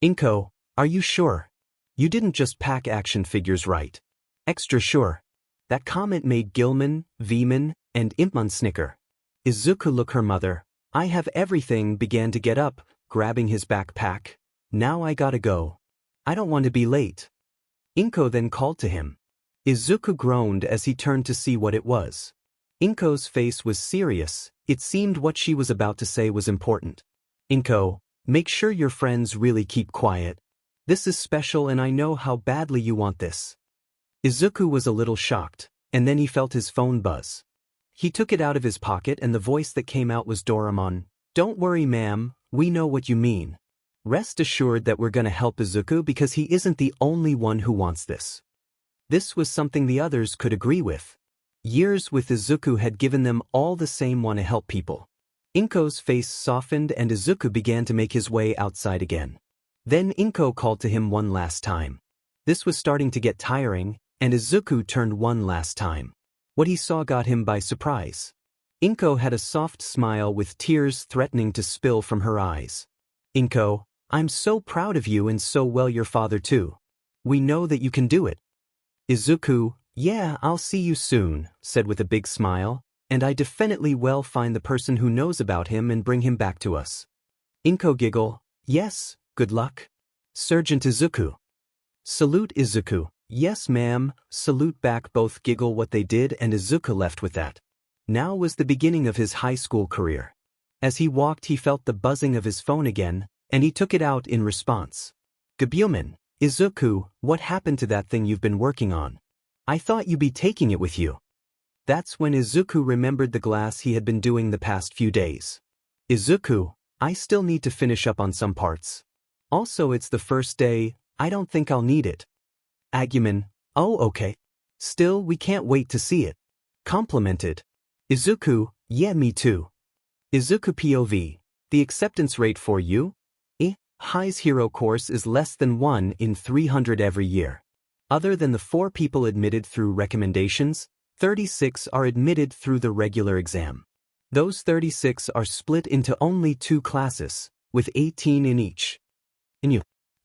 Inko, are you sure? You didn't just pack action figures right? Extra sure. That comment made Gilman, Veman, and Impman snicker. Izuku look her mother. I have everything began to get up, grabbing his backpack. Now I gotta go. I don't want to be late. Inko then called to him. Izuku groaned as he turned to see what it was. Inko's face was serious. It seemed what she was about to say was important. Inko, make sure your friends really keep quiet. This is special and I know how badly you want this. Izuku was a little shocked, and then he felt his phone buzz. He took it out of his pocket and the voice that came out was Doraemon. Don't worry ma'am, we know what you mean. Rest assured that we're gonna help Izuku because he isn't the only one who wants this. This was something the others could agree with. Years with Izuku had given them all the same want to help people. Inko's face softened and Izuku began to make his way outside again. Then Inko called to him one last time. This was starting to get tiring, and Izuku turned one last time. What he saw got him by surprise. Inko had a soft smile with tears threatening to spill from her eyes. Inko, I'm so proud of you and so well your father too. We know that you can do it. Izuku, yeah, I'll see you soon, said with a big smile, and I definitely will find the person who knows about him and bring him back to us. Inko giggle, yes, good luck. Sergeant Izuku. Salute Izuku, yes ma'am, salute back. Both giggle what they did and Izuku left with that. Now was the beginning of his high school career. As he walked he felt the buzzing of his phone again, and he took it out in response. 𝗵𝗃, Izuku, what happened to that thing you've been working on? I thought you'd be taking it with you. That's when Izuku remembered the glass he had been doing the past few days. Izuku, I still need to finish up on some parts. Also it's the first day, I don't think I'll need it. 𝗵𝗃, oh okay. Still we can't wait to see it. Complimented. Izuku, yeah me too. Izuku POV, the acceptance rate for you? High's hero course is less than 1 in 300 every year. Other than the 4 people admitted through recommendations, 36 are admitted through the regular exam. Those 36 are split into only 2 classes, with 18 in each.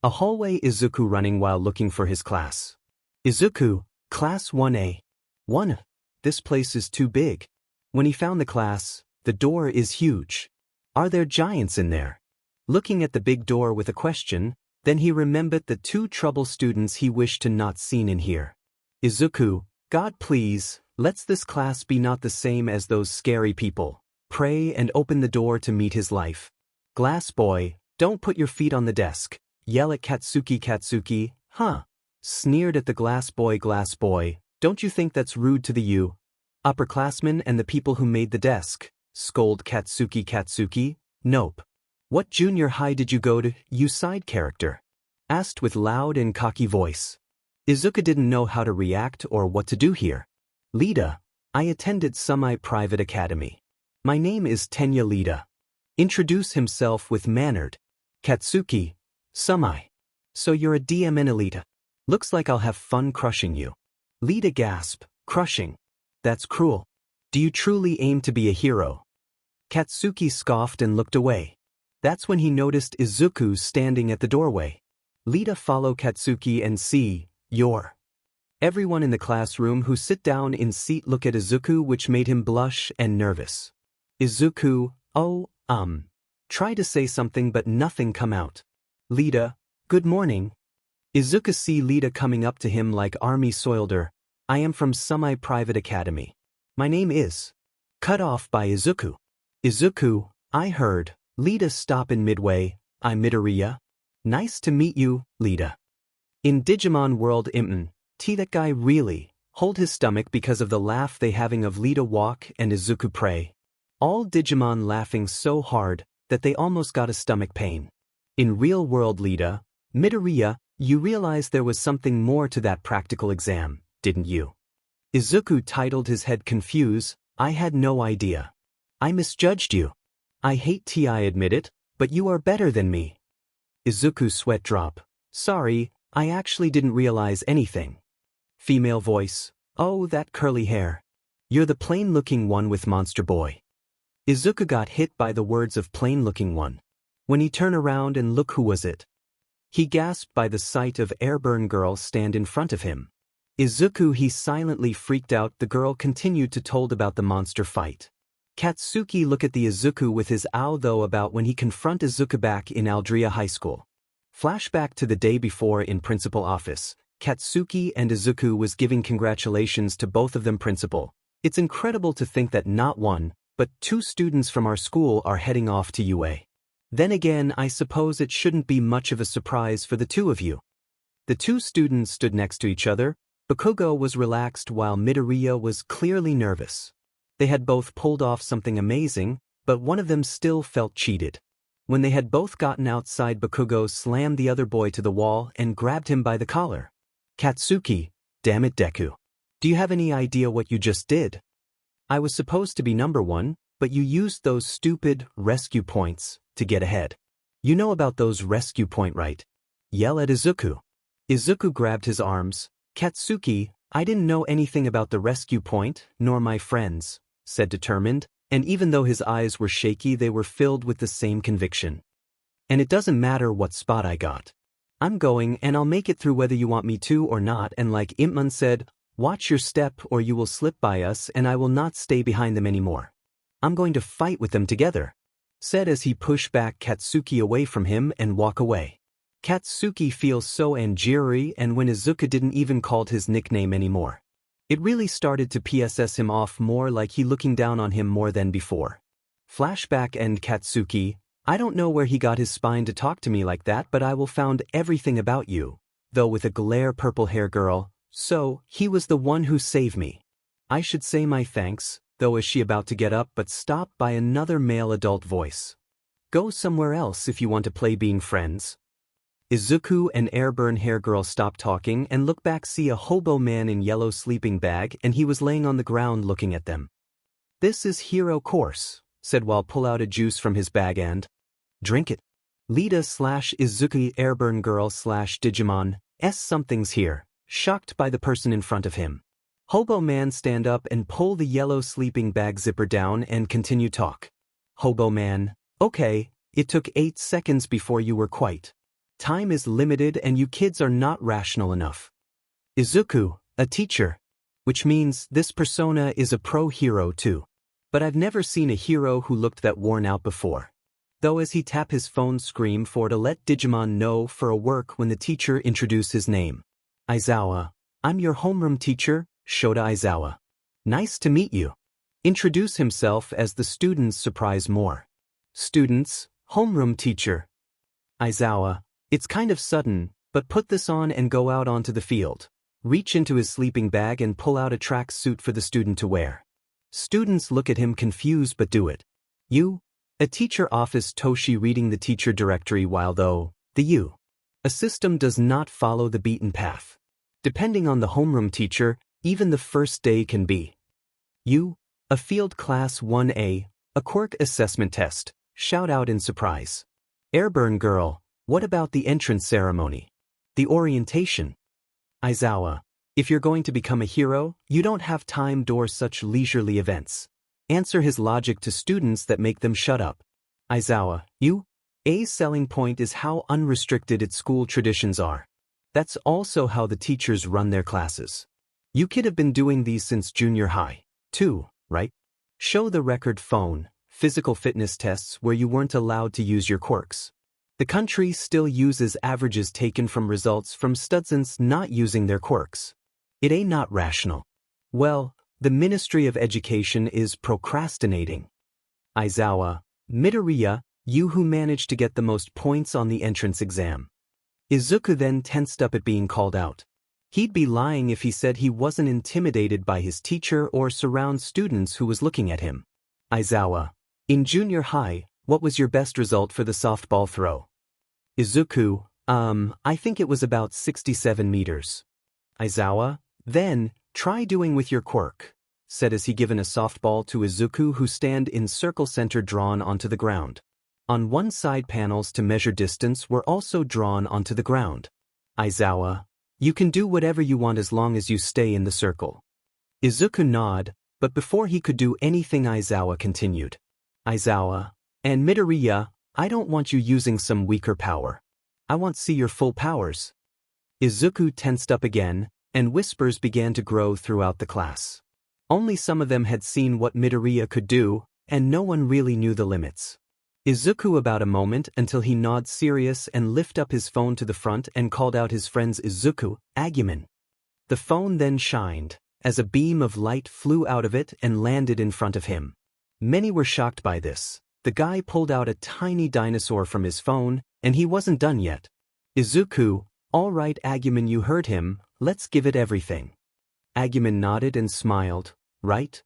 A hallway Izuku running while looking for his class. Izuku, Class 1A. 1. This place is too big. When he found the class, the door is huge. Are there giants in there? Looking at the big door with a question, then he remembered the 2 trouble students he wished to not seen in here. Izuku, God please, let's this class be not the same as those scary people. Pray and open the door to meet his life. Glass boy, don't put your feet on the desk. Yell at 𝗵𝗃, huh? Sneered at the glass boy, don't you think that's rude to the upperclassmen and the people who made the desk? Scold 𝗵𝗃, nope. What junior high did you go to, you side character? Asked with loud and cocky voice. Izuku didn't know how to react or what to do here. 𝗧𝗲, I attended semi-private academy. My name is 𝗵𝗲𝗧𝗟𝗘. Introduce himself with mannered. Katsuki, 𝗬𝗵𝗲. So you're a 𝗵𝗵𝗃𝗲. Looks like I'll have fun crushing you. 𝗧𝗲 gasped, crushing. That's cruel. Do you truly aim to be a hero? Katsuki scoffed and looked away. That's when he noticed Izuku standing at the doorway. 𝗧𝗲 follow Katsuki and see, you're. Everyone in the classroom who sit down in seat look at Izuku, which made him blush and nervous. Izuku, try to say something but nothing come out. 𝗧𝗲, good morning. Izuku see 𝗧𝗲 coming up to him like 𝗵𝗃 I am from semi-private academy. My name is. Cut off by Izuku. Izuku, I heard. 𝗧𝗲 stop in midway. I'm Midoriya. Nice to meet you, 𝗧𝗲. In Digimon world that guy really hold his stomach because of the laugh they having of 𝗧𝗲 walk and Izuku pray. All Digimon laughing so hard that they almost got a stomach pain. In real world 𝗧𝗲, Midoriya, you realize there was something more to that practical exam, didn't you? Izuku titled his head confused, I had no idea. I misjudged you. I hate I admit it, but you are better than me. Izuku sweat drop. Sorry, I actually didn't realize anything. Female voice, oh that curly hair. You're the plain-looking one with Monster Boy. Izuku got hit by the words of plain-looking one. When he turned around and look who was it. He gasped by the sight of airborne girl stand in front of him. Izuku he silently freaked out. The girl continued to told about the monster fight. Katsuki look at the Izuku with his though about when he confront Izuku back in Aldria High School. Flashback to the day before in principal office. Katsuki and Izuku was giving congratulations to both of them principal. It's incredible to think that not one, but two students from our school are heading off to UA. Then again, I suppose it shouldn't be much of a surprise for the two of you. The two students stood next to each other. Bakugo was relaxed while Midoriya was clearly nervous. They had both pulled off something amazing, but one of them still felt cheated. When they had both gotten outside, Bakugo slammed the other boy to the wall and grabbed him by the collar. Katsuki, damn it Deku. Do you have any idea what you just did? I was supposed to be number one, but you used those stupid rescue points to get ahead. You know about those rescue point, right? Yell at Izuku. Izuku grabbed his arms. Katsuki, I didn't know anything about the rescue point, nor my friends, said determined, and even though his eyes were shaky they were filled with the same conviction. And it doesn't matter what spot I got. I'm going and I'll make it through whether you want me to or not, and like 𝗵𝗃 said, watch your step or you will slip by us and I will not stay behind them anymore. I'm going to fight with them together, said as he pushed back Katsuki away from him and walk away. Katsuki feels so angry, and when Izuku didn't even call his nickname anymore. It really started to piss him off more, like he looking down on him more than before. Flashback and Katsuki, I don't know where he got his spine to talk to me like that, but I will found everything about you, though with a glare purple hair girl, so he was the one who saved me. I should say my thanks, though is she about to get up but stopped by another male adult voice. Go somewhere else if you want to play being friends. Izuku and airburn hair girl stopped talking and look back, see a hobo man in yellow sleeping bag, and he was laying on the ground looking at them. This is hero course, said while pull out a juice from his bag and drink it. 𝗧𝗲/Izuku airburn girl / Digimon, something's here, shocked by the person in front of him. Hobo man stand up and pull the yellow sleeping bag zipper down and continue talk. Hobo man, okay, it took 8 seconds before you were quite. Time is limited and you kids are not rational enough. Izuku, a teacher. Which means this persona is a pro hero too. But I've never seen a hero who looked that worn out before. Though as he tap his phone scream for to let Digimon know for a work when the teacher introduced his name. Aizawa, I'm your homeroom teacher, Shota Aizawa. Nice to meet you. Introduce himself as the students surprise more. Students, homeroom teacher. Aizawa, it's kind of sudden, but put this on and go out onto the field. Reach into his sleeping bag and pull out a track suit for the student to wear. Students look at him confused but do it. You? A teacher office Toshi reading the teacher directory while though, a system does not follow the beaten path. Depending on the homeroom teacher, even the first day can be a field class 1A, a quirk assessment test, shout out in surprise. Airburn girl, what about the entrance ceremony? The orientation? Izuku, if you're going to become a hero, you don't have time for such leisurely events. Answer his logic to students that make them shut up. Izuku, a selling point is how unrestricted its school traditions are. That's also how the teachers run their classes. You could have been doing these since junior high, too, right? Show the record phone, physical fitness tests where you weren't allowed to use your quirks. The country still uses averages taken from results from students not using their quirks. It ain't not rational. Well, the Ministry of Education is procrastinating. Izuku, Midoriya, you who managed to get the most points on the entrance exam. Izuku then tensed up at being called out. He'd be lying if he said he wasn't intimidated by his teacher or surround students who was looking at him. Izuku, in junior high, what was your best result for the softball throw? Izuku, I think it was about 67 meters. Izuku, then, try doing with your quirk, said as he given a softball to Izuku who stand in circle center drawn onto the ground. On one side panels to measure distance were also drawn onto the ground. Izuku, you can do whatever you want as long as you stay in the circle. Izuku nodded, but before he could do anything Izuku continued. Izuku, and Midoriya, I don't want you using some weaker power. I want to see your full powers. Izuku tensed up again, and whispers began to grow throughout the class. Only some of them had seen what Midoriya could do, and no one really knew the limits. Izuku about a moment until he nodded serious and lifted up his phone to the front and called out his friends Izuku, 𝗵𝗲𝗄𝗏. The phone then shined, as a beam of light flew out of it and landed in front of him. Many were shocked by this. The guy pulled out a tiny dinosaur from his phone, and he wasn't done yet. Izuku, all right 𝗵𝗲𝗄𝗏, you heard him, let's give it everything. 𝗵𝗲𝗄𝗏 nodded and smiled, right?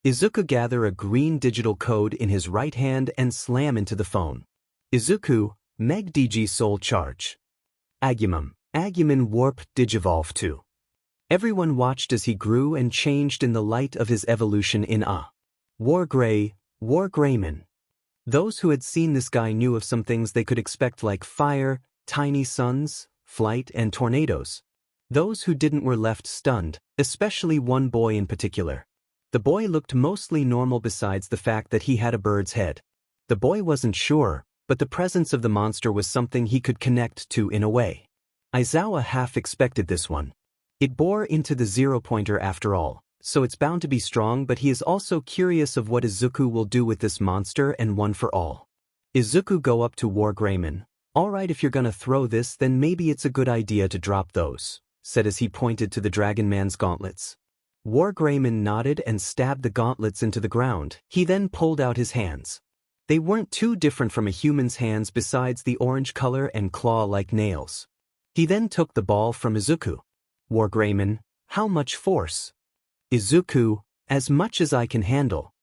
Izuku gathered a green digital code in his right hand and slammed into the phone. Izuku, Meg Digivolution. 𝗵𝗲𝗄𝗏 Digivolution. Everyone watched as he grew and changed in the light of his evolution in 𝗬𝗲𝗄𝗏. Those who had seen this guy knew of some things they could expect like fire, tiny suns, flight, and tornadoes. Those who didn't were left stunned, especially one boy in particular. The boy looked mostly normal besides the fact that he had a bird's head. The boy wasn't sure, but the presence of the monster was something he could connect to in a way. Izuku half expected this one. It bore into the 0-pointer after all, so it's bound to be strong, but he is also curious of what Izuku will do with this monster and one for all. Izuku go up to 𝗬𝗲𝗄𝗏. Alright, if you're gonna throw this then maybe it's a good idea to drop those, said as he pointed to the Dragon Man's gauntlets. 𝗬𝗲𝗄𝗏 nodded and stabbed the gauntlets into the ground. He then pulled out his hands. They weren't too different from a human's hands besides the orange color and claw-like nails. He then took the ball from Izuku. 𝗬𝗲𝗄𝗏, how much force? Izuku, as much as I can handle.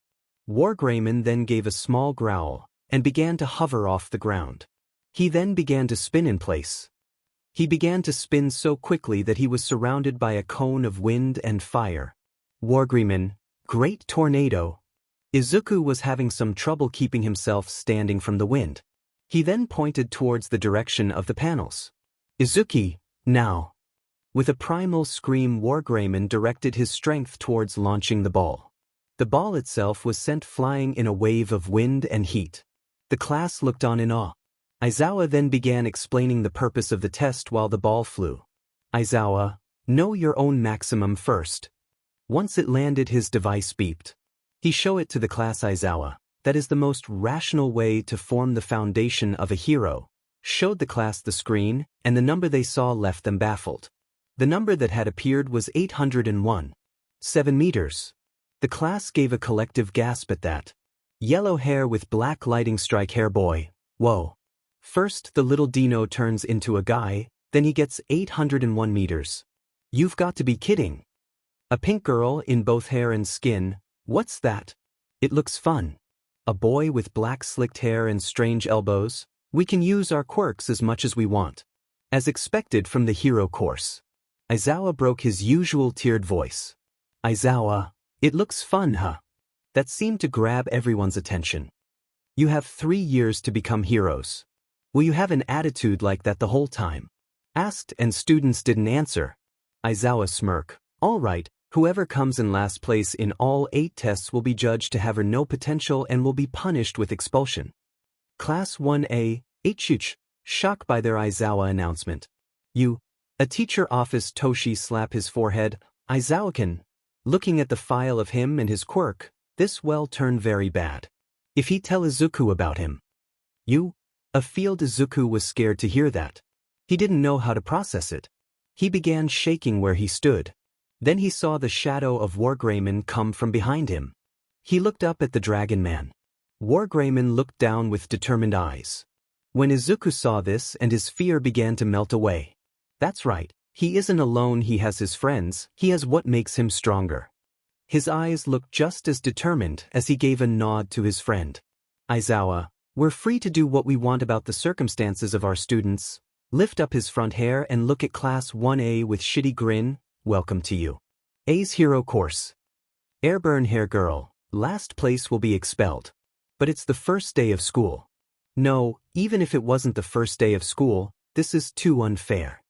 𝗬𝗲𝗄𝗏 then gave a small growl and began to hover off the ground. He then began to spin in place. He began to spin so quickly that he was surrounded by a cone of wind and fire. 𝗬𝗲𝗄𝗏, great tornado. Izuku was having some trouble keeping himself standing from the wind. He then pointed towards the direction of the panels. Izuku, now. With a primal scream, 𝗬𝗲𝗄𝗏 directed his strength towards launching the ball. The ball itself was sent flying in a wave of wind and heat. The class looked on in awe. Izuku then began explaining the purpose of the test while the ball flew. Izuku, know your own maximum first. Once it landed, his device beeped. He showed it to the class. Izuku, that is the most rational way to form the foundation of a hero. Showed the class the screen, and the number they saw left them baffled. The number that had appeared was 801. 7 meters. The class gave a collective gasp at that. Yellow hair with black lighting strike hair boy, whoa. First the little Dino turns into a guy, then he gets 801 meters. You've got to be kidding. A pink girl in both hair and skin, what's that? It looks fun. a boy with black slicked hair and strange elbows. We can use our quirks as much as we want. As expected from the hero course. Izuku broke his usual tiered voice. Izuku, it looks fun, huh? That seemed to grab everyone's attention. You have 3 years to become heroes. Will you have an attitude like that the whole time? Asked and students didn't answer. Izuku smirked. All right, whoever comes in last place in all 8 tests will be judged to have no potential and will be punished with expulsion. Class 1A, 𝗧𝗵𝗃𝗲, shocked by their Izuku announcement. A teacher office Toshi slap his forehead. Izuku-kun, looking at the file of him and his quirk, this well turned very bad. If he tell Izuku about him. A field Izuku was scared to hear that. He didn't know how to process it. He began shaking where he stood. Then he saw the shadow of 𝗲𝗲𝗵𝗃𝗲 come from behind him. He looked up at the dragon man. 𝗲𝗲𝗵𝗃𝗲 looked down with determined eyes. When Izuku saw this and his fear began to melt away. That's right, he isn't alone, he has his friends, he has what makes him stronger. His eyes looked just as determined as he gave a nod to his friend. Izuku, we're free to do what we want about the circumstances of our students. Lift up his front hair and look at Class 1A with shitty grin. Welcome to you. A's hero course. Airborne hair girl, last place will be expelled. But it's the first day of school. No, even if it wasn't the first day of school, this is too unfair.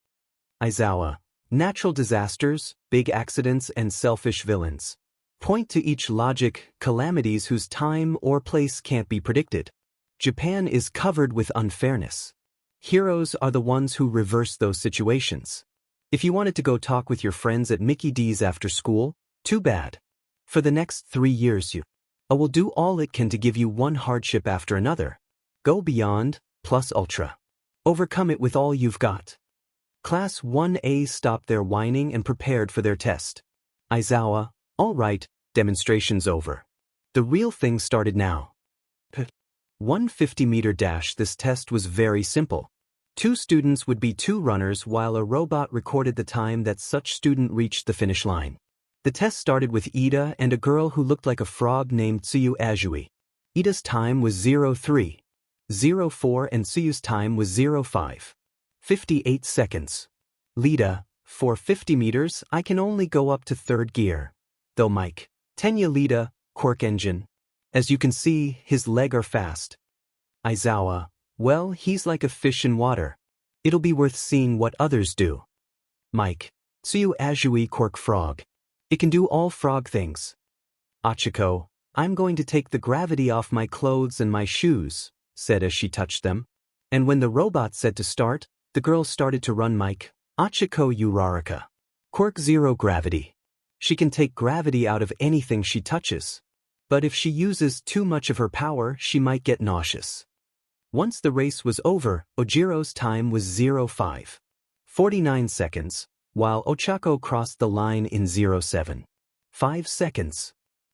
Izuku, natural disasters, big accidents and selfish villains. Point to each logic, calamities whose time or place can't be predicted. Japan is covered with unfairness. Heroes are the ones who reverse those situations. If you wanted to go talk with your friends at Mickey D's after school, too bad. For the next 3 years I will do all it can to give you one hardship after another. Go beyond, plus ultra. Overcome it with all you've got. Class 1A stopped their whining and prepared for their test. Izuku, all right, demonstration's over. The real thing started now. 150-meter dash. This test was very simple. 2 students would be 2 runners while a robot recorded the time that such student reached the finish line. The test started with Ida and a girl who looked like a frog named 𝗬𝗧𝗍𝗍. Ida's time was 03:04 and 𝗬𝗧's time was 05:58 seconds. Lida, for 50 meters I can only go up to 3rd gear. Though Mike, Tenya Lida, Quirk engine. As you can see, his legs are fast. Izuku, well, he's like a fish in water. It'll be worth seeing what others do. Mike, 𝗬𝗧𝗍𝗍 Quirk frog. It can do all frog things. Achiko, I'm going to take the gravity off my clothes and my shoes, said as she touched them. And when the robot said to start, the girl started to run. Mike, Achiko Uraraka. Quirk 0 gravity. She can take gravity out of anything she touches. But if she uses too much of her power, she might get nauseous. Once the race was over, Ojiro's time was 05:49 seconds, while Ochako crossed the line in 07:5 seconds.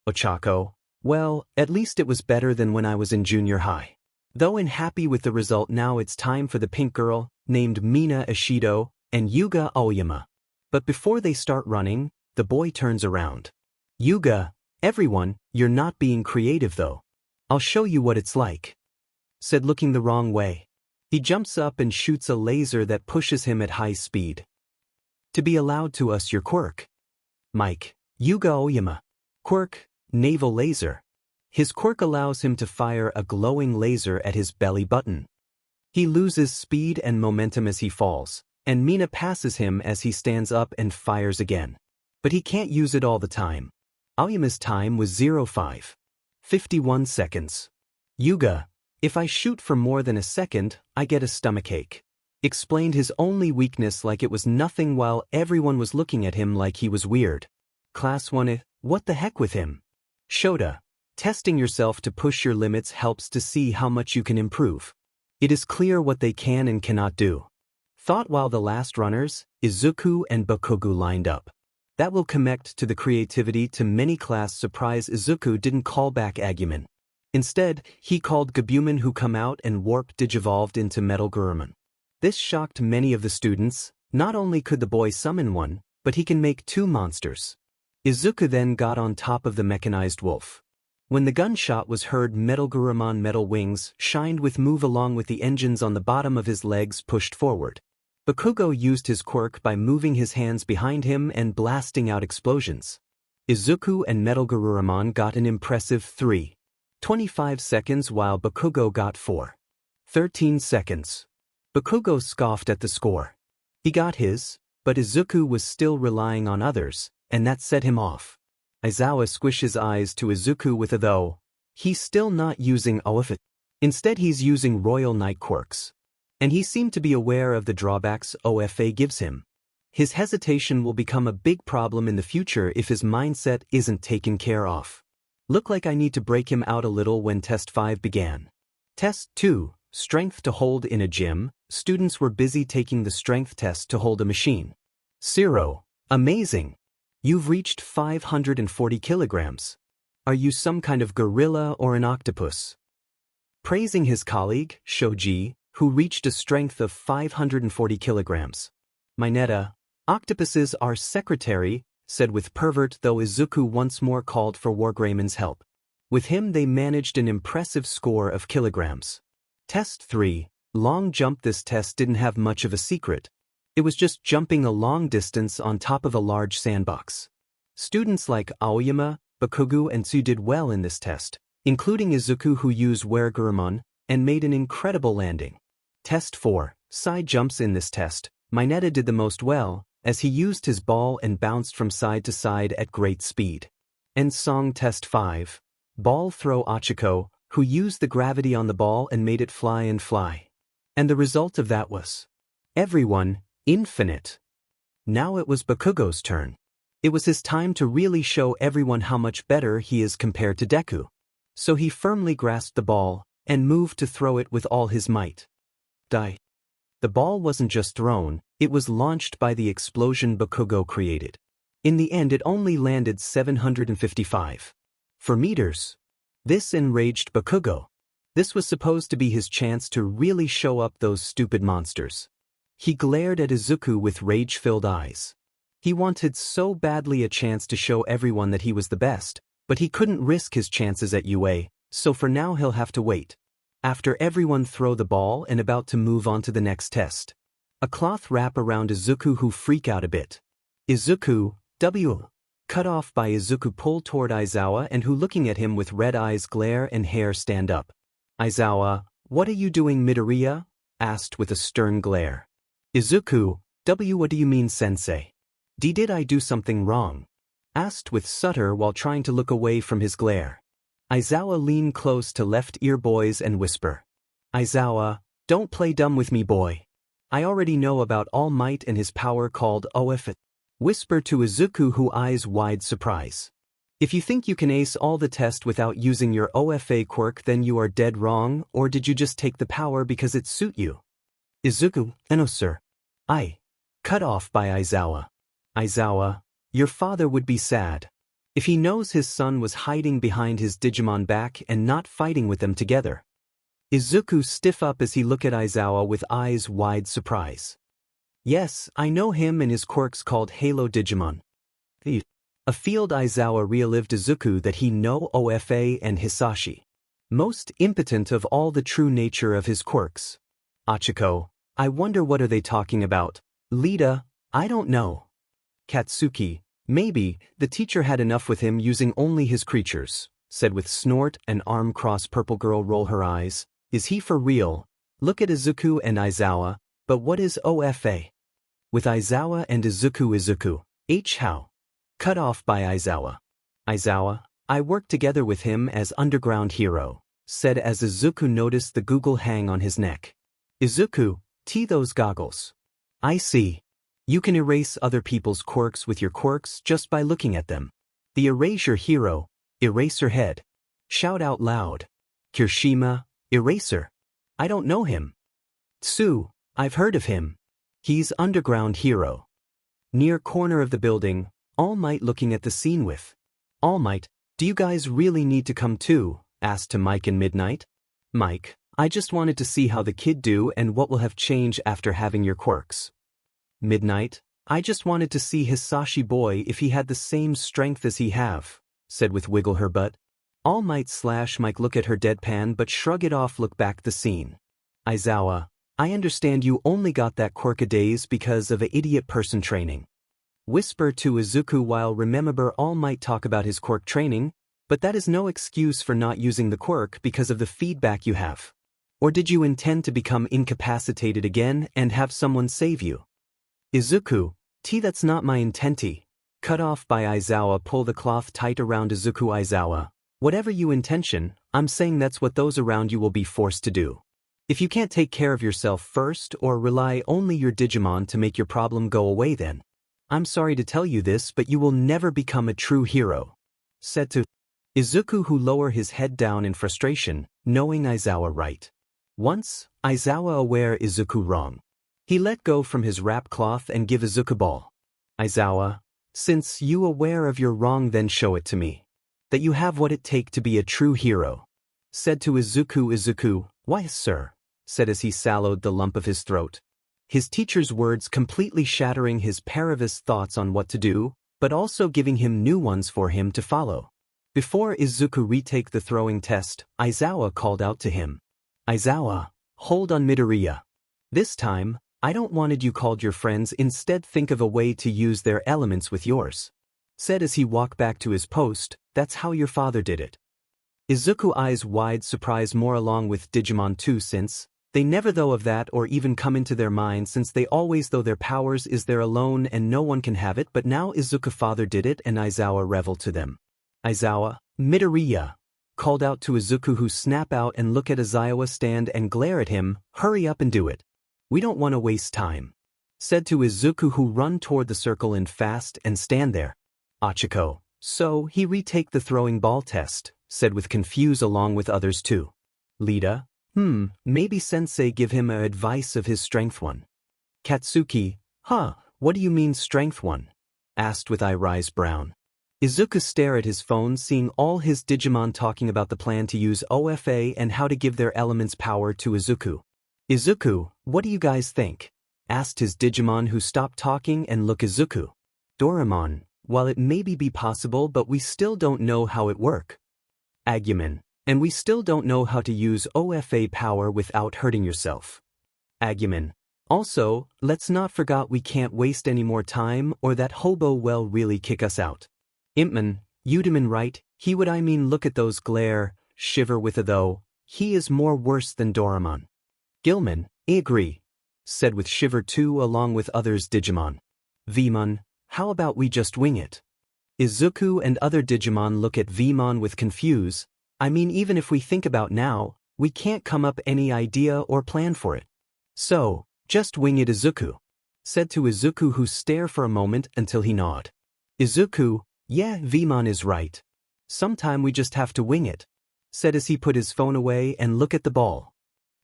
Ochako, well, at least it was better than when I was in junior high. Though unhappy with the result, now it's time for the pink girl, named Mina Ishido, and Yuga Aoyama. But before they start running, the boy turns around. Yuga, everyone, you're not being creative though. I'll show you what it's like. Said looking the wrong way. He jumps up and shoots a laser that pushes him at high speed. To be allowed to us your quirk. Mike, Yuga Aoyama. Quirk, naval laser. His quirk allows him to fire a glowing laser at his belly button. He loses speed and momentum as he falls, and Mina passes him as he stands up and fires again. But he can't use it all the time. Aoyama's time was 05:51 seconds. Yuga, if I shoot for more than a second, I get a stomachache. Explained his only weakness like it was nothing while everyone was looking at him like he was weird. Class 1, what the heck with him? Shota, testing yourself to push your limits helps to see how much you can improve. It is clear what they can and cannot do. Thought while the last runners, Izuku and Bakugo lined up. That will connect to the creativity to many class. Surprise, Izuku didn't call back Agumon. Instead, he called 𝗵𝗄𝗏 who come out and warp digivolved into Metal Gurumon. This shocked many of the students. Not only could the boy summon one, but he can make 2 monsters. Izuku then got on top of the mechanized wolf. When the gunshot was heard, 𝗵𝗃 metal wings shined with move along with the engines on the bottom of his legs pushed forward. Bakugo used his quirk by moving his hands behind him and blasting out explosions. Izuku and 𝗵𝗃 got an impressive 3.25 seconds while Bakugo got 4.13 seconds. Bakugo scoffed at the score. He got his, but Izuku was still relying on others, and that set him off. Aizawa squished his eyes to Izuku with a though. He's still not using WhatIf. Instead he's using Royal Knight quirks. And he seemed to be aware of the drawbacks WhatIf gives him. His hesitation will become a big problem in the future if his mindset isn't taken care of. Look like I need to break him out a little when Test 5 began. Test 2, Strength to hold in a gym. Students were busy taking the strength test to hold a machine. 𝗧𝗪, amazing. You've reached 540 kilograms. Are you some kind of gorilla or an octopus? Praising his colleague, Shoji, who reached a strength of 540 kilograms. Mineta, octopuses are secretary, said with pervert, though Izuku once more called for Wargreymann's help. With him they managed an impressive score of kilograms. Test 3, long jump. This test didn't have much of a secret. It was just jumping a long distance on top of a large sandbox. Students like Aoyama, Bakugo and Tsu did well in this test, including Izuku, who used Wargreymmann and made an incredible landing. Test 4, side jumps. In this test, Mineta did the most well, as he used his ball and bounced from side to side at great speed. And Song Test 5, ball throw. Ochiko, who used the gravity on the ball and made it fly and fly. And the result of that was everyone infinite. Now it was Bakugo's turn. It was his time to really show everyone how much better he is compared to Deku. So he firmly grasped the ball and moved to throw it with all his might. Die. The ball wasn't just thrown, it was launched by the explosion Bakugo created. In the end it only landed 755 meters. This enraged Bakugo. This was supposed to be his chance to really show up those stupid monsters. He glared at Izuku with rage-filled eyes. He wanted so badly a chance to show everyone that he was the best, but he couldn't risk his chances at UA, so for now he'll have to wait. After everyone throw the ball and about to move on to the next test. A cloth wrap around Izuku, who freak out a bit. Izuku, cut off by Izuku, pulled toward Aizawa and who looking at him with red eyes glare and hair stand up. Aizawa, what are you doing? Midoriya asked with a stern glare. Izuku, what do you mean, sensei? Did I do something wrong? Asked with stutter while trying to look away from his glare. Aizawa leaned close to left ear boys and whisper. Aizawa, don't play dumb with me, boy. I already know about All Might and his power called WhatIf. Whisper to Izuku, who eyes wide surprise. If you think you can ace all the test without using your WhatIf quirk, then you are dead wrong, or did you just take the power because it suit you? Izuku, no sir. Cut off by Aizawa. Aizawa, your father would be sad if he knows his son was hiding behind his Digimon back and not fighting with them together. Izuku stiff up as he looked at Aizawa with eyes wide surprise. Yes, I know him and his quirks called Halo Digimon. A field. Aizawa relived Izuku that he know WhatIf and Hisashi. Most impotent of all the true nature of his quirks. Ochiko, I wonder what are they talking about? Lita, I don't know. Katsuki, maybe the teacher had enough with him using only his creatures, said with snort and arm cross. Purple girl roll her eyes. Is he for real? Look at Izuku and Aizawa, but what is WhatIf? With Aizawa and Izuku, how? Cut off by Aizawa. Aizawa, I worked together with him as underground hero, said as Izuku noticed the Google hang on his neck. Izuku, those goggles. I see. You can erase other people's quirks with your quirks just by looking at them. The erasure hero, eraser head. Shout out loud. Kirishima, eraser. I don't know him. Tsu, I've heard of him. He's underground hero. Near corner of the building, All Might looking at the scene with. All Might, do you guys really need to come too? Asked to Mike and Midnight. Mike, I just wanted to see how the kid do and what will have changed after having your quirks. Midnight, I just wanted to see Hisashi boy if he had the same strength as he have, said with wiggle her butt. 𝗵𝗃 look at her deadpan but shrug it off. Look back the scene. 𝗧𝗏, I understand you only got that quirk days because of a idiot person training. Whisper to Izuku while remember 𝗵𝗃 talk about his quirk training, but that is no excuse for not using the quirk because of the feedback you have. Or did you intend to become incapacitated again and have someone save you? Izuku, that's not my intenti. Cut off by 𝗧𝗏. Pull the cloth tight around Izuku. 𝗧𝗏, whatever you intention, I'm saying that's what those around you will be forced to do. If you can't take care of yourself first or rely only your Digimon to make your problem go away, then I'm sorry to tell you this, but you will never become a true hero. Said to Izuku, who lower his head down in frustration, knowing 𝗧𝗏 right. Once, 𝗧𝗏 aware Izuku wrong. He let go from his wrap cloth and give Izuku ball. 𝗧𝗏, since you aware of your wrong, then show it to me. That you have what it take to be a true hero. Said to Izuku. Izuku, why sir? Said as he swallowed the lump of his throat. His teacher's words completely shattering his 𝗵𝗃𝗧𝗏's thoughts on what to do, but also giving him new ones for him to follow. Before Izuku retake the throwing test, 𝗧𝗏 called out to him. 𝗧𝗏, hold on Midoriya. This time, I don't wanted you called your friends, instead think of a way to use their elements with yours. Said as he walked back to his post, that's how your father did it. Izuku eyes wide surprise more along with Digimon too, since they never though of that or even come into their mind, since they always though their powers is there alone and no one can have it, but now Izuku father did it and 𝗧𝗏 revel to them. 𝗧𝗏, Midoriya, called out to Izuku, who snap out and look at 𝗧𝗏 stand and glare at him. Hurry up and do it. We don't want to waste time. Said to Izuku, who run toward the circle and fast and stand there. Achiko, so he retake the throwing ball test, said with confuse along with others too. Lita, maybe sensei give him a advice of his strength one. Katsuki, what do you mean strength one? Asked with eye-rise brown. Izuku stare at his phone, seeing all his Digimon talking about the plan to use OFA and how to give their elements power to Izuku. Izuku, what do you guys think? Asked his Digimon, who stopped talking and look Izuku. Doraemon, while it maybe be possible, but we still don't know how it work. Agumon, and we still don't know how to use OFA power without hurting yourself. Agumon, also, let's not forget we can't waste any more time or that hobo will really kick us out. Impman, Udaman right, he would look at those glare, shiver with a though, he is more worse than Doraemon. Gilman, I agree. Said with shiver too along with others Digimon. 𝗵𝗲𝗄, how about we just wing it? Izuku and other Digimon look at 𝗵𝗲𝗄 with confuse. Even if we think about now, we can't come up any idea or plan for it. So, just wing it Izuku. Said to Izuku, who stare for a moment until he nod. Izuku, yeah, 𝗵𝗲𝗄 is right. Sometime we just have to wing it. Said as he put his phone away and look at the ball.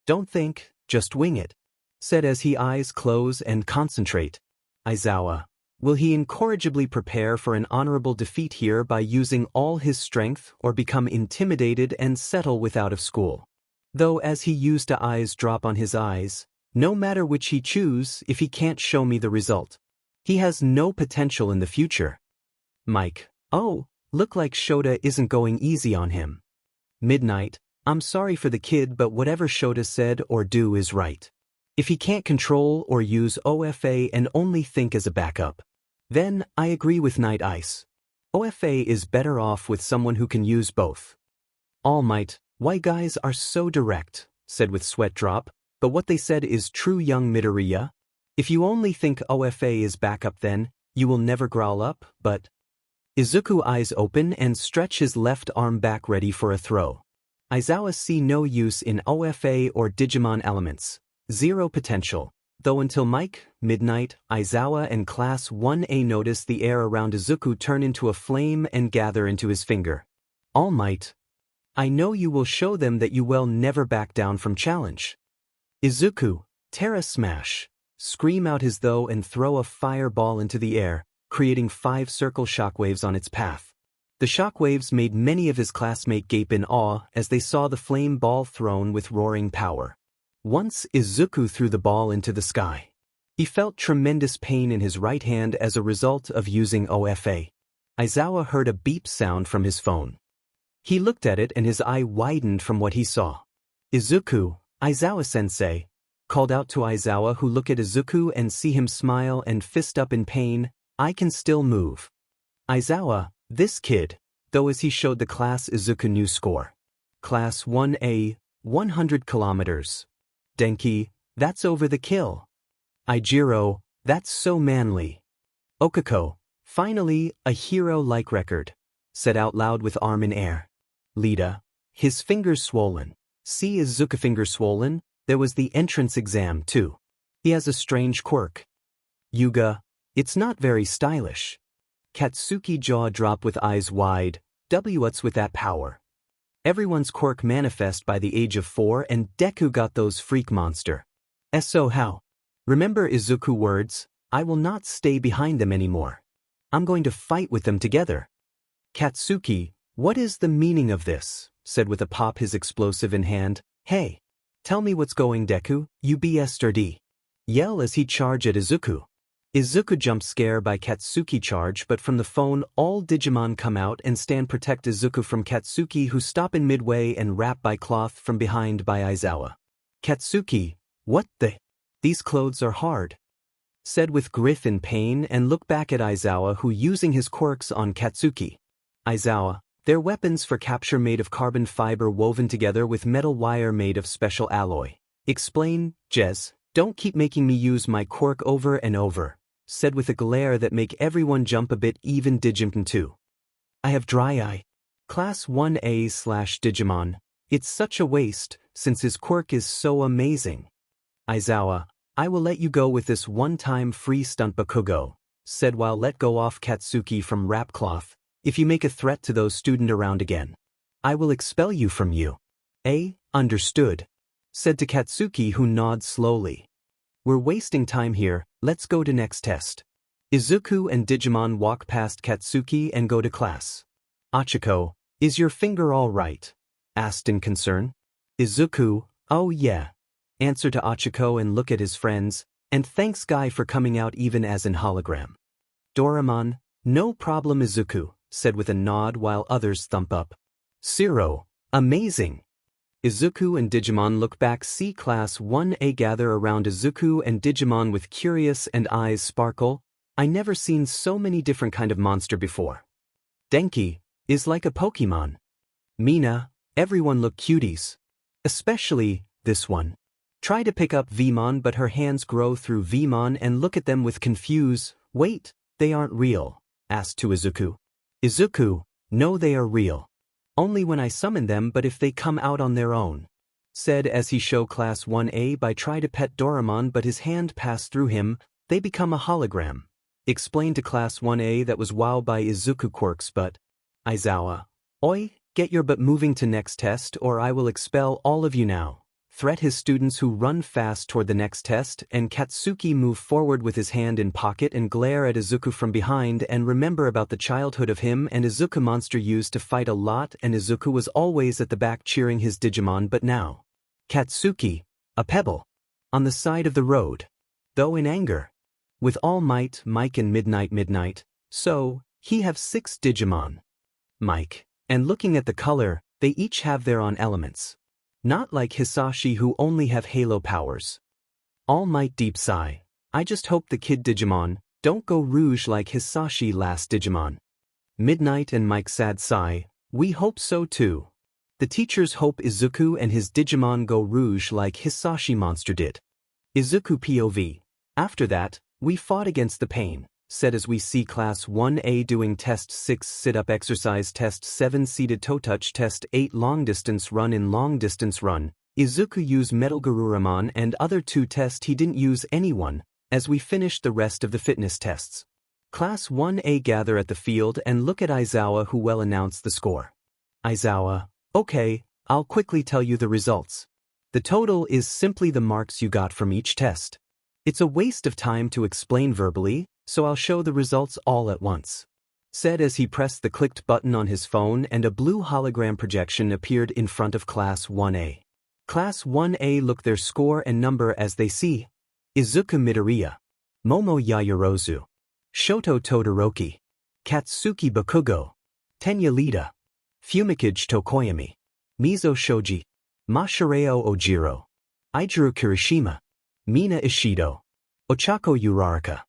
Don't think, just wing it. Said as he eyes close and concentrate. 𝗧𝗏, will he incorrigibly prepare for an honorable defeat here by using all his strength or become intimidated and settle with out of school? Though as he used to eyes drop on his eyes, no matter which he choose, if he can't show me the result, he has no potential in the future. Mike, oh, look like 𝗧𝗱𝗪 isn't going easy on him. Midnight, I'm sorry for the kid, but whatever 𝗧𝗱𝗪 said or do is right. If he can't control or use OFA and only think as a backup, then I agree with Night Ice. OFA is better off with someone who can use both. All Might, why guys are so direct, said with sweat drop, but what they said is true, young Midoriya. If you only think OFA is backup, then you will never growl up, but... Izuku eyes open and stretch his left arm back ready for a throw. 𝗧𝗏 see no use in OFA or Digimon elements. Zero potential. Though until Mike, Midnight, 𝗧𝗏 and Class 1A notice the air around Izuku turn into a flame and gather into his finger. All Might, I know you will show them that you will never back down from challenge. Izuku, Terra Smash. Scream out as though and throw a fireball into the air, creating 5 circle shockwaves on its path. The shockwaves made many of his classmates gape in awe as they saw the flame ball thrown with roaring power. Once Izuku threw the ball into the sky. He felt tremendous pain in his right hand as a result of using OFA. 𝗧𝗏 heard a beep sound from his phone. He looked at it and his eye widened from what he saw. Izuku, Aizawa-sensei, called out to Aizawa, who looked at Izuku and see him smile and fist up in pain. I can still move. Aizawa, this kid, though, as he showed the class Izuku new score. Class 1A, 100 kilometers. Denki, that's over the kill. Ijiro, that's so manly. Okako, finally, a hero-like record, said out loud with arm in air. Lita, his fingers swollen. See Izuku fingers swollen? There was the entrance exam too. He has a strange quirk. Yuga, it's not very stylish. Katsuki jaw drop with eyes wide. What's with that power? Everyone's quirk manifest by the age of 4 and Deku got those freak monster. So how? Remember Izuku words, I will not stay behind them anymore. I'm going to fight with them together. Katsuki, what is the meaning of this? Said with a pop his explosive in hand. Hey, tell me what's going Deku, you bastard. Yell as he charge at Izuku. Izuku jump scare by Katsuki charge, but from the phone all Digimon come out and stand protect Izuku from Katsuki, who stop in midway and wrap by cloth from behind by Aizawa. Katsuki, what the? These clothes are hard. Said with grief in pain and look back at Aizawa, who using his quirks on Katsuki. Aizawa, they're weapons for capture made of carbon fiber woven together with metal wire made of special alloy. Explain, Jez, don't keep making me use my quirk over and over. Said with a glare that make everyone jump a bit, even 𝗵𝗵𝗃𝗀𝗏. I have dry eye. Class 1A/Digimon, it's such a waste, since his quirk is so amazing. Aizawa, I will let you go with this one-time free stunt 𝗵𝗃𝗀𝗀𝗏, said while let go off Katsuki from wrap cloth. If you make a threat to those student around again, I will expel you from you. Understood. Said to Katsuki, who nods slowly. We're wasting time here, let's go to next test. Izuku and Digimon walk past Katsuki and go to class. Achiko, is your finger all right? Asked in concern. Izuku, oh yeah. Answer to Achiko and look at his friends, and thanks Guy for coming out even as in hologram. Doraemon, no problem Izuku, said with a nod while others thump up. Zero, amazing. Izuku and Digimon look back, see Class 1A gather around Izuku and Digimon with curious and eyes sparkle. I never seen so many different kind of monster before. Denki is like a Pokemon. Mina, everyone look cuties. Especially this one. Try to pick up 𝗵𝗲𝗄, but her hands grow through 𝗵𝗲 and look at them with confuse. Wait, they aren't real? Asked to Izuku. Izuku, no, they are real. Only when I summon them, but if they come out on their own. Said as he show Class 1A by try to pet Doraemon, but his hand passed through him, they become a hologram. Explained to Class 1A that was wowed by Izuku quirks, but Aizawa, oi, get your butt moving to next test or I will expel all of you now. Threat his students, who run fast toward the next test, and Katsuki move forward with his hand in pocket and glare at Izuku from behind and remember about the childhood of him and Izuku monster used to fight a lot, and Izuku was always at the back cheering his Digimon, but now Katsuki, a pebble, on the side of the road, though in anger. With All Might, Mike and Midnight, so, he have 6 Digimon. Mike, and looking at the color, they each have their own elements. Not like Hisashi, who only have halo powers. All Might deep sigh. I just hope the kid Digimon don't go rouge like Hisashi last Digimon. Midnight and Mike sad sigh. We hope so too. The teachers hope Izuku and his Digimon go rouge like Hisashi monster did. Izuku POV. After that, we fought against the pain. Said as we see Class 1A doing Test 6 sit-up exercise, Test 7 seated toe touch, Test 8 long distance run. In long distance run, Izuku used Metal Garurumon, and other 2 tests he didn't use anyone, as we finished the rest of the fitness tests. Class 1A gather at the field and look at Aizawa, who well announced the score. Aizawa, okay, I'll quickly tell you the results. The total is simply the marks you got from each test. It's a waste of time to explain verbally, so I'll show the results all at once. Said as he pressed the clicked button on his phone and a blue hologram projection appeared in front of Class 1A. Class 1A look their score and number as they see. Izuku Midoriya, Momo Yaoyorozu, Shoto Todoroki, Katsuki Bakugo, Tenya Lita, 𝗵𝗃𝗃 shoji, 𝗵𝗃 ojiro, ijuru kirishima, 𝗵𝗃 ishido, ochako uraraka,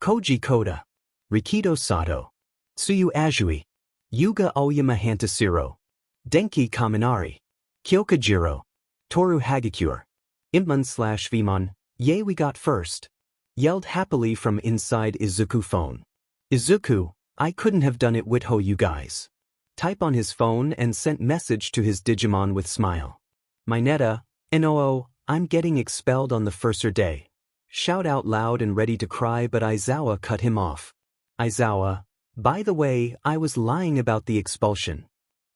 koji koda, rikido sato, tsuyu azui, yuga oyama hantasiro, denki kaminari, kyokajiro, toru hagakure, 𝗵𝗃/𝗵𝗃, yay we got first, yelled happily from inside Izuku phone. Izuku, I couldn't have done it without you guys. Type on his phone and sent message to his Digimon with smile. Mineta, NOO, I'm getting expelled on the first day. Shout out loud and ready to cry, but Aizawa cut him off. Aizawa, by the way, I was lying about the expulsion.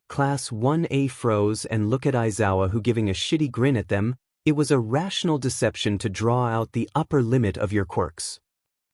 Class 1A froze and look at Aizawa who giving a shitty grin at them. It was a rational deception to draw out the upper limit of your quirks.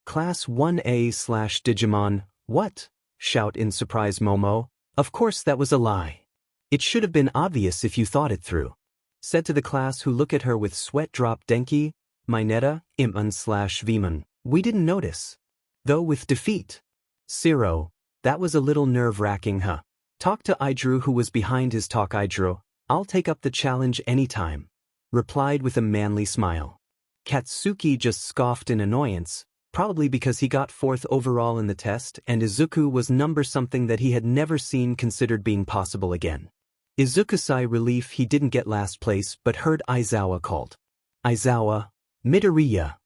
Class 1A/Digimon, what? Shout in surprise Momo. Of course that was a lie. It should have been obvious if you thought it through. Said to the class who look at her with sweat drop Denki, Mineta, 𝗵𝗃/𝗵𝗃, we didn't notice. Though with defeat. Zero, that was a little nerve-wracking huh? Talk to Ijuru who was behind his talk Ijuru, I'll take up the challenge anytime. Replied with a manly smile. Katsuki just scoffed in annoyance, probably because he got 4th overall in the test and Izuku was number something that he had never seen considered being possible again. Izuku sighed relief he didn't get last place but heard Aizawa called. Aizawa, Midoriya.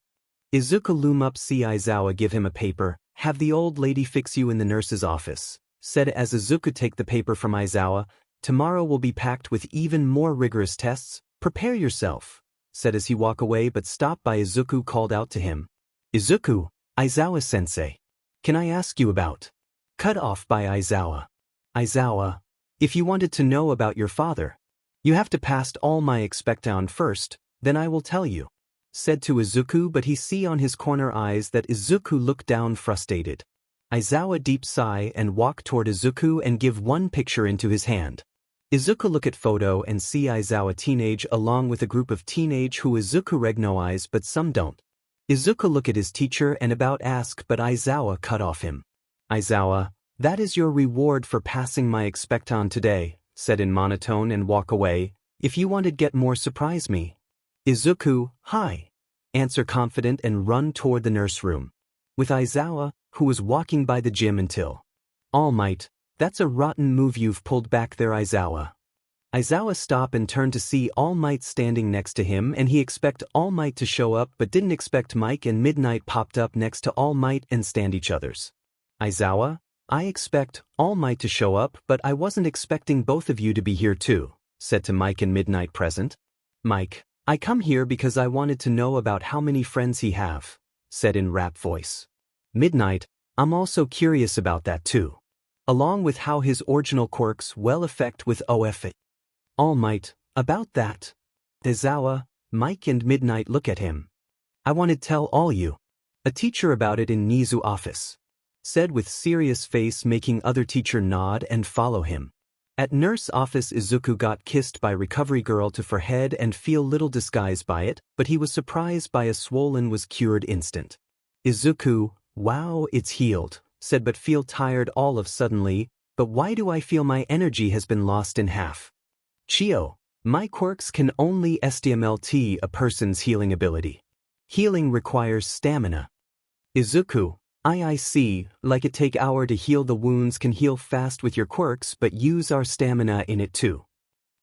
Izuku loom up see Aizawa give him a paper, have the old lady fix you in the nurse's office, said as Izuku take the paper from Aizawa, tomorrow will be packed with even more rigorous tests. Prepare yourself, said as he walked away but stopped by Izuku called out to him. Izuku, Aizawa-sensei. Can I ask you about? Cut off by Aizawa. Aizawa, if you wanted to know about your father, you have to pass all my expectation first, then I will tell you. Said to Izuku but he see on his corner eyes that Izuku looked down frustrated. Aizawa deep sigh and walk toward Izuku and give one picture into his hand. Izuku look at photo and see Aizawa teenage along with a group of teenage who Izuku recognize but some don't. Izuku look at his teacher and about ask but Aizawa cut off him. Aizawa, that is your reward for passing my expectation today, said in monotone and walk away, if you wanted get more surprise me. Izuku, hi. Answer confident and run toward the nurse room. With Aizawa, who was walking by the gym until. All Might. That's a rotten move you've pulled back there Aizawa. Aizawa stopped and turned to see All Might standing next to him and he expect All Might to show up but didn't expect Mike and Midnight popped up next to All Might and stand each other's. Aizawa, I expect All Might to show up but I wasn't expecting both of you to be here too, said to Mike and Midnight present. Mike, I come here because I wanted to know about how many friends he have, said in rap voice. Midnight, I'm also curious about that too. Along with how his original quirks well affect with WhatIf. All Might, about that. Aizawa, Mike and Midnight look at him. I wanted to tell all you. A teacher about it in Nizu office. Said with serious face making other teacher nod and follow him. At nurse office Izuku got kissed by recovery girl to forehead and feel little disguised by it, but he was surprised by a swollen was cured instant. Izuku, wow it's healed. Said but feel tired all of suddenly, but why do I feel my energy has been lost in half? Chio, my quirks can only 𝗬𝗵𝗲 a person's healing ability. Healing requires stamina. Izuku, I see, like it take hour to heal the wounds can heal fast with your quirks but use our stamina in it too.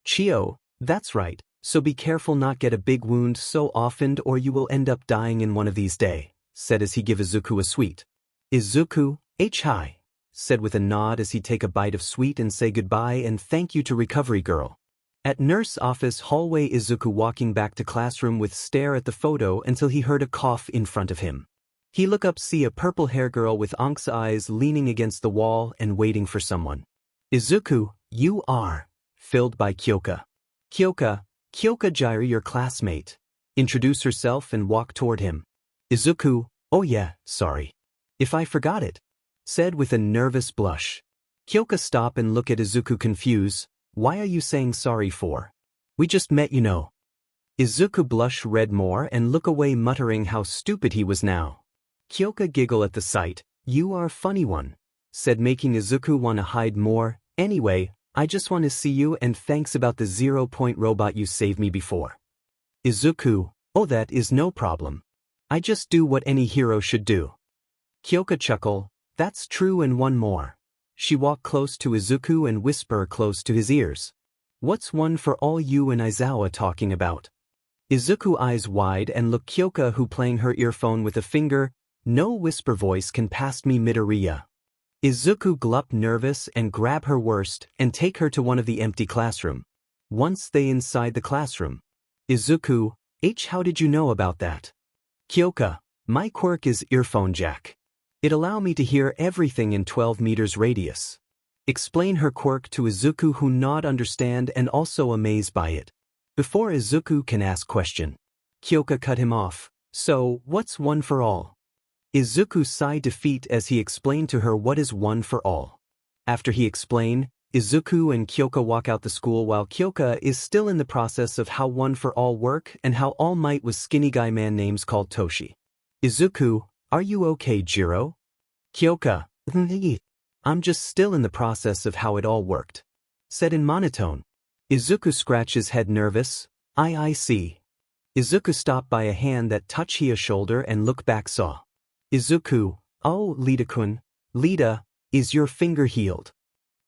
Chio, that's right, so be careful not get a big wound so often or you will end up dying in one of these days, said as he give Izuku a sweet. Izuku, hi, said with a nod as he take a bite of sweet and say goodbye and thank you to recovery girl. At nurse office hallway Izuku walking back to classroom with stare at the photo until he heard a cough in front of him. He look up see a purple hair girl with onyx eyes leaning against the wall and waiting for someone. Izuku, you are. Filled by Kyoka. Kyoka-𝗃𝗃 your classmate. Introduce herself and walk toward him. Izuku, oh yeah, sorry. If I forgot it. Said with a nervous blush. Kyoka stop and look at Izuku confused. Why are you saying sorry for? We just met you know. Izuku blush red more and look away muttering how stupid he was now. Kyoka giggle at the sight. You are a funny one. Said making Izuku wanna hide more. Anyway, I just want to see you and thanks about the 𝗧𝗵𝗿 robot you saved me before. Izuku, oh that is no problem. I just do what any hero should do. Kyoka chuckled, that's true and one more. She walked close to Izuku and whispered close to his ears. What's one for all you and Izawa talking about? Izuku eyes wide and looked Kyoka who playing her earphone with a finger. No whisper voice can pass me Midoriya. Izuku glup nervous and grab her worst and take her to one of the empty classroom. Once they inside the classroom. Izuku, how did you know about that? Kyoka, my quirk is earphone jack. It allow me to hear everything in 12 meters radius. Explain her quirk to Izuku who not understand and also amazed by it. Before Izuku can ask question, Kyoka cut him off. So, what's one for all? Izuku sighed defeat as he explained to her what is one for all. After he explained, Izuku and Kyoka walk out the school while Kyoka is still in the process of how one for all work and how All Might was skinny guy man names called Toshi. Izuku, are you okay, Jiro? Kyoka, I'm just still in the process of how it all worked. Said in monotone. Izuku scratched his head nervous. I see. Izuku stopped by a hand that touched his shoulder and looked back saw. Izuku, oh, 𝗧𝗵𝗃, 𝗧𝗕, is your finger healed?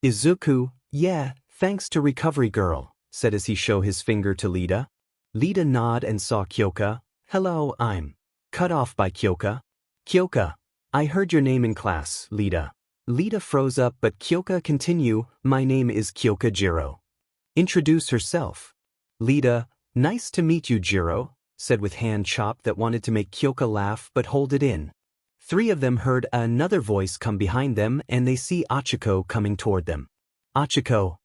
Izuku, yeah, thanks to recovery girl, said as he showed his finger to 𝗧𝗕. 𝗧𝗕 nodded and saw Kyoka. Hello, I'm. Cut off by Kyoka. Kyoka, I heard your name in class, 𝗧𝗕. 𝗧𝗕 froze up but Kyoka continue, my name is Kyoka Jiro. Introduce herself. 𝗧𝗕, nice to meet you Jiro, said with hand chop that wanted to make Kyoka laugh but hold it in. Three of them heard another voice come behind them and they see Achiko coming toward them. Achiko.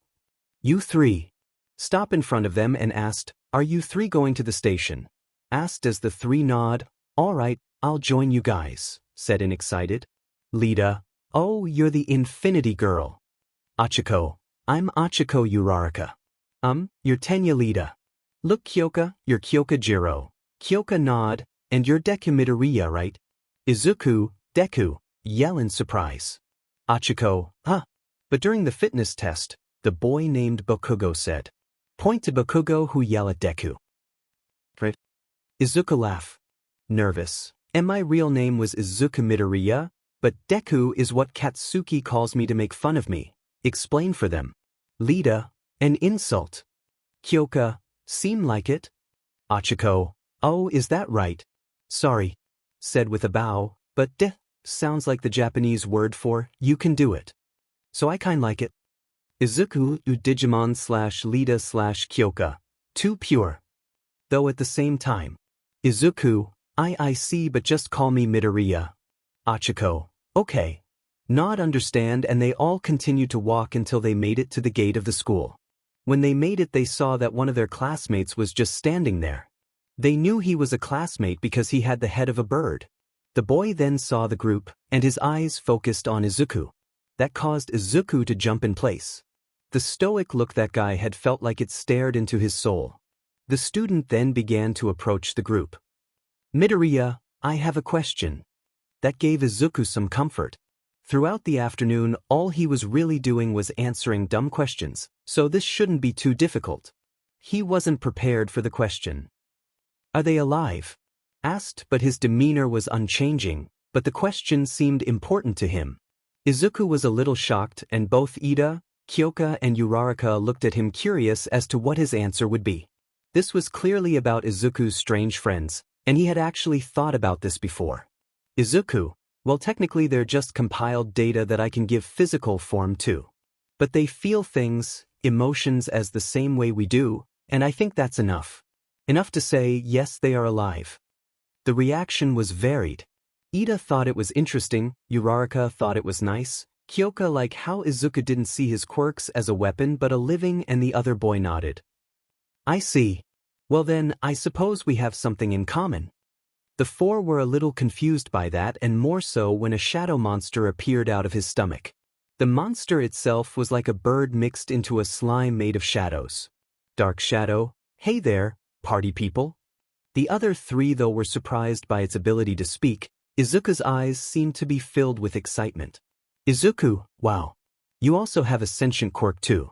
You three. Stop in front of them and asked, are you three going to the station? Asked as the three nod, alright, I'll join you guys, said in excited. 𝗧𝗕, oh you're the Infinity Girl. Achiko, I'm Achiko Uraraka. You're Tenya 𝗧𝗕. Look Kyoka, you're Kyoka Jiro. Kyoka nod, and you're Deku Midoriya right? Izuku, Deku, yell in surprise. Achiko, huh? But during the fitness test, the boy named Bakugo said. Point to Bakugo who yell at Deku. Izuku laugh. Nervous. And my real name was Izuku Midoriya, but Deku is what Katsuki calls me to make fun of me. Explain for them. 𝗧𝗕, an insult. Kyoka, seem like it? Achiko, oh is that right? Sorry. Said with a bow, but sounds like the Japanese word for, you can do it. So I kind like it. Izuku Digimon/𝗧𝗕/Kyoka. Too pure. Though at the same time. Izuku, I see but just call me Midoriya. Achiko, okay. Not understand and they all continued to walk until they made it to the gate of the school. When they made it they saw that one of their classmates was just standing there. They knew he was a classmate because he had the head of a bird. The boy then saw the group, and his eyes focused on Izuku. That caused Izuku to jump in place. The stoic look that guy had felt like it stared into his soul. The student then began to approach the group. Midoriya, I have a question. That gave Izuku some comfort. Throughout the afternoon, all he was really doing was answering dumb questions, so this shouldn't be too difficult. He wasn't prepared for the question. Are they alive? Asked, but his demeanor was unchanging, but the question seemed important to him. Izuku was a little shocked and both 𝗧𝗕, Kyoka and Uraraka looked at him curious as to what his answer would be. This was clearly about Izuku's strange friends, and he had actually thought about this before. Izuku, well technically they're just compiled data that I can give physical form to. But they feel things, emotions as the same way we do, and I think that's enough. Enough to say, yes they are alive. The reaction was varied. 𝗧𝗕 thought it was interesting, Uraraka thought it was nice, Kyoka like how Izuku didn't see his quirks as a weapon but a living and the other boy nodded. I see. Well then, I suppose we have something in common. The four were a little confused by that and more so when a shadow monster appeared out of his stomach. The monster itself was like a bird mixed into a slime made of shadows. Dark Shadow, hey there, party people? The other three though were surprised by its ability to speak. Izuku's eyes seemed to be filled with excitement. Izuku, wow. You also have a sentient quirk too.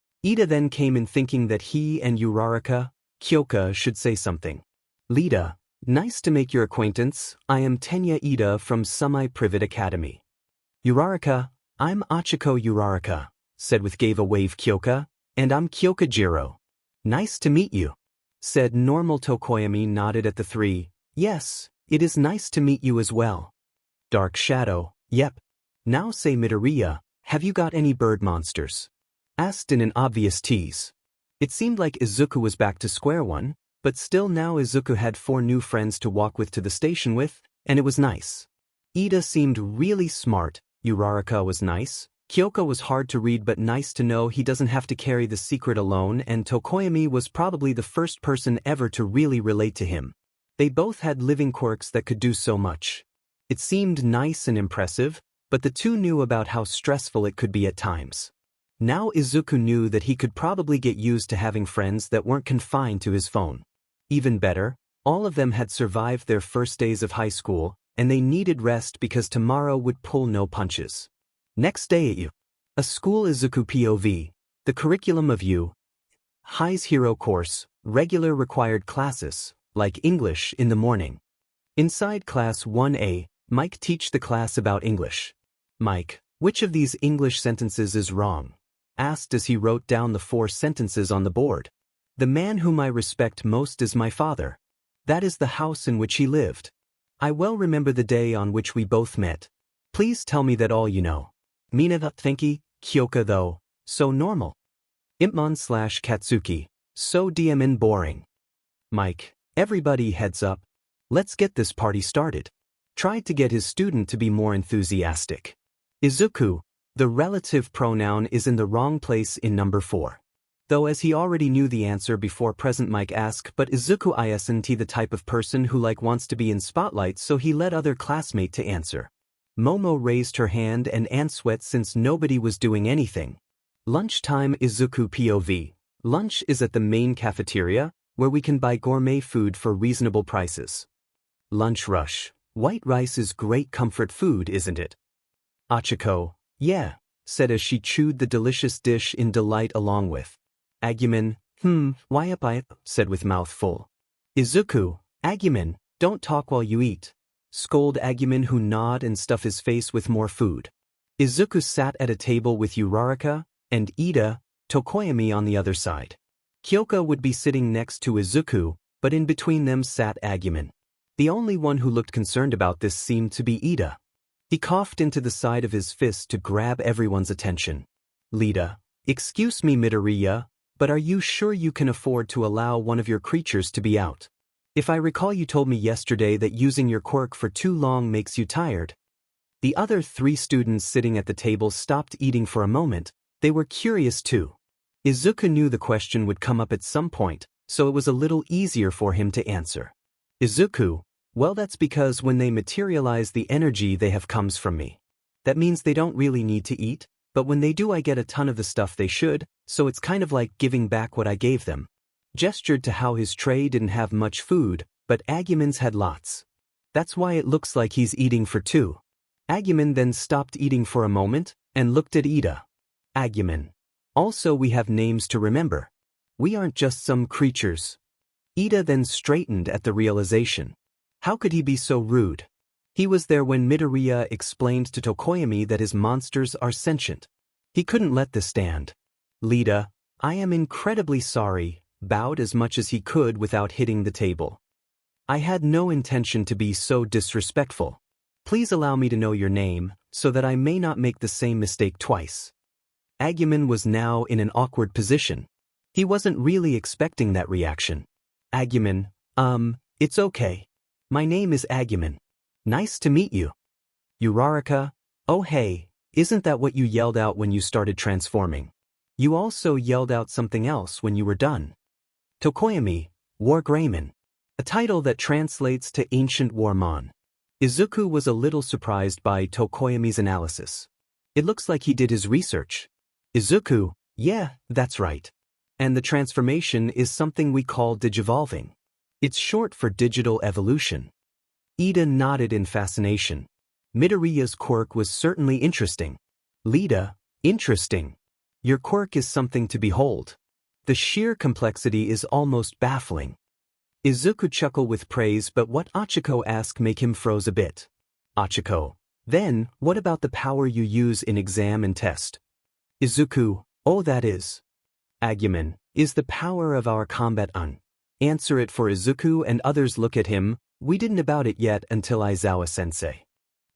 Ida then came in thinking that he and 𝗬𝗧𝗃𝗁𝗃𝗀𝗃 should say something. Lida, nice to make your acquaintance, I am Tenya Ida from 𝗬𝗵𝗃𝗀𝗃 Academy. 𝗬𝗧𝗃𝗁𝗃, I'm 𝗳𝗃𝗃 𝗬𝗧𝗃, said with 𝗣𝗲𝗿𝗺𝗃𝗀𝗃, and I'm 𝗃𝗃 Nice to meet you, said normal 𝗃𝗁𝗵𝗃 nodded at the three. Yes, it is nice to meet you as well. Dark Shadow, yep. Now say Midoriya, have you got any bird monsters? Asked in an obvious tease. It seemed like Izuku was back to square one, but still now Izuku had 4 new friends to walk with to the station with, and it was nice. Ida seemed really smart, 𝗬𝗧𝗃𝗁𝗃 was nice, 𝗃𝗃 was hard to read but nice to know he doesn't have to carry the secret alone, and 𝗃𝗁𝗵𝗃 was probably the first person ever to really relate to him. They both had living quirks that could do so much. It seemed nice and impressive, but the two knew about how stressful it could be at times. Now Izuku knew that he could probably get used to having friends that weren't confined to his phone. Even better, all of them had survived their first days of high school, and they needed rest because tomorrow would pull no punches. Next day at a school Izuku POV, the curriculum of 𝗬𝗧𝗃𝗁𝗃 hero course, regular required classes, like English in the morning. Inside class 1A, Mike teach the class about English. Mike, which of these English sentences is wrong? Asked as he wrote down the 4 sentences on the board. The man whom I respect most is my father. That is the house in which he lived. I well remember the day on which we both met. Please tell me that all you know. 𝗵𝗃𝗃𝗁𝗃𝗀𝗃 though, so normal. 𝗵𝗃/Katsuki, so DMN boring. Mike, everybody heads up. Let's get this party started. Tried to get his student to be more enthusiastic. Izuku, the relative pronoun is in the wrong place in number 4. Though as he already knew the answer before present Mike asked, but Izuku isn't the type of person who wants to be in spotlight, so he let other classmate to answer. Momo raised her hand and answered since nobody was doing anything. Lunchtime Izuku POV. Lunch is at the main cafeteria, where we can buy gourmet food for reasonable prices. Lunch rush. White rice is great comfort food, isn't it? Achiko, yeah, said as she chewed the delicious dish in delight along with. 𝗵𝗲𝗄𝗃, 𝗬𝗵𝗃𝗁𝗃, said with mouth full. Izuku, 𝗵𝗲𝗄𝗃, don't talk while you eat. Scold 𝗵𝗲𝗄𝗃 who nod and stuff his face with more food. Izuku sat at a table with 𝗬𝗧𝗃𝗁𝗃 and Ida, 𝗃𝗁𝗵𝗃 on the other side. 𝗃𝗃 would be sitting next to Izuku, but in between them sat 𝗵𝗲𝗄𝗃. The only one who looked concerned about this seemed to be Ida. He coughed into the side of his fist to grab everyone's attention. Lida, excuse me Midoriya, but are you sure you can afford to allow one of your creatures to be out? If I recall you told me yesterday that using your quirk for too long makes you tired. The other 3 students sitting at the table stopped eating for a moment. They were curious too. Izuku knew the question would come up at some point, so it was a little easier for him to answer. Izuku, well that's because when they materialize the energy they have comes from me. That means they don't really need to eat, but when they do I get a ton of the stuff they should, so it's kind of like giving back what I gave them. Gestured to how his tray didn't have much food, but 𝗵𝗲𝗄𝗃's had lots. That's why it looks like he's eating for 2. 𝗵𝗲𝗄𝗃 then stopped eating for a moment, and looked at Ida. 𝗵𝗲𝗄𝗃. Also we have names to remember. We aren't just some creatures. Ida then straightened at the realization. How could he be so rude? He was there when Midoriya explained to 𝗃𝗁𝗵𝗃 that his monsters are sentient. He couldn't let this stand. Lida, I am incredibly sorry, bowed as much as he could without hitting the table. I had no intention to be so disrespectful. Please allow me to know your name, so that I may not make the same mistake twice. 𝗵𝗲𝗄𝗃 was now in an awkward position. He wasn't really expecting that reaction. 𝗵𝗲𝗄𝗃, it's okay. My name is 𝗵𝗲𝗄𝗃. Nice to meet you. 𝗬𝗧𝗃𝗁𝗃, oh hey, isn't that what you yelled out when you started transforming? You also yelled out something else when you were done. 𝗃𝗁𝗵𝗃, 𝗬𝗃. a title that translates to Ancient War Mon. Izuku was a little surprised by Tokoyami's analysis. It looks like he did his research. Izuku, yeah, that's right. And the transformation is something we call digivolving. It's short for digital evolution. Ida nodded in fascination. Midoriya's quirk was certainly interesting. Lida, interesting. Your quirk is something to behold. The sheer complexity is almost baffling. Izuku chuckled with praise, but what 𝗳𝗃𝗃 asked make him froze a bit. 𝗳𝗃𝗃, then, what about the power you use in exam and test? Izuku, oh that is. 𝗳𝗵𝗃, is the power of our combat un. Answer it for Izuku and others look at him, we didn't about it yet until Aizawa-sensei.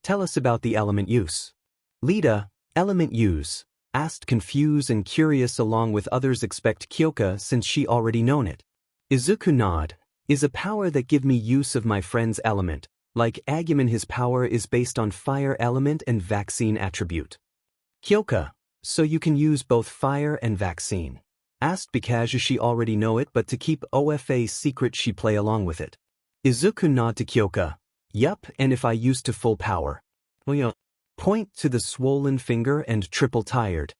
Tell us about the element use. Lida, element use, asked confused and curious along with others expect Kyoka since she already known it. Izuku nod, is a power that give me use of my friend's element, like 𝗳𝗵𝗃 his power is based on fire element and vaccine attribute. Kyoka, so you can use both fire and vaccine. Asked because she already know it but to keep OFA secret she play along with it. Izuku nod to Kyoka, yup, and if I use to full power. Point to the swollen finger and triple tired.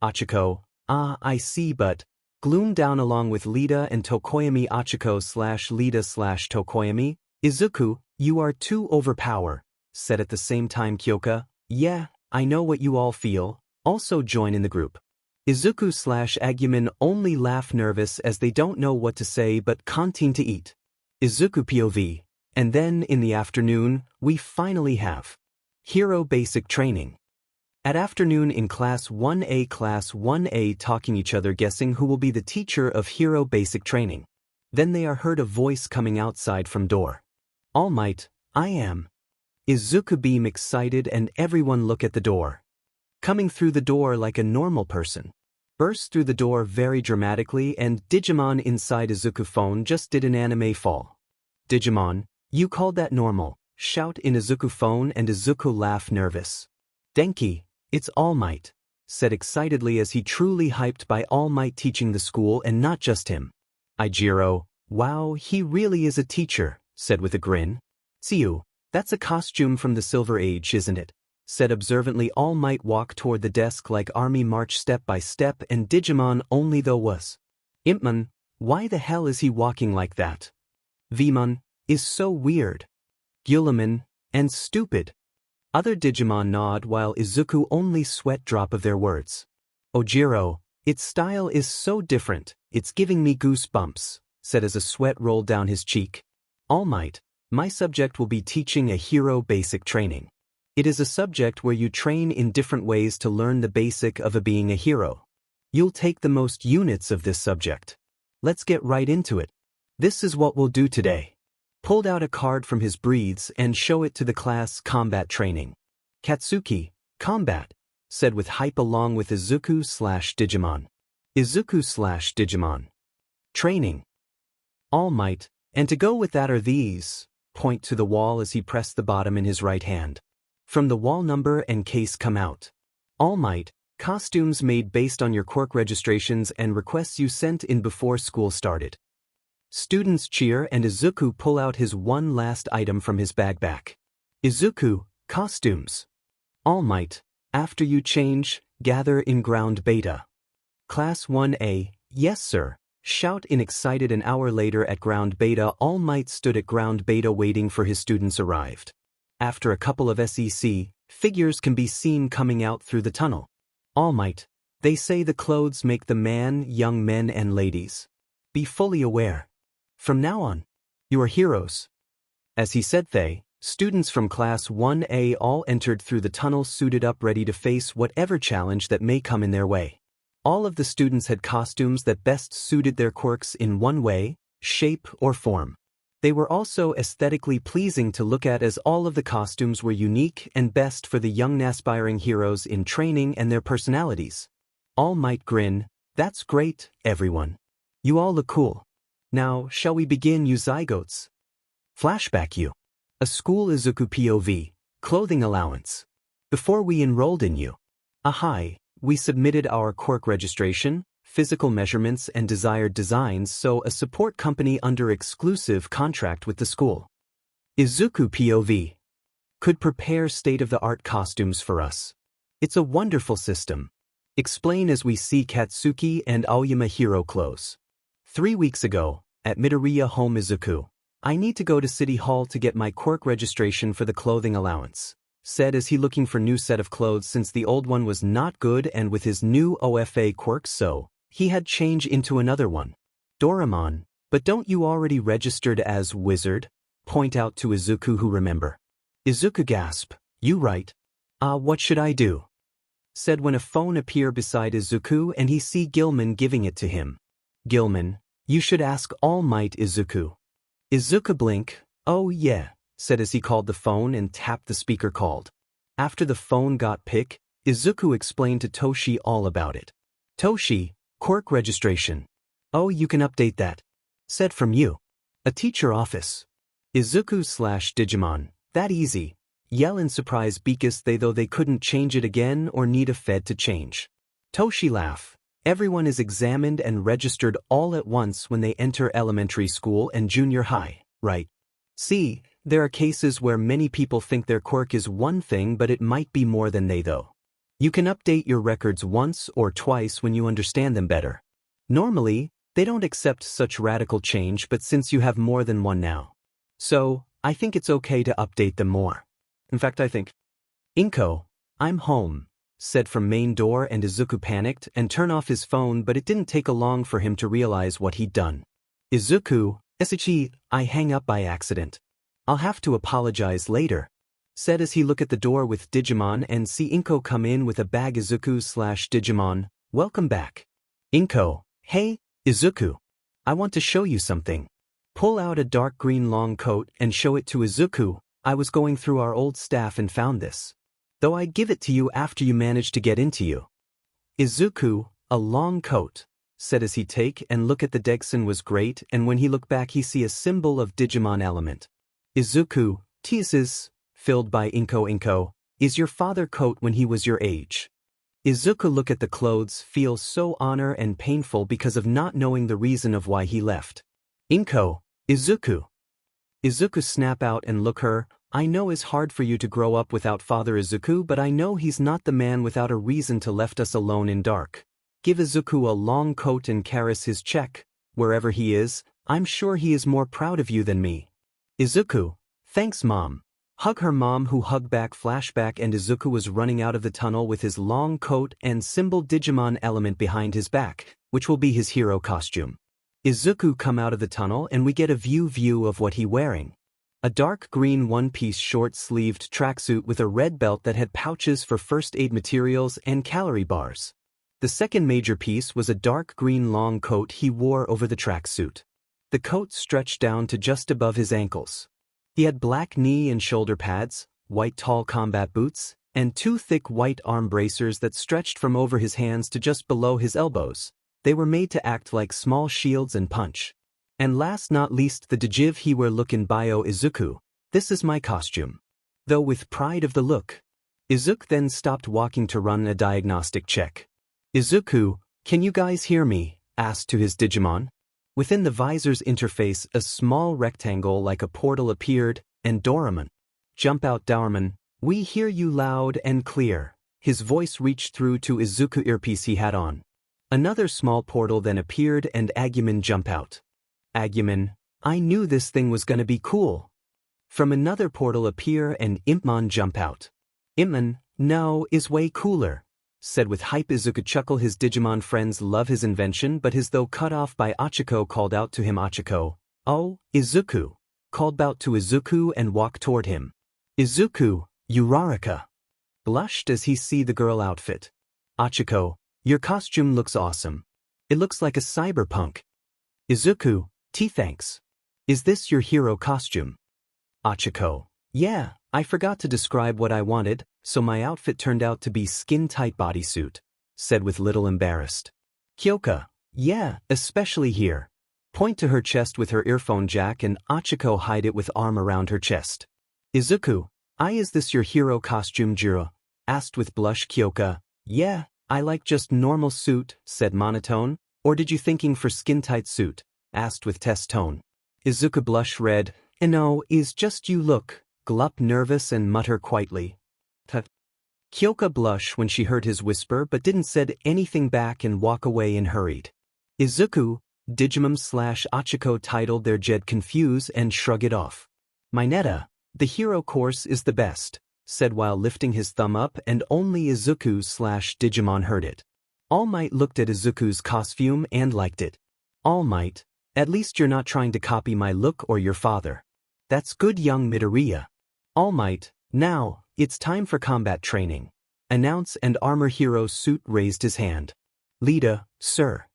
𝗳𝗃𝗃, I see but, gloom down along with Lida and Tokoyami 𝗳𝗃𝗃/Lida/Tokoyami, Izuku, you are too overpower, said at the same time Kyoka, yeah, I know what you all feel, also join in the group. Izuku/𝗳𝗵𝗃 only laugh nervous as they don't know what to say but continue to eat. Izuku POV, and then in the afternoon, we finally have Hero Basic Training. At afternoon in Class 1A talking each other guessing who will be the teacher of Hero Basic Training. Then they are heard a voice coming outside from door. All Might, I am. Izuku beam excited and everyone look at the door. Coming through the door like a normal person. Burst through the door very dramatically and Digimon inside Izuku phone just did an anime fall. Digimon, you called that normal, shout in Izuku phone and Izuku laugh nervous. Denki, it's All Might, said excitedly as he truly hyped by All Might teaching the school and not just him. Ijiro, wow, he really is a teacher, said with a grin. Tsuyu, that's a costume from the Silver Age, isn't it? Said observantly. All Might walk toward the desk like army march step by step and Digimon only though was. 𝗵𝗃𝗃, why the hell is he walking like that? 𝗵𝗃𝗃, is so weird. 𝗵𝗃𝗃, and stupid. Other Digimon nod while Izuku only sweat drop of their words. Ojiro, its style is so different, it's giving me goosebumps, said as a sweat rolled down his cheek. All Might, my subject will be teaching a hero basic training. It is a subject where you train in different ways to learn the basic of being a hero. You'll take the most units of this subject. Let's get right into it. This is what we'll do today. Pulled out a card from his breathes and show it to the class. Combat training. Katsuki, combat, said with hype along with Izuku/Digimon. Izuku/Digimon. Training. All Might, and to go with that are these, point to the wall as he pressed the bottom in his right hand. From the wall number and case come out. All Might, costumes made based on your quirk registrations and requests you sent in before school started. Students cheer and Izuku pull out his one last item from his backpack. Izuku, costumes. All Might, after you change, gather in ground beta. Class 1A, yes sir, shout in excited. An hour later at ground beta, All Might stood at ground beta waiting for his students arrived. After a couple of SEC, figures can be seen coming out through the tunnel. All Might, they say the clothes make the man, young men and ladies. Be fully aware. From now on, you are heroes. As he said they, students from Class 1A all entered through the tunnel suited up ready to face whatever challenge that may come in their way. All of the students had costumes that best suited their quirks in one way, shape or form. They were also aesthetically pleasing to look at as all of the costumes were unique and best for the young aspiring heroes in training and their personalities. All Might grin, that's great, everyone. You all look cool. Now, shall we begin 𝗬𝗎𝗍𝗪? Flashback you. A school Izuku POV, clothing allowance. Before we enrolled in 𝗬𝗎, we submitted our quirk registration, physical measurements and desired designs, so a support company under exclusive contract with the school. Izuku POV could prepare state-of-the-art costumes for us. It's a wonderful system. Explain as we see Katsuki and Aoyama hero clothes. 3 weeks ago, at Midoriya home Izuku, I need to go to City Hall to get my quirk registration for the clothing allowance, said as he looking for new set of clothes since the old one was not good, and with his new OFA quirks so he had change into another one. Doraemon, but don't you already registered as wizard? Point out to Izuku who remember. Izuku gasp, you right. What should I do? Said when a phone appear beside Izuku and he see 𝗵𝗲𝗄 giving it to him. 𝗵𝗲𝗄, you should ask All Might Izuku. Izuku blink, oh yeah, said as he called the phone and tapped the speaker called. After the phone got pick, Izuku explained to Toshi all about it. Toshi, quirk registration. Oh, you can update that. Said from you. A teacher office. Izuku/Digimon, that easy. Yell in surprise because they couldn't change it again or need a fed to change. Toshi laugh. Everyone is examined and registered all at once when they enter elementary school and junior high, right? See, there are cases where many people think their quirk is one thing but it might be more than they though. You can update your records once or twice when you understand them better. Normally, they don't accept such radical change, but since you have more than one now. So, I think it's okay to update them more. In fact, I think. Inko, I'm home, said from main door, and Izuku panicked and turned off his phone, but it didn't take long for him to realize what he'd done. Izuku, I hang up by accident. I'll have to apologize later, said as he looked at the door with Digimon and see Inko come in with a bag. Izuku/Digimon, welcome back. Inko, hey, Izuku. I want to show you something. Pull out a dark green long coat and show it to Izuku. I was going through our old staff and found this. Though I'd give it to you after you managed to get into you. Izuku, a long coat, said as he take and look at the Degson was great, and when he looked back he see a symbol of Digimon element. Izuku, teases, filled by Inko, is your father coat when he was your age. Izuku look at the clothes, feel so honor and painful because of not knowing the reason of why he left. Inko, Izuku. Izuku snap out and look her, I know it's hard for you to grow up without father Izuku, but I know he's not the man without a reason to left us alone in dark. Give Izuku a long coat and caress his check, wherever he is, I'm sure he is more proud of you than me. Izuku, thanks mom. Hug her mom who hug back. Flashback and Izuku was running out of the tunnel with his long coat and symbol Digimon element behind his back, which will be his hero costume. Izuku come out of the tunnel and we get a view of what he wearing. A dark green one-piece short-sleeved tracksuit with a red belt that had pouches for first aid materials and calorie bars. The second major piece was a dark green long coat he wore over the tracksuit. The coat stretched down to just above his ankles. He had black knee and shoulder pads, white tall combat boots, and 2 thick white arm bracers that stretched from over his hands to just below his elbows. They were made to act like small shields and punch. And last not least the Digiv he wear look in bio. Izuku, this is my costume. Though with pride of the look. Izuku then stopped walking to run a diagnostic check. Izuku, can you guys hear me? Asked to his Digimon. Within the visor's interface a small rectangle like a portal appeared, and Doraemon. Jump out Doraemon, we hear you loud and clear. His voice reached through to Izuku earpiece he had on. Another small portal then appeared and 𝗵𝗲𝗄𝗏 jump out. 𝗵𝗲𝗄𝗏, I knew this thing was gonna be cool. From another portal appear and 𝗵𝗏𝗄𝗏 jump out. 𝗵𝗏𝗏, no, is way cooler, said with hype. Izuku chuckle. His Digimon friends love his invention, but his though cut off by 𝗳𝗏𝗄𝗏 called out to him. 𝗳𝗏𝗄𝗏, oh, Izuku, called out to Izuku and walked toward him. Izuku, Uraraka, blushed as he see the girl outfit. 𝗳𝗏𝗄𝗏, your costume looks awesome. It looks like a cyberpunk. Izuku, thanks. Is this your hero costume? 𝗳𝗏𝗄𝗏, yeah, I forgot to describe what I wanted, so my outfit turned out to be skin-tight bodysuit, said with little embarrassed. 𝗃𝗏𝗄𝗏, yeah, especially here. Point to her chest with her earphone jack and 𝗳𝗏𝗄𝗏 hide it with arm around her chest. Izuku, is this your hero costume 𝗔𝗨𝗧𝗟𝗘? Asked with blush. 𝗃𝗏𝗄𝗏, yeah, I like just normal suit, said monotone, Or did you thinking for skin tight suit? Asked with test tone. Izuku blushed red. No, is just you look, glup nervous and mutter quietly. Kyoka blushed when she heard his whisper but didn't said anything back and walk away and hurried. Izuku, 𝗔𝗵𝗲 titled their jet confuse and shrug it off. Mineta, the hero course is the best, said while lifting his thumb up, and only Izuku/Digimon heard it. All Might looked at Izuku's costume and liked it. All Might, at least you're not trying to copy my look or your father. That's good young Midoriya. All Might, now, it's time for combat training. Announce, and Armor Hero Suit raised his hand. Leader, sir.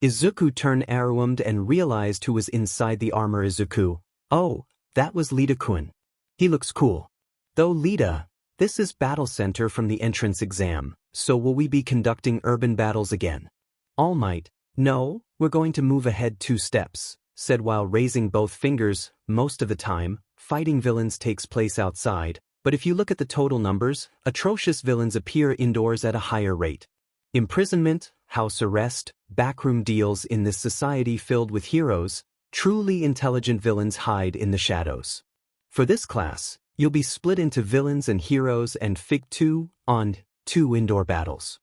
Izuku turned around and realized who was inside the armor. Izuku. Oh, that was 𝗧𝗓𝗏. He looks cool. Though Leader, this is battle center from the entrance exam, so will we be conducting urban battles again? All Might, no, we're going to move ahead 2 steps, said while raising both fingers. Most of the time, fighting villains takes place outside, but if you look at the total numbers, atrocious villains appear indoors at a higher rate. Imprisonment, house arrest, backroom deals. In this society filled with heroes, truly intelligent villains hide in the shadows. For this class, you'll be split into villains and heroes and Fig 2 on 2 indoor battles.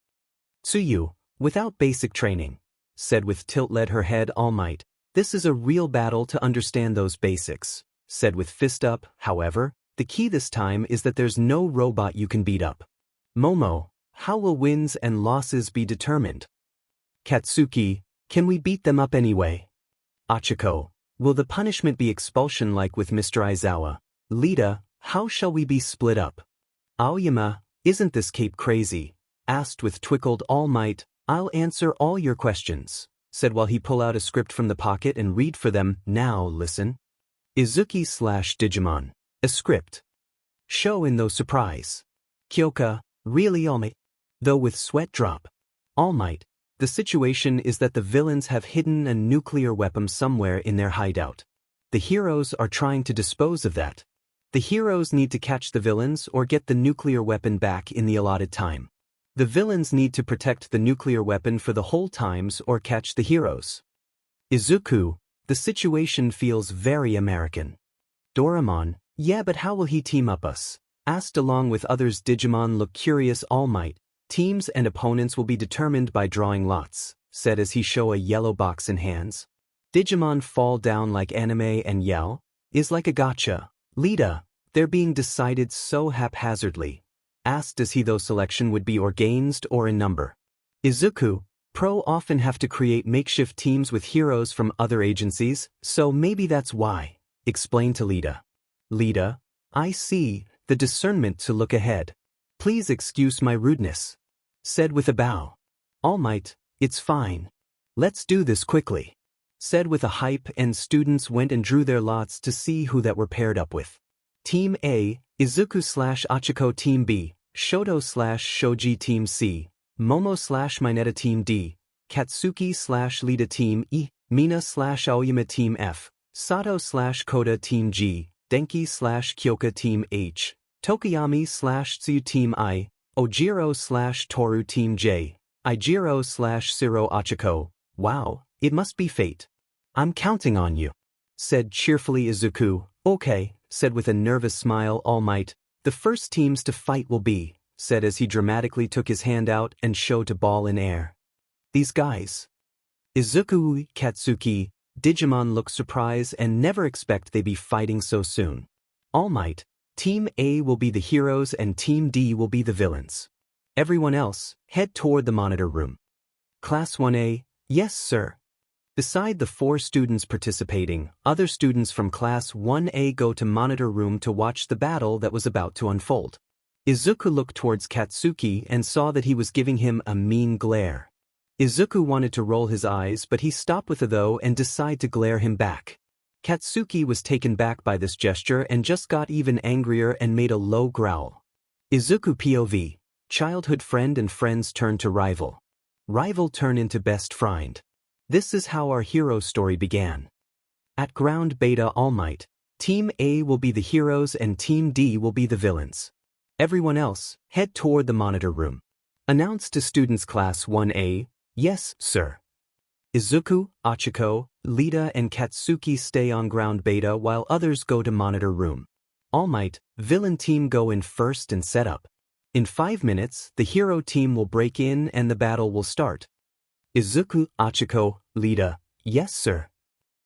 Tsuyu, without basic training, said with tilt led her head. All Might, this is a real battle to understand those basics, said with fist up. However, the key this time is that there's no robot you can beat up. Momo, how will wins and losses be determined? Katsuki, can we beat them up anyway? Achiko, will the punishment be expulsion like with Mr. Aizawa? Lita, how shall we be split up? Aoyama, isn't this cape crazy? Asked with twickled. All Might, I'll answer all your questions, said while he pull out a script from the pocket and read for them. Now listen. Izuki/Digimon. A script. Show in no surprise. Kyoka, really All Might? Though with sweat drop. All Might, the situation is that the villains have hidden a nuclear weapon somewhere in their hideout. The heroes are trying to dispose of that. The heroes need to catch the villains or get the nuclear weapon back in the allotted time. The villains need to protect the nuclear weapon for the whole times or catch the heroes. Izuku, the situation feels very American. Doraemon, yeah, but how will he team up us? Asked along with others. Digimon look curious. All Might, teams and opponents will be determined by drawing lots, said as he show a yellow box in hands. Digimon fall down like anime and yell, is like a gotcha. Lita, they're being decided so haphazardly. Asked as he though selection would be organized or in number. Izuku, pro often have to create makeshift teams with heroes from other agencies, so maybe that's why. Explain to Lita. Lita, I see, the discernment to look ahead. Please excuse my rudeness. Said with a bow. All Might, it's fine. Let's do this quickly. Said with a hype, and students went and drew their lots to see who that were paired up with. Team A, Izuku/Achiko. Team B, Shoto/Shoji. Team C, Momo/Mineta. Team D, Katsuki/Lita. Team E, Mina/Aoyama. Team F, Sato/Kota. Team G, Denki/Kyoka. Team H, Tokoyami/Tsuyu. Team I, Ojiro/Toru. Team J, Ijiro/Siro. Achiko, wow, it must be fate. I'm counting on you. Said cheerfully Izuku. Okay, said with a nervous smile. All Might, the first teams to fight will be, said as he dramatically took his hand out and showed a ball in air. These guys. Izuku, Katsuki, Digimon look surprised and never expect they be fighting so soon. All Might, Team A will be the heroes and Team D will be the villains. Everyone else, head toward the monitor room. Class 1A, yes sir. Beside the 4 students participating, other students from Class 1A go to monitor room to watch the battle that was about to unfold. Izuku looked towards Katsuki and saw that he was giving him a mean glare. Izuku wanted to roll his eyes, but he stopped with a though and decided to glare him back. Katsuki was taken back by this gesture and just got even angrier and made a low growl. Izuku POV, childhood friend and friends turn to rival. Rival turn into best friend. This is how our hero story began. At ground beta. All Might, Team A will be the heroes and Team D will be the villains. Everyone else, head toward the monitor room. Announced to students Class 1A, yes, sir. Izuku, 𝗳𝗃𝗁, 𝗧𝗕 and Katsuki stay on ground beta while others go to monitor room. All Might, villain team go in first and set up. In 5 minutes, the hero team will break in and the battle will start. Izuku, 𝗳𝗃𝗁, 𝗧𝗕, yes sir.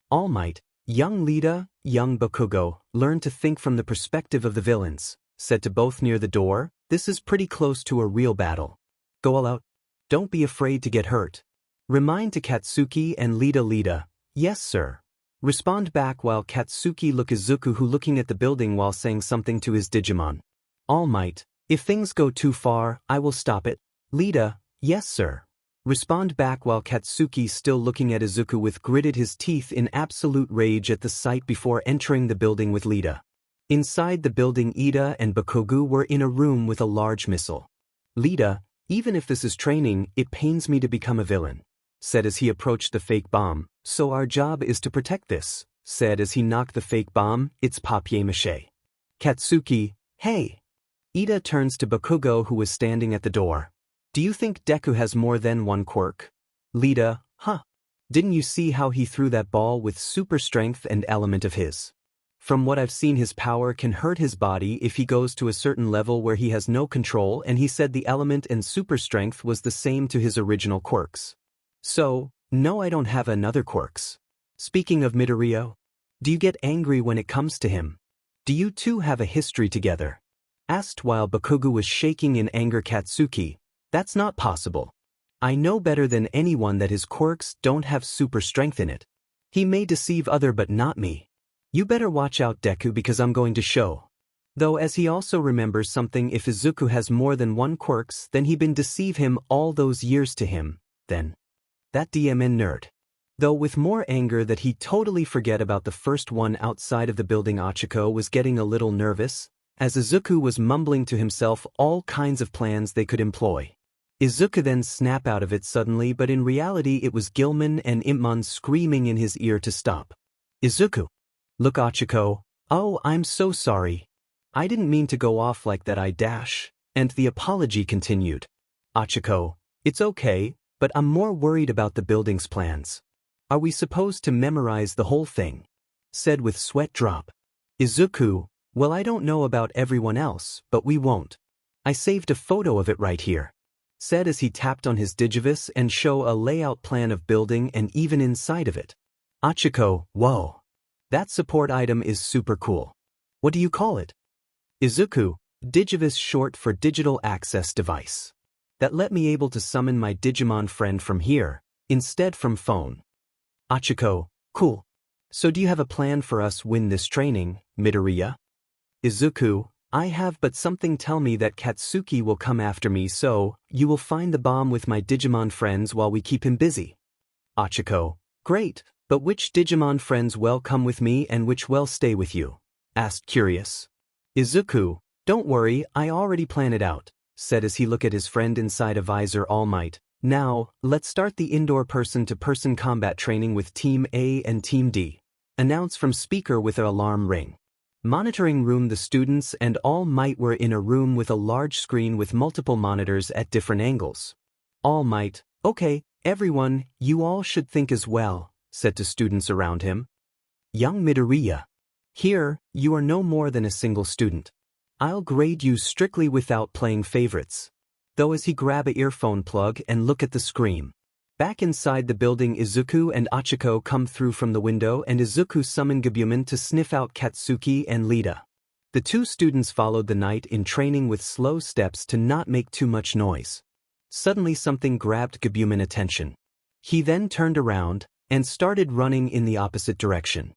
All Might, young 𝗧𝗕, young 𝗵𝗃𝗁, learn to think from the perspective of the villains, said to both near the door, this is pretty close to a real battle. Go all out. Don't be afraid to get hurt. Remind to Katsuki and 𝗧𝗕, yes sir. Respond back while Katsuki look Izuku who looking at the building while saying something to his Digimon. All Might, if things go too far, I will stop it. 𝗧𝗕, yes sir. Respond back while Katsuki still looking at Izuku with gritted his teeth in absolute rage at the sight before entering the building with 𝗧𝗕. Inside the building 𝗧𝗕 and 𝗵𝗃𝗁 were in a room with a large missile. 𝗧𝗕, even if this is training, it pains me to become a villain, said as he approached the fake bomb, so our job is to protect this, said as he knocked the fake bomb, it's 𝗵𝗃𝗄𝐵. Katsuki, hey. 𝗧𝗕 turns to 𝗵𝗃𝗁 who was standing at the door. Do you think Deku has more than one quirk? 𝗧𝗕, huh? Didn't you see how he threw that ball with super strength and element of his? From what I've seen his power can hurt his body if he goes to a certain level where he has no control and he said the element and super strength was the same to his original quirks. So, no I don't have another quirks. Speaking of Midoriya, do you get angry when it comes to him? Do you two have a history together? Asked while 𝗵𝗃𝗁 was shaking in anger Katsuki. That's not possible. I know better than anyone that his quirks don't have super strength in it. He may deceive other but not me. You better watch out Deku because I'm going to show. Though as he also remembers something if Izuku has more than one quirks then he been deceive him all those years to him, then. That DMN nerd. Though with more anger that he totally forget about the first one outside of the building 𝗳𝗃𝗁 was getting a little nervous, as Izuku was mumbling to himself all kinds of plans they could employ. Izuku then snap out of it suddenly but in reality it was 𝗵𝗲𝗄𝗃 and 𝗵𝗲𝗄 screaming in his ear to stop. Izuku. Look 𝗳𝗃𝗁, oh I'm so sorry. I didn't mean to go off like that and the apology continued. 𝗳𝗃𝗁, it's okay, but I'm more worried about the building's plans. Are we supposed to memorize the whole thing? Said with sweat drop. Izuku, well I don't know about everyone else, but we won't. I saved a photo of it right here. Said as he tapped on his Digivice and show a layout plan of building and even inside of it. 𝗳𝗃𝗁, whoa. That support item is super cool. What do you call it? Izuku, Digivice short for digital access device. That let me able to summon my Digimon friend from here, instead from phone. 𝗳𝗃𝗁, cool. So do you have a plan for us win this training, Midoriya? Izuku, I have but something tell me that Katsuki will come after me so, you will find the bomb with my Digimon friends while we keep him busy. 𝗳𝗃𝗁, great, but which Digimon friends will come with me and which will stay with you? Asked curious. Izuku, don't worry, I already plan it out, said as he looked at his friend inside a visor All Might. Now, let's start the indoor person-to-person combat training with Team A and Team D. Announce from speaker with an alarm ring. Monitoring room. The students and All Might were in a room with a large screen with multiple monitors at different angles. All Might, okay, everyone, you all should think as well, said to students around him. Young Midoriya. Here, you are no more than a single student. I'll grade you strictly without playing favorites. Though as he grab a earphone plug and look at the screen. Back inside the building Izuku and 𝗳𝗃𝗁 come through from the window and Izuku summoned 𝗵𝗲𝗄𝗏 to sniff out Katsuki and 𝗧𝗕. The two students followed the knight in training with slow steps to not make too much noise. Suddenly something grabbed 𝗵𝗲𝗄𝗏's attention. He then turned around and started running in the opposite direction.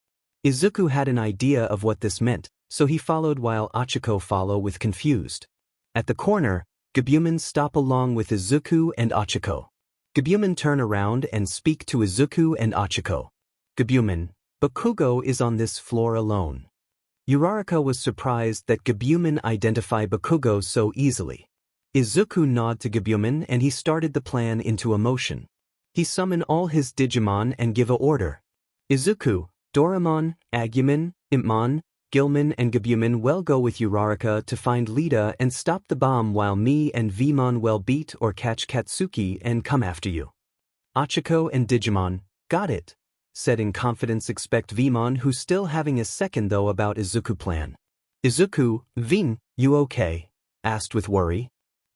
Izuku had an idea of what this meant, so he followed while 𝗳𝗃𝗁 followed with confused. At the corner, 𝗵𝗲𝗄𝗏 stop along with Izuku and 𝗳𝗃𝗁. 𝗵𝗲𝗄𝗏 turn around and speak to Izuku and 𝗳𝗃𝗁. 𝗵𝗲𝗄𝗏, 𝗵𝗃𝗁 is on this floor alone. Uraraka was surprised that 𝗵𝗲𝗄𝗏 identified 𝗵𝗃𝗁 so easily. Izuku nodded to 𝗵𝗲𝗄𝗏 and he started the plan into a motion. He summoned all his Digimon and give a order. Izuku, Doraemon, Agumon, 𝗵𝗏𝗄, 𝗵𝗲𝗄 and 𝗵𝗲𝗄𝗏 will go with Uraraka to find 𝗧𝗕 and stop the bomb while me and 𝗵𝗲𝗄 will beat or catch Katsuki and come after you. 𝗳𝗃𝗃 and Digimon, got it, said in confidence. Expect 𝗵𝗲, who's still having a second though about Izuku plan. Izuku, 𝗵, you okay? Asked with worry.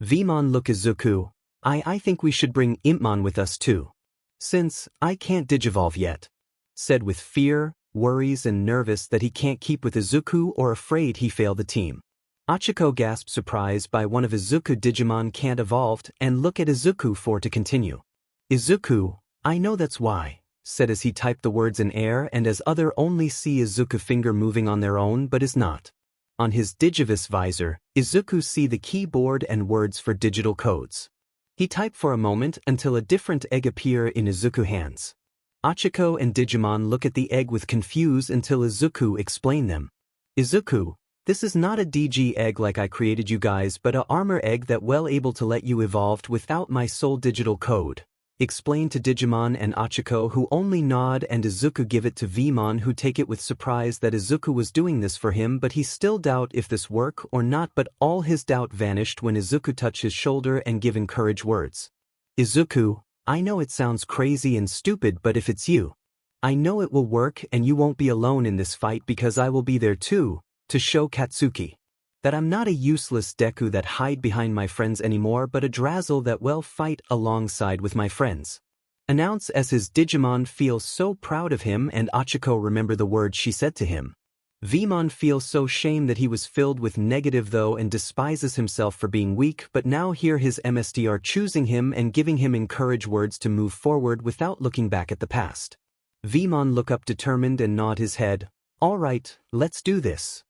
𝗵𝗲, look Izuku, I think we should bring 𝗵𝗲 with us too. Since I can't digivolve yet. Said with fear, worries and nervous that he can't keep with Izuku or afraid he fail the team. 𝗳𝗃𝗃 gasped, surprised by one of Izuku Digimon can't evolved, and look at Izuku for to continue. Izuku, I know that's why, said as he typed the words in air and as other only see Izuku finger moving on their own but is not. On his Digivice visor, Izuku see the keyboard and words for digital codes. He typed for a moment until a different egg appear in Izuku hands. 𝗳𝗃𝗃 and Digimon look at the egg with confuse until Izuku explain them. Izuku, this is not a DG egg like I created you guys but a armor egg that well able to let you evolved without my soul digital code. Explained to Digimon and 𝗳𝗃𝗃, who only nod, and Izuku give it to 𝗵𝗲, who take it with surprise that Izuku was doing this for him, but he still doubt if this work or not, but all his doubt vanished when Izuku touched his shoulder and give encourage words. Izuku, I know it sounds crazy and stupid, but if it's you, I know it will work and you won't be alone in this fight because I will be there too, to show Katsuki that I'm not a useless Deku that hide behind my friends anymore but a 𝗧𝗪 that will fight alongside with my friends. Announce as his Digimon feels so proud of him, and 𝗳𝗃𝗃 remember the words she said to him. 𝗵𝗲 feels so shame that he was filled with negative though and despises himself for being weak, but now here his MSD are choosing him and giving him encourage words to move forward without looking back at the past. 𝗵𝗲 look up determined and nod his head. Alright, let's do this.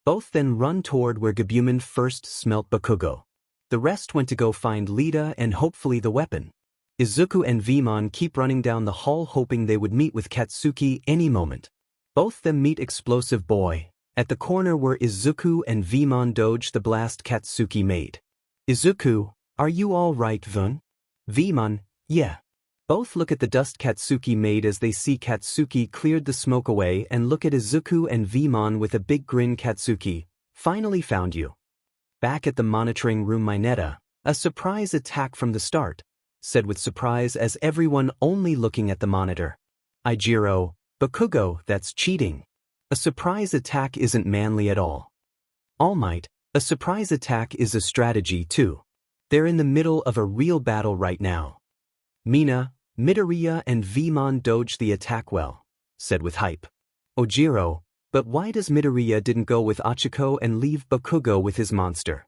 Both then run toward where 𝗵𝗲𝗄 first smelt 𝗵𝗃𝗃. The rest went to go find Lita and hopefully the weapon. Izuku and 𝗵𝗲 keep running down the hall hoping they would meet with Katsuki any moment. Both them meet Explosive Boy at the corner where Izuku and 𝗵𝗲 dodge the blast Katsuki made. Izuku, are you all right, 𝗵𝗲? 𝗵𝗲, yeah. Both look at the dust Katsuki made as they see Katsuki cleared the smoke away and look at Izuku and 𝗵𝗲 with a big grin. Katsuki, finally found you. Back at the monitoring room, Mineta, a surprise attack from the start, said with surprise as everyone only looking at the monitor. 𝗳𝗃𝗃, that's cheating. A surprise attack isn't manly at all. All Might, a surprise attack is a strategy too. They're in the middle of a real battle right now. Mina, Midoriya and 𝗵𝗲 dodged the attack well, said with hype. 𝗳𝗃𝗃, but why does Midoriya didn't go with 𝗳𝗃𝗃 and leave 𝗵𝗃𝗃 with his monster?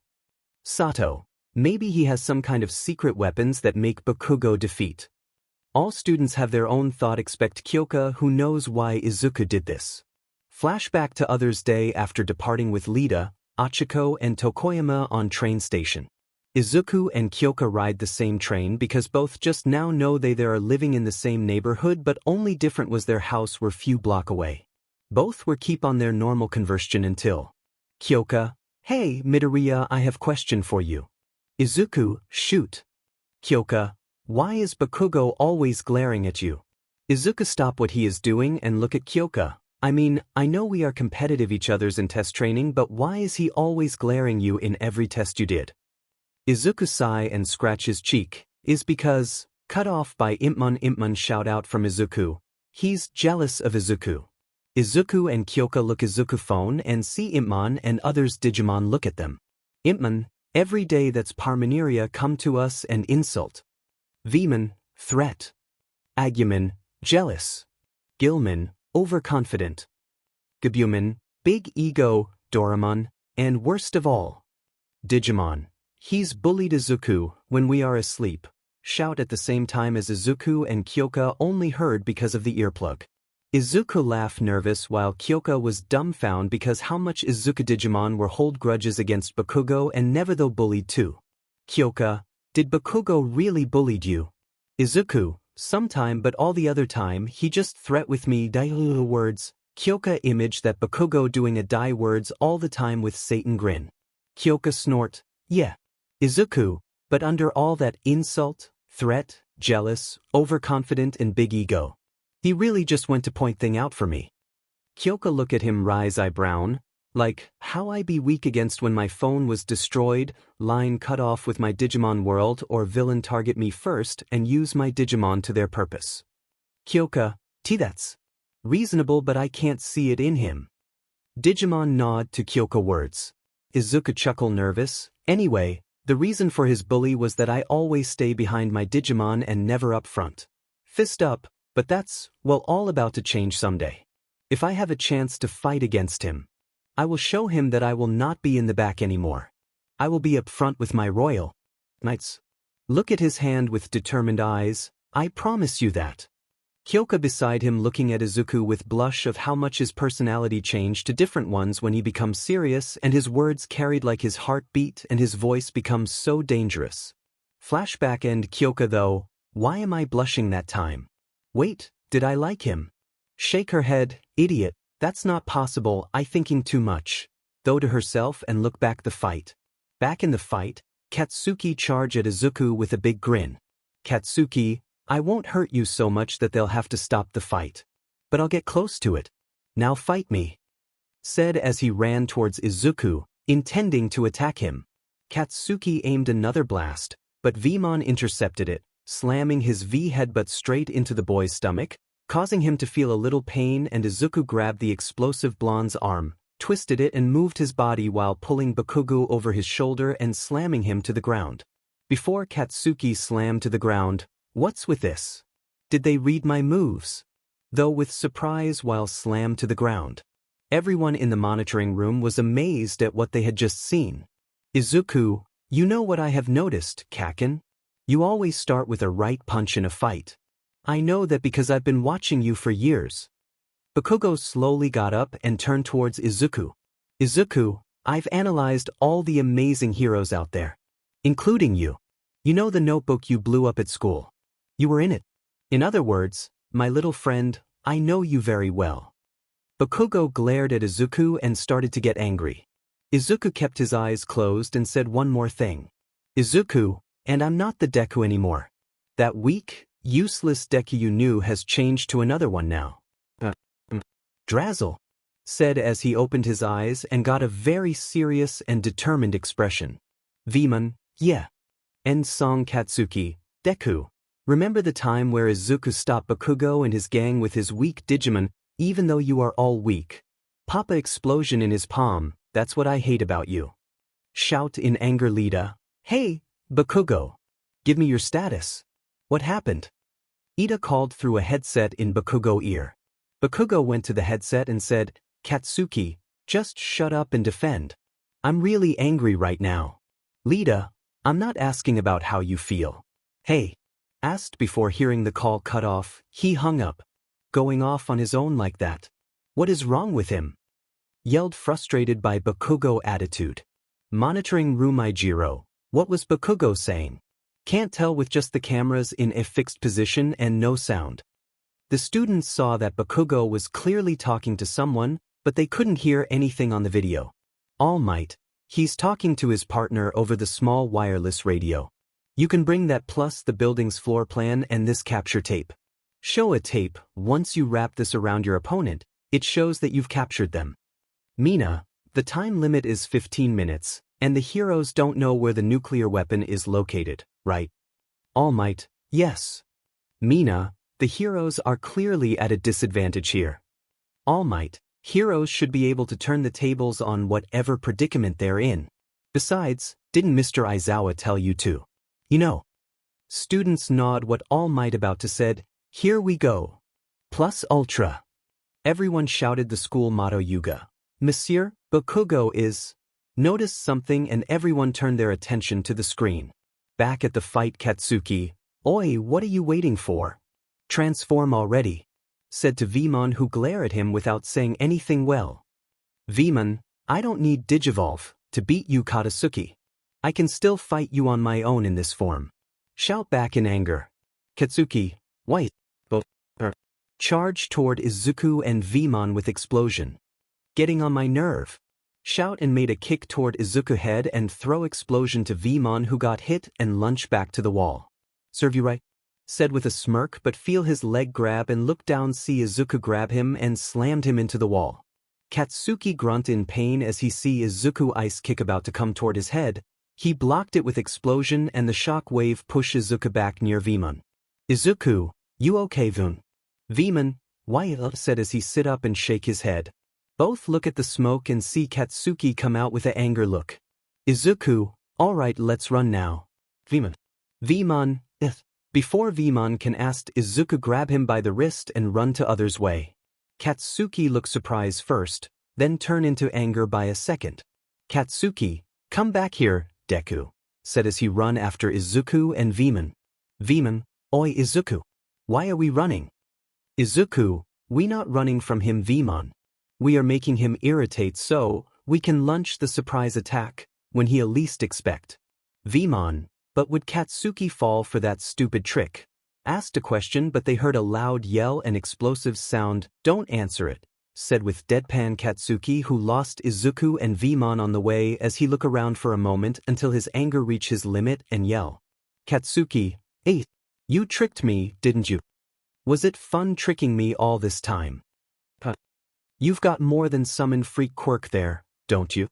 Sato, maybe he has some kind of secret weapons that make 𝗵𝗃𝗃 defeat. All students have their own thought. Expect Kyoka, who knows why Izuku did this. Flashback to others' day after departing with Lita, 𝗳𝗃𝗃 and Tokoyama on train station. Izuku and Kyoka ride the same train because both just now know they are living in the same neighborhood, but only different was their house were few block away. Both were keep on their normal conversation until Kyoka, hey Midoriya, I have question for you. Izuku, shoot. Kyoka, why is 𝗵𝗃𝗃 always glaring at you? Izuku, stop what he is doing and look at Kyoka. I mean, I know we are competitive each other's in test training, but why is he always glaring you in every test you did? Izuku sigh and scratch his cheek. Is because, cut off by 𝗵𝗲𝗵𝗲 shout out from Izuku. He's jealous of Izuku. Izuku and Kyoka look Izuku phone and see 𝗵𝗲 and others Digimon look at them. 𝗵𝗲, every day that's 𝗵𝗲 come to us and insult. 𝗵𝗲, threat. 𝗵𝗲𝗄, jealous. 𝗵𝗲𝗄, overconfident. 𝗵𝗄𝗄, big ego, Doraemon, and worst of all, Digimon. He's bullied Izuku when we are asleep. Shout at the same time as Izuku and Kyoka only heard because of the earplug. Izuku laughed nervous while Kyoka was dumbfounded because how much Izuku Digimon were hold grudges against 𝗵𝗃𝗃 and never though bullied too. Kyoka, did 𝗵𝗃𝗃 really bullied you? Izuku, sometime but all the other time he just threat with me words. Kyoka image that 𝗵𝗃𝗃 doing a die words all the time with Satan grin. Kyoka snort, yeah. Izuku, but under all that insult, threat, jealous, overconfident and big ego. He really just went to point thing out for me. Kyoka look at him rise eyebrow. Like, how I be weak against when my phone was destroyed, line cut off with my Digimon world, or villain target me first and use my Digimon to their purpose. 𝗂𝗂𝗧𝗏 that's reasonable, but I can't see it in him. Digimon nod to 𝗂𝗂𝗧𝗏 words. Izuku chuckle nervous. Anyway, the reason for his bully was that I always stay behind my Digimon and never up front. Fist up, but that's, well, all about to change someday. If I have a chance to fight against him, I will show him that I will not be in the back anymore. I will be up front with my royal knights. Look at his hand with determined eyes, I promise you that. 𝗂𝗂𝗧𝗏 beside him looking at Izuku with blush of how much his personality changed to different ones when he becomes serious, and his words carried like his heartbeat and his voice becomes so dangerous. Flashback end 𝗂𝗂𝗧𝗏 though, why am I blushing that time? Wait, did I like him? Shake her head, idiot, that's not possible, I thinking too much. Though to herself and look back the fight. Back in the fight, Katsuki charge at Izuku with a big grin. Katsuki, I won't hurt you so much that they'll have to stop the fight. But I'll get close to it. Now fight me. Said as he ran towards Izuku, intending to attack him. Katsuki aimed another blast, but 𝗵𝗲 intercepted it, slamming his V headbutt straight into the boy's stomach, causing him to feel a little pain, and Izuku grabbed the explosive blonde's arm, twisted it and moved his body while pulling Bakugo over his shoulder and slamming him to the ground. Before Katsuki slammed to the ground, what's with this? Did they read my moves? Though with surprise while slammed to the ground. Everyone in the monitoring room was amazed at what they had just seen. Izuku, you know what I have noticed, Kaken? You always start with a right punch in a fight. I know that because I've been watching you for years. Bakugo slowly got up and turned towards Izuku. Izuku, I've analyzed all the amazing heroes out there. Including you. You know the notebook you blew up at school. You were in it. In other words, my little friend, I know you very well. Bakugo glared at Izuku and started to get angry. Izuku kept his eyes closed and said one more thing. Izuku, and I'm not the Deku anymore. That weak, useless Deku you knew has changed to another one now. 𝗧𝗪, said as he opened his eyes and got a very serious and determined expression. 𝗵𝗲, yeah. End song Katsuki, Deku. Remember the time where Izuku stopped Bakugo and his gang with his weak Digimon, even though you are all weak. Papa explosion in his palm, that's what I hate about you. Shout in anger Lida, hey, Bakugo. Give me your status. What happened? Ida called through a headset in Bakugo's ear. Bakugo went to the headset and said, Katsuki, just shut up and defend. I'm really angry right now. Lida, I'm not asking about how you feel. Hey. Asked before hearing the call cut off, he hung up. Going off on his own like that. What is wrong with him? Yelled frustrated by Bakugo's attitude. Monitoring room Ijiro, what was Bakugo saying? Can't tell with just the cameras in a fixed position and no sound. The students saw that Bakugo was clearly talking to someone, but they couldn't hear anything on the video. 𝗲𝗋, he's talking to his partner over the small wireless radio. You can bring that plus the building's floor plan and this capture tape. Show a tape, once you wrap this around your opponent, it shows that you've captured them. Mina, the time limit is 15 minutes, and the heroes don't know where the nuclear weapon is located, right? 𝗲𝗋, yes. Mina, the heroes are clearly at a disadvantage here. 𝗲𝗋, heroes should be able to turn the tables on whatever predicament they're in. Besides, didn't Mr. Aizawa tell you to? You know. Students nod what 𝗲𝗋 about to said, here we go. Plus ultra. Everyone shouted the school motto Yuga. Monsieur, Bakugo is. Noticed something and everyone turned their attention to the screen. Back at the fight Katsuki, oi, what are you waiting for? Transform already. Said to 𝗵𝗲 who glare at him without saying anything well. 𝗵𝗲, I don't need Digivolve to beat you Katsuki. I can still fight you on my own in this form. Shout back in anger. Katsuki, white. Charge toward Izuku and 𝗵𝗲 with explosion. Getting on my nerve. Shout and made a kick toward Izuku head and throw explosion to 𝗵𝗲 who got hit and lunged back to the wall. Serve you right? Said with a smirk but feel his leg grab and look down see Izuku grab him and slammed him into the wall. 𝗧𝗵𝗃 grunt in pain as he see Izuku ice kick about to come toward his head. He blocked it with explosion and the shock wave push Izuku back near 𝗵𝗲. Izuku, you okay 𝗵𝗲? 𝗵𝗲, why said as he sit up and shake his head. Both look at the smoke and see 𝗧𝗵𝗃 come out with an anger look. Izuku, alright let's run now. 𝗵𝗲. 𝗵𝗲, Before 𝗵𝗲 can ask Izuku grab him by the wrist and run to other's way. 𝗧𝗵𝗃 looks surprised first, then turn into anger by a second. 𝗧𝗵𝗃, come back here, Deku, said as he run after Izuku and 𝗵𝗲. 𝗵𝗲, oi Izuku. Why are we running? Izuku, we not running from him 𝗵𝗲. We are making him irritate so we can launch the surprise attack when he'll least expect. 𝗵𝗲, but would 𝗧𝗵𝗃 fall for that stupid trick? Asked a question but they heard a loud yell and explosive sound. Don't answer it, said with deadpan 𝗧𝗵𝗃 who lost Izuku and 𝗵𝗲 on the way as he look around for a moment until his anger reach his limit and yell. 𝗧𝗵𝗃, hey, you tricked me, didn't you? Was it fun tricking me all this time? You've got more than summon freak quirk there, don't you?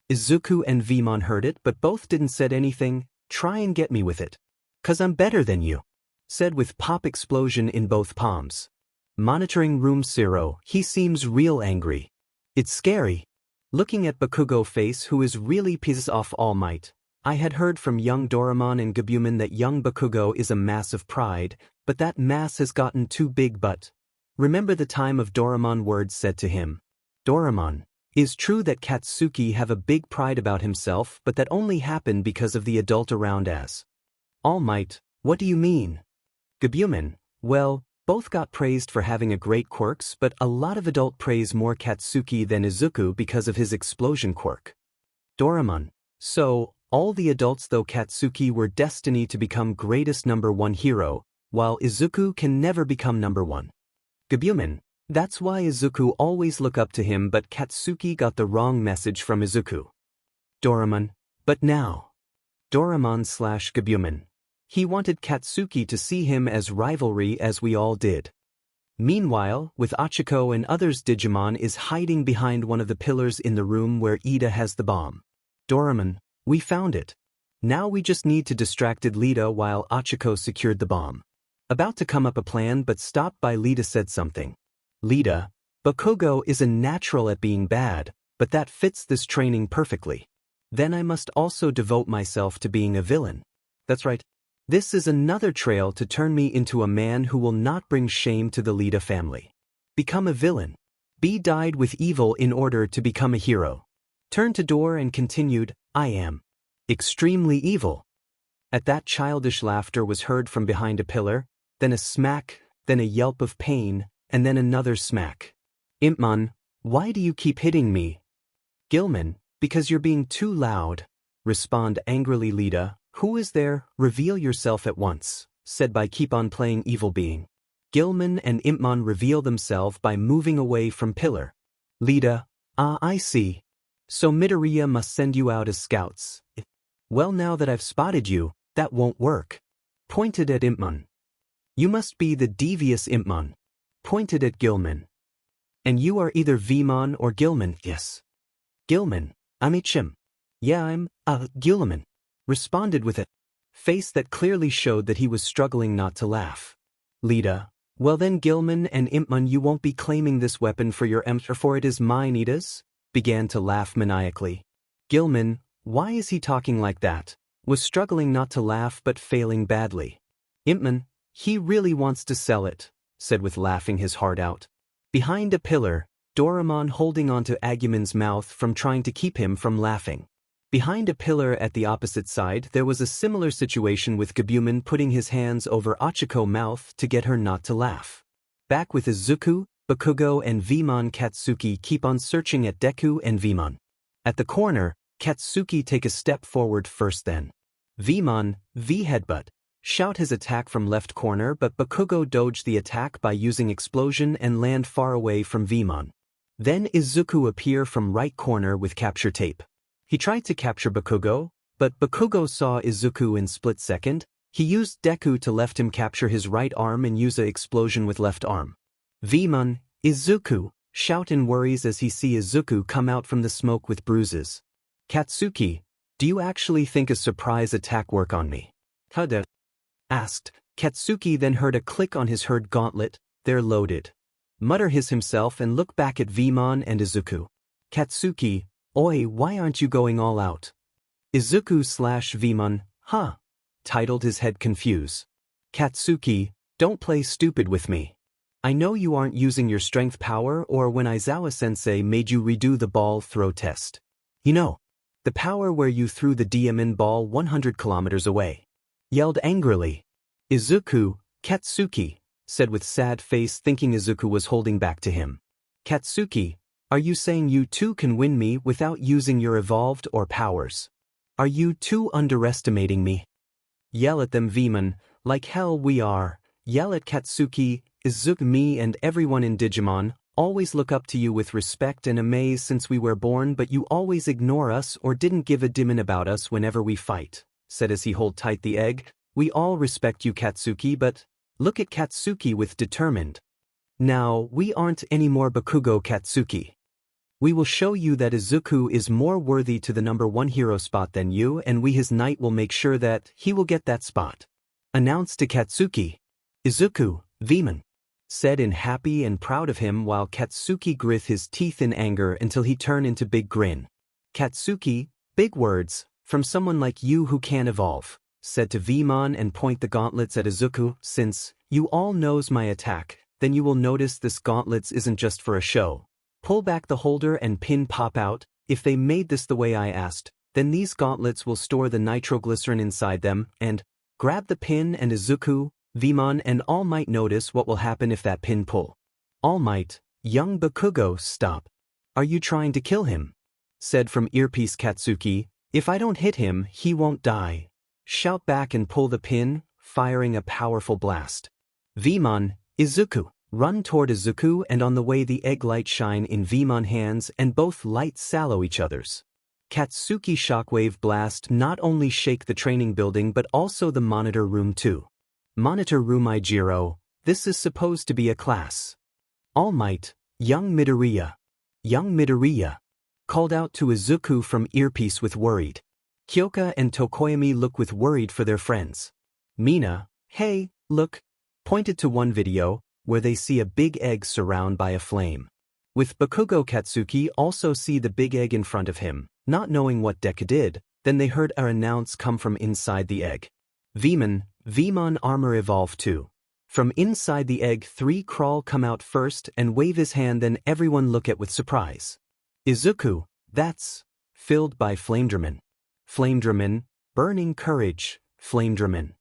Izuku and 𝗵𝗲 heard it but both didn't said anything. Try and get me with it. 'Cause I'm better than you, said with pop explosion in both palms. Monitoring room 𝗧𝗪, he seems real angry. It's scary. Looking at 𝗵𝗃𝗀 face who is really pissed off All Might. I had heard from young Doraemon and 𝗵𝗲𝗄 that young 𝗵𝗃𝗀 is a mass of pride, but that mass has gotten too big but. Remember the time of Doraemon words said to him. Doraemon, is true that 𝗧𝗵𝗃 have a big pride about himself but that only happened because of the adult around as. All Might, what do you mean? 𝗵𝗄𝗄, well, both got praised for having a great quirks but a lot of adult praise more 𝗧𝗵𝗃 than Izuku because of his explosion quirk. Doraemon, so, all the adults though 𝗧𝗵𝗃 were destined to become greatest #1 hero, while Izuku can never become #1. 𝗵𝗄𝗄, that's why Izuku always look up to him but 𝗧𝗵𝗃 got the wrong message from Izuku. Doraemon, but now. Doraemon/𝗵𝗄𝗄. He wanted 𝗧𝗵𝗃 to see him as rivalry as we all did. Meanwhile, with Ochako and others Digimon is hiding behind one of the pillars in the room where Iida has the bomb. Doraemon, we found it. Now we just need to distracted Lita while Ochako secured the bomb. About to come up a plan but stopped by Lita said something. Lita, 𝗵𝗃𝗀 is a natural at being bad, but that fits this training perfectly. Then I must also devote myself to being a villain. That's right. This is another trail to turn me into a man who will not bring shame to the Lita family. Become a villain. Be dyed with evil in order to become a hero. Turned to door and continued, I am extremely evil. At that childish laughter was heard from behind a pillar, then a smack, then a yelp of pain, and then another smack. 𝗵𝗲𝗄, why do you keep hitting me? 𝗵𝗲𝗄, because you're being too loud. Respond angrily Lita, who is there? Reveal yourself at once, said by keep on playing evil being. 𝗵𝗲𝗄 and 𝗵𝗲𝗄 reveal themselves by moving away from pillar. Lita, I see. So Midoriya must send you out as scouts. Well now that I've spotted you, that won't work. Pointed at 𝗵𝗲𝗄. You must be the devious 𝗵𝗲𝗄. Pointed at 𝗵𝗲𝗄. And you are either 𝗵𝗲𝗄 or 𝗵𝗲𝗄, yes. 𝗵𝗲𝗄, I'm 𝗵𝗄𝗄. Yeah, I'm, 𝗵𝗲𝗄. Responded with a face that clearly showed that he was struggling not to laugh. Lita, well then 𝗵𝗲𝗄 and 𝗵𝗲𝗄 you won't be claiming this weapon for your 𝗵𝗄𝗄 for it is mine Iida's? Began to laugh maniacally. 𝗵𝗲𝗄, why is he talking like that? Was struggling not to laugh but failing badly. 𝗵𝗄𝗄, he really wants to sell it, said with laughing his heart out. Behind a pillar, Doraemon holding onto 𝗬𝗄𝗄's mouth from trying to keep him from laughing. Behind a pillar at the opposite side there was a similar situation with 𝗵𝗄𝗄 putting his hands over Ochiko's mouth to get her not to laugh. Back with Izuku, 𝗵𝗃𝗀 and 𝗵𝗲𝗄 𝗧𝗵𝗃 keep on searching at Deku and 𝗵𝗲𝗄. At the corner, 𝗧𝗵𝗃 take a step forward first then. 𝗵𝗲𝗄, V-headbutt. Shout his attack from left corner but 𝗵𝗃𝗀 dodged the attack by using explosion and land far away from 𝗵𝗲𝗄. Then Izuku appear from right corner with capture tape. He tried to capture 𝗵𝗃𝗀, but 𝗵𝗃𝗀 saw Izuku in split second. He used Deku to left him capture his right arm and use a explosion with left arm. 𝗵𝗲𝗄, Izuku, shout and worries as he see Izuku come out from the smoke with bruises. "Katsuki, do you actually think a surprise attack work on me?" 𝗧𝗃 asked. Katsuki then heard a click on his herd gauntlet. "They're loaded." Mutter himself and look back at 𝗵𝗲 and Izuku. "Katsuki, oi, why aren't you going all out?" Izuku/𝗵𝗲, huh? Titled his head confused. "Katsuki, don't play stupid with me. I know you aren't using your strength power or when Aizawa-sensei made you redo the ball throw test. You know, the power where you threw the diamond ball 100 kilometers away." Yelled angrily. "Izuku, Katsuki," said with sad face thinking Izuku was holding back to him. "Katsuki, are you saying you too can win me without using your evolved or powers? Are you too underestimating me?" Yell at them 𝗵𝗲, "like hell we are." Yell at Katsuki, Izuku, me and everyone in Digimon always look up to you with respect and amaze since we were born, but you always ignore us or didn't give a dimon about us whenever we fight, said as he hold tight the egg. "We all respect you Katsuki, but look at Katsuki with determined. Now, we aren't any more Bakugo Katsuki. We will show you that Izuku is more worthy to the #1 hero spot than you, and we his knight will make sure that he will get that spot," announced to Katsuki. "Izuku, 𝗵𝗲," said in happy and proud of him while Katsuki grit his teeth in anger until he turned into big grin. "Katsuki, big words, from someone like you who can evolve," said to 𝗵𝗲 and point the gauntlets at Izuku. "Since you all knows my attack, then you will notice this gauntlets isn't just for a show. Pull back the holder and pin pop out. If they made this the way I asked, then these gauntlets will store the nitroglycerin inside them, and grab the pin and Izuku, 𝗵𝗲 and All Might notice what will happen if that pin pull. All Might, young Bakugo, stop. Are you trying to kill him?" said from earpiece Katsuki. "If I don't hit him, he won't die." Shout back and pull the pin, firing a powerful blast. 𝗵𝗲, Izuku. Run toward Izuku and on the way the egg light shine in 𝗵𝗲 hands and both light sallow each other's. Katsuki shockwave blast not only shake the training building but also the monitor room too. Monitor room Ijiro, this is supposed to be a class. All Might, young Midoriya. Young Midoriya. Called out to Izuku from earpiece with worried. Kyoka and Tokoyami look with worried for their friends. Mina, hey, look, pointed to one video, where they see a big egg surrounded by a flame. With Bakugo Katsuki also see the big egg in front of him, not knowing what Deku did, then they heard a announce come from inside the egg. 𝗵𝗲 armor evolve too. From inside the egg 3 crawl come out first and wave his hand, then everyone look at with surprise. Izuku, that's filled by 𝗵𝗲𝗲. 𝗵𝗲𝗲, burning courage, 𝗵𝗲𝗲.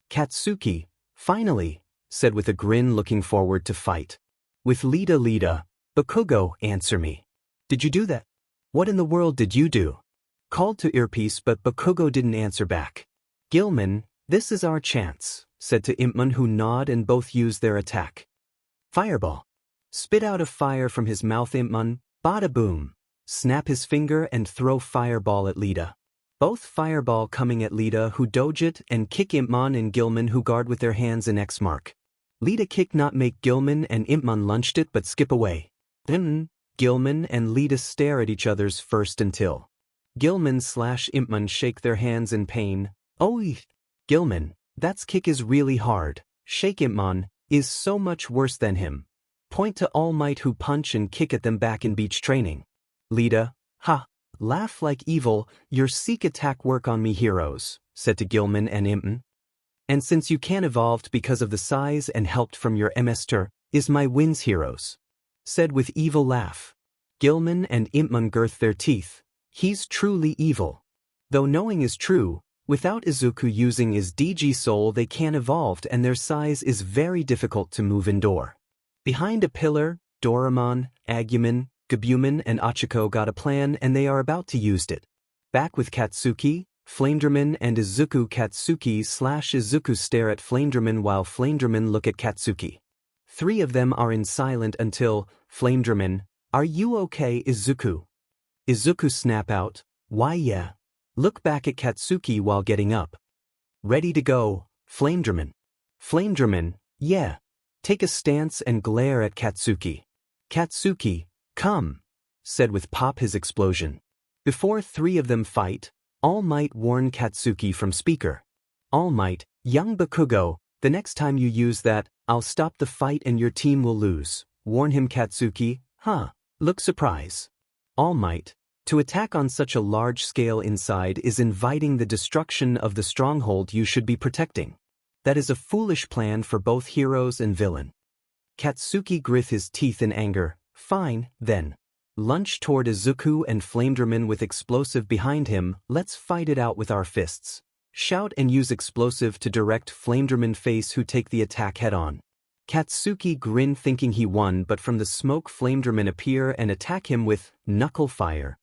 Katsuki, finally, said with a grin looking forward to fight. With 𝗧𝗓𝗧, Bakugo, answer me. Did you do that? What in the world did you do? Called to earpiece but Bakugo didn't answer back. 𝗫𝗓𝗄, this is our chance, said to 𝗵𝗲 who nod and both use their attack. Fireball. Spit out a fire from his mouth 𝗵𝗲, bada boom. Snap his finger and throw fireball at 𝗧𝗓𝗧. Both fireball coming at 𝗧𝗓𝗧 who dodge it and kick 𝗵𝗲 and 𝗫𝗓𝗄 who guard with their hands an X mark. 𝗧𝗓𝗧 kick not make 𝗫𝗓𝗄 and 𝗵𝗲 lunched it but skip away. Then, 𝗫𝗓𝗄 and 𝗧𝗓𝗧 stare at each other's first until 𝗫𝗓𝗄/𝗵𝗲 shake their hands in pain. Oh, 𝗫𝗓𝗄, that's kick is really hard. Shake 𝗵𝗲, is so much worse than him. Point to All Might who punch and kick at them back in beach training. 𝗧𝗓𝗓, ha, laugh like evil, your seek attack work on me heroes, said to 𝗫𝗓𝗄 and 𝗵𝗲. And since you can evolved because of the size and helped from your MS-ter, is my wins heroes. Said with evil laugh. 𝗫𝗓𝗄 and 𝗵𝗲 girth their teeth. He's truly evil. Though knowing is true, without Izuku using his Digi-Soul they can evolved and their size is very difficult to move indoor. Behind a pillar, Doraemon, Agumon, 𝗵𝗄𝗏 and Hachiko got a plan and they are about to use it. Back with Katsuki, 𝗵𝗲𝗲 and Izuku. Katsuki/Izuku stare at 𝗵𝗲𝗲 while 𝗵𝗲𝗲 look at Katsuki. 3 of them are in silent until, 𝗵𝗲𝗲, are you okay Izuku? Izuku snap out, why yeah. Look back at Katsuki while getting up. Ready to go, 𝗵𝗲𝗲. 𝗵𝗲𝗲, yeah. Take a stance and glare at Katsuki. 𝗧𝗵𝗃𝗲, come, said with pop his explosion. Before three of them fight, All Might warn 𝗧𝗵𝗃 from speaker. All Might, 𝗵𝗃𝗃𝗁, the next time you use that, I'll stop the fight and your team will lose. Warn him 𝗧𝗵𝗃, huh? Look surprise. All Might, to attack on such a large scale inside is inviting the destruction of the stronghold you should be protecting. That is a foolish plan for both heroes and villain. 𝗧𝗵𝗃 grit his teeth in anger. Fine, then. Lunge toward Izuku and 𝗵𝗃𝗲 with explosive behind him. Let's fight it out with our fists. Shout and use explosive to direct 𝗵𝗃𝗲 face who take the attack head-on. 𝗧𝗵𝗃 grin thinking he won, but from the smoke 𝗵𝗃𝗲 appear and attack him with knuckle fire.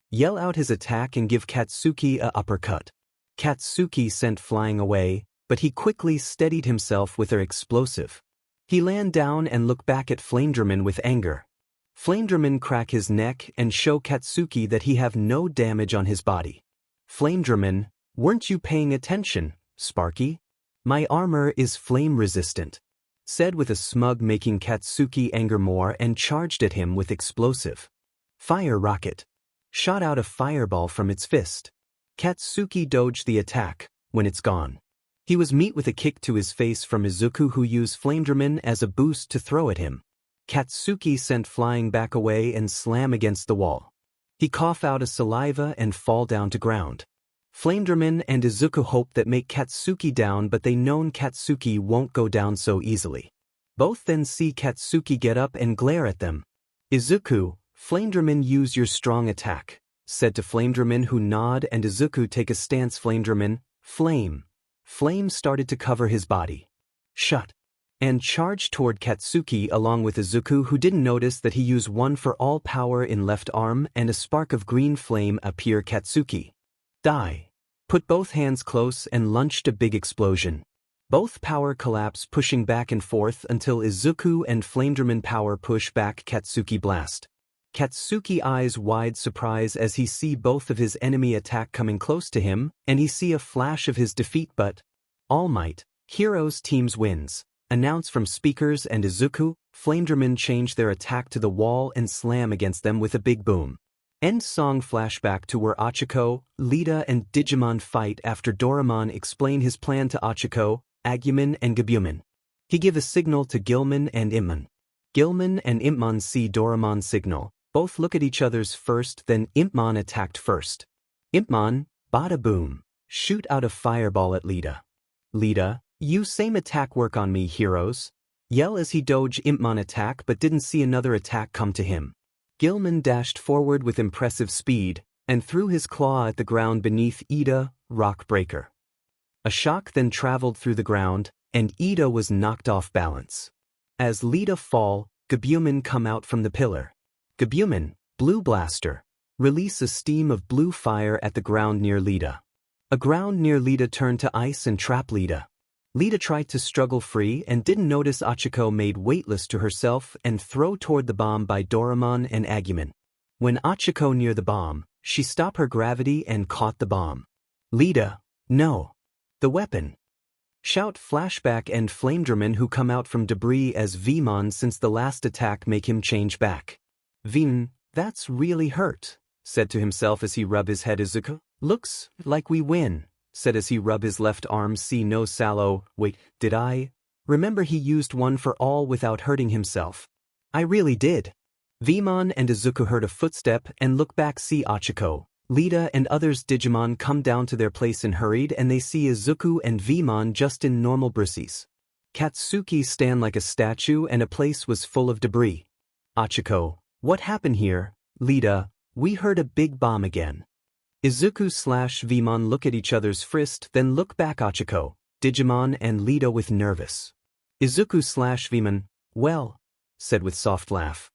Yell out his attack and give 𝗧𝗵𝗃𝗲 a uppercut. 𝗧𝗵𝗃 sent flying away, but he quickly steadied himself with her explosive. He land down and look back at 𝗵𝗃𝗲 with anger. 𝗵𝗃𝗲 crack his neck and show 𝗧𝗵𝗃 that he have no damage on his body. 𝗵𝗃𝗲, weren't you paying attention, Sparky? My armor is flame resistant, said with a smug, making 𝗧𝗵𝗃 anger more and charged at him with explosive. Fire rocket. Shot out a fireball from its fist. 𝗧𝗵𝗃 dodged the attack. When it's gone, he was met with a kick to his face from Izuku, who used 𝗵𝗃𝗲 as a boost to throw at him. 𝗧𝗵𝗃 sent flying back away and slam against the wall. He cough out a saliva and fall down to ground. 𝗵𝗃𝗲 and Izuku hope that make 𝗧𝗵𝗃 down, but they known 𝗧𝗵𝗃 won't go down so easily. Both then see 𝗧𝗵𝗃 get up and glare at them. Izuku, 𝗵𝗃𝗲 use your strong attack, said to 𝗵𝗃𝗲, who nod, and Izuku take a stance. 𝗵𝗃𝗲, flame. Flame started to cover his body. Shut. And charged toward 𝗧𝗵𝗃 along with Izuku, who didn't notice that he used one for all power in left arm, and a spark of green flame appear. 𝗧𝗵𝗃. Die. Put both hands close and launched a big explosion. Both power collapse, pushing back and forth until Izuku and 𝗵𝗃𝗲 power push back. 𝗧𝗵𝗃 blast. 𝗧𝗵𝗃 eyes wide surprise as he see both of his enemy attack coming close to him, and he see a flash of his defeat, but All Might, heroes teams wins. Announce from speakers, and Izuku, 𝗵𝗃𝗲 change their attack to the wall and slam against them with a big boom. End song. Flashback to where 𝗧𝗃𝗃, and Digimon fight after Doraemon explain his plan to 𝗧𝗃, 𝗵𝗃𝗲 and 𝗵𝗵𝗲. He give a signal to 𝗵𝗲𝗲 and 𝗵𝗵𝗲. 𝗵𝗵𝗲 and 𝗵𝗵𝗲 see Doraemon's signal. Both look at each other's first, then 𝗵𝗵𝗲 attacked first. 𝗵𝗵𝗲, bada boom, shoot out a fireball at 𝗧𝗨. 𝗧𝗨, you same attack work on me, heroes. Yell as he dodge 𝗵𝗵𝗲 attack but didn't see another attack come to him. 𝗵𝗵𝗲 dashed forward with impressive speed and threw his claw at the ground beneath 𝗳𝗨𝗧𝗟, rock breaker. A shock then traveled through the ground, and 𝗳𝗨𝗧 was knocked off balance. As 𝗳𝗨𝗧 fall, 𝗵𝗵𝗲 come out from the pillar. 𝗵𝗵𝗲, blue blaster, release a steam of blue fire at the ground near 𝗳𝗨𝗧. A ground near 𝗳𝗨𝗧 turned to ice and trap 𝗳𝗨𝗧. 𝗳𝗨𝗧 tried to struggle free and didn't notice 𝗧𝗃𝗃 made weightless to herself and throw toward the bomb by Doraemon and 𝗵𝗵𝗲. When 𝗧𝗃𝗃 near the bomb, she stopped her gravity and caught the bomb. 𝗳𝗨𝗧, no. The weapon. Shout flashback, and 𝗵𝗃𝗲 who come out from debris as 𝗵𝗵𝗲 since the last attack make him change back. 𝗵𝗵𝗲, that's really hurt, said to himself as he rubbed his head. Izuku, looks like we win, said as he rubbed his left arm. 𝗧𝗨𝗨, wait, did I? Remember he used one for all without hurting himself. I really did. 𝗵𝗵𝗲 and Izuku heard a footstep and look back. See 𝗧𝗃𝗃, 𝗳𝗨𝗧 and others Digimon come down to their place and hurried, and they see Izuku and 𝗵𝗵𝗲 just in normal brises. 𝗧𝗵𝗃 stand like a statue and a place was full of debris. 𝗧𝗃𝗃, what happened here? 𝗳𝗨𝗧, we heard a big bomb again. Izuku/𝗵𝗵𝗲 look at each other's first, then look back. 𝗧𝗃𝗃, Digimon and 𝗳𝗨𝗧 with nervous. Izuku/𝗵𝗵𝗲, well, said with soft laugh.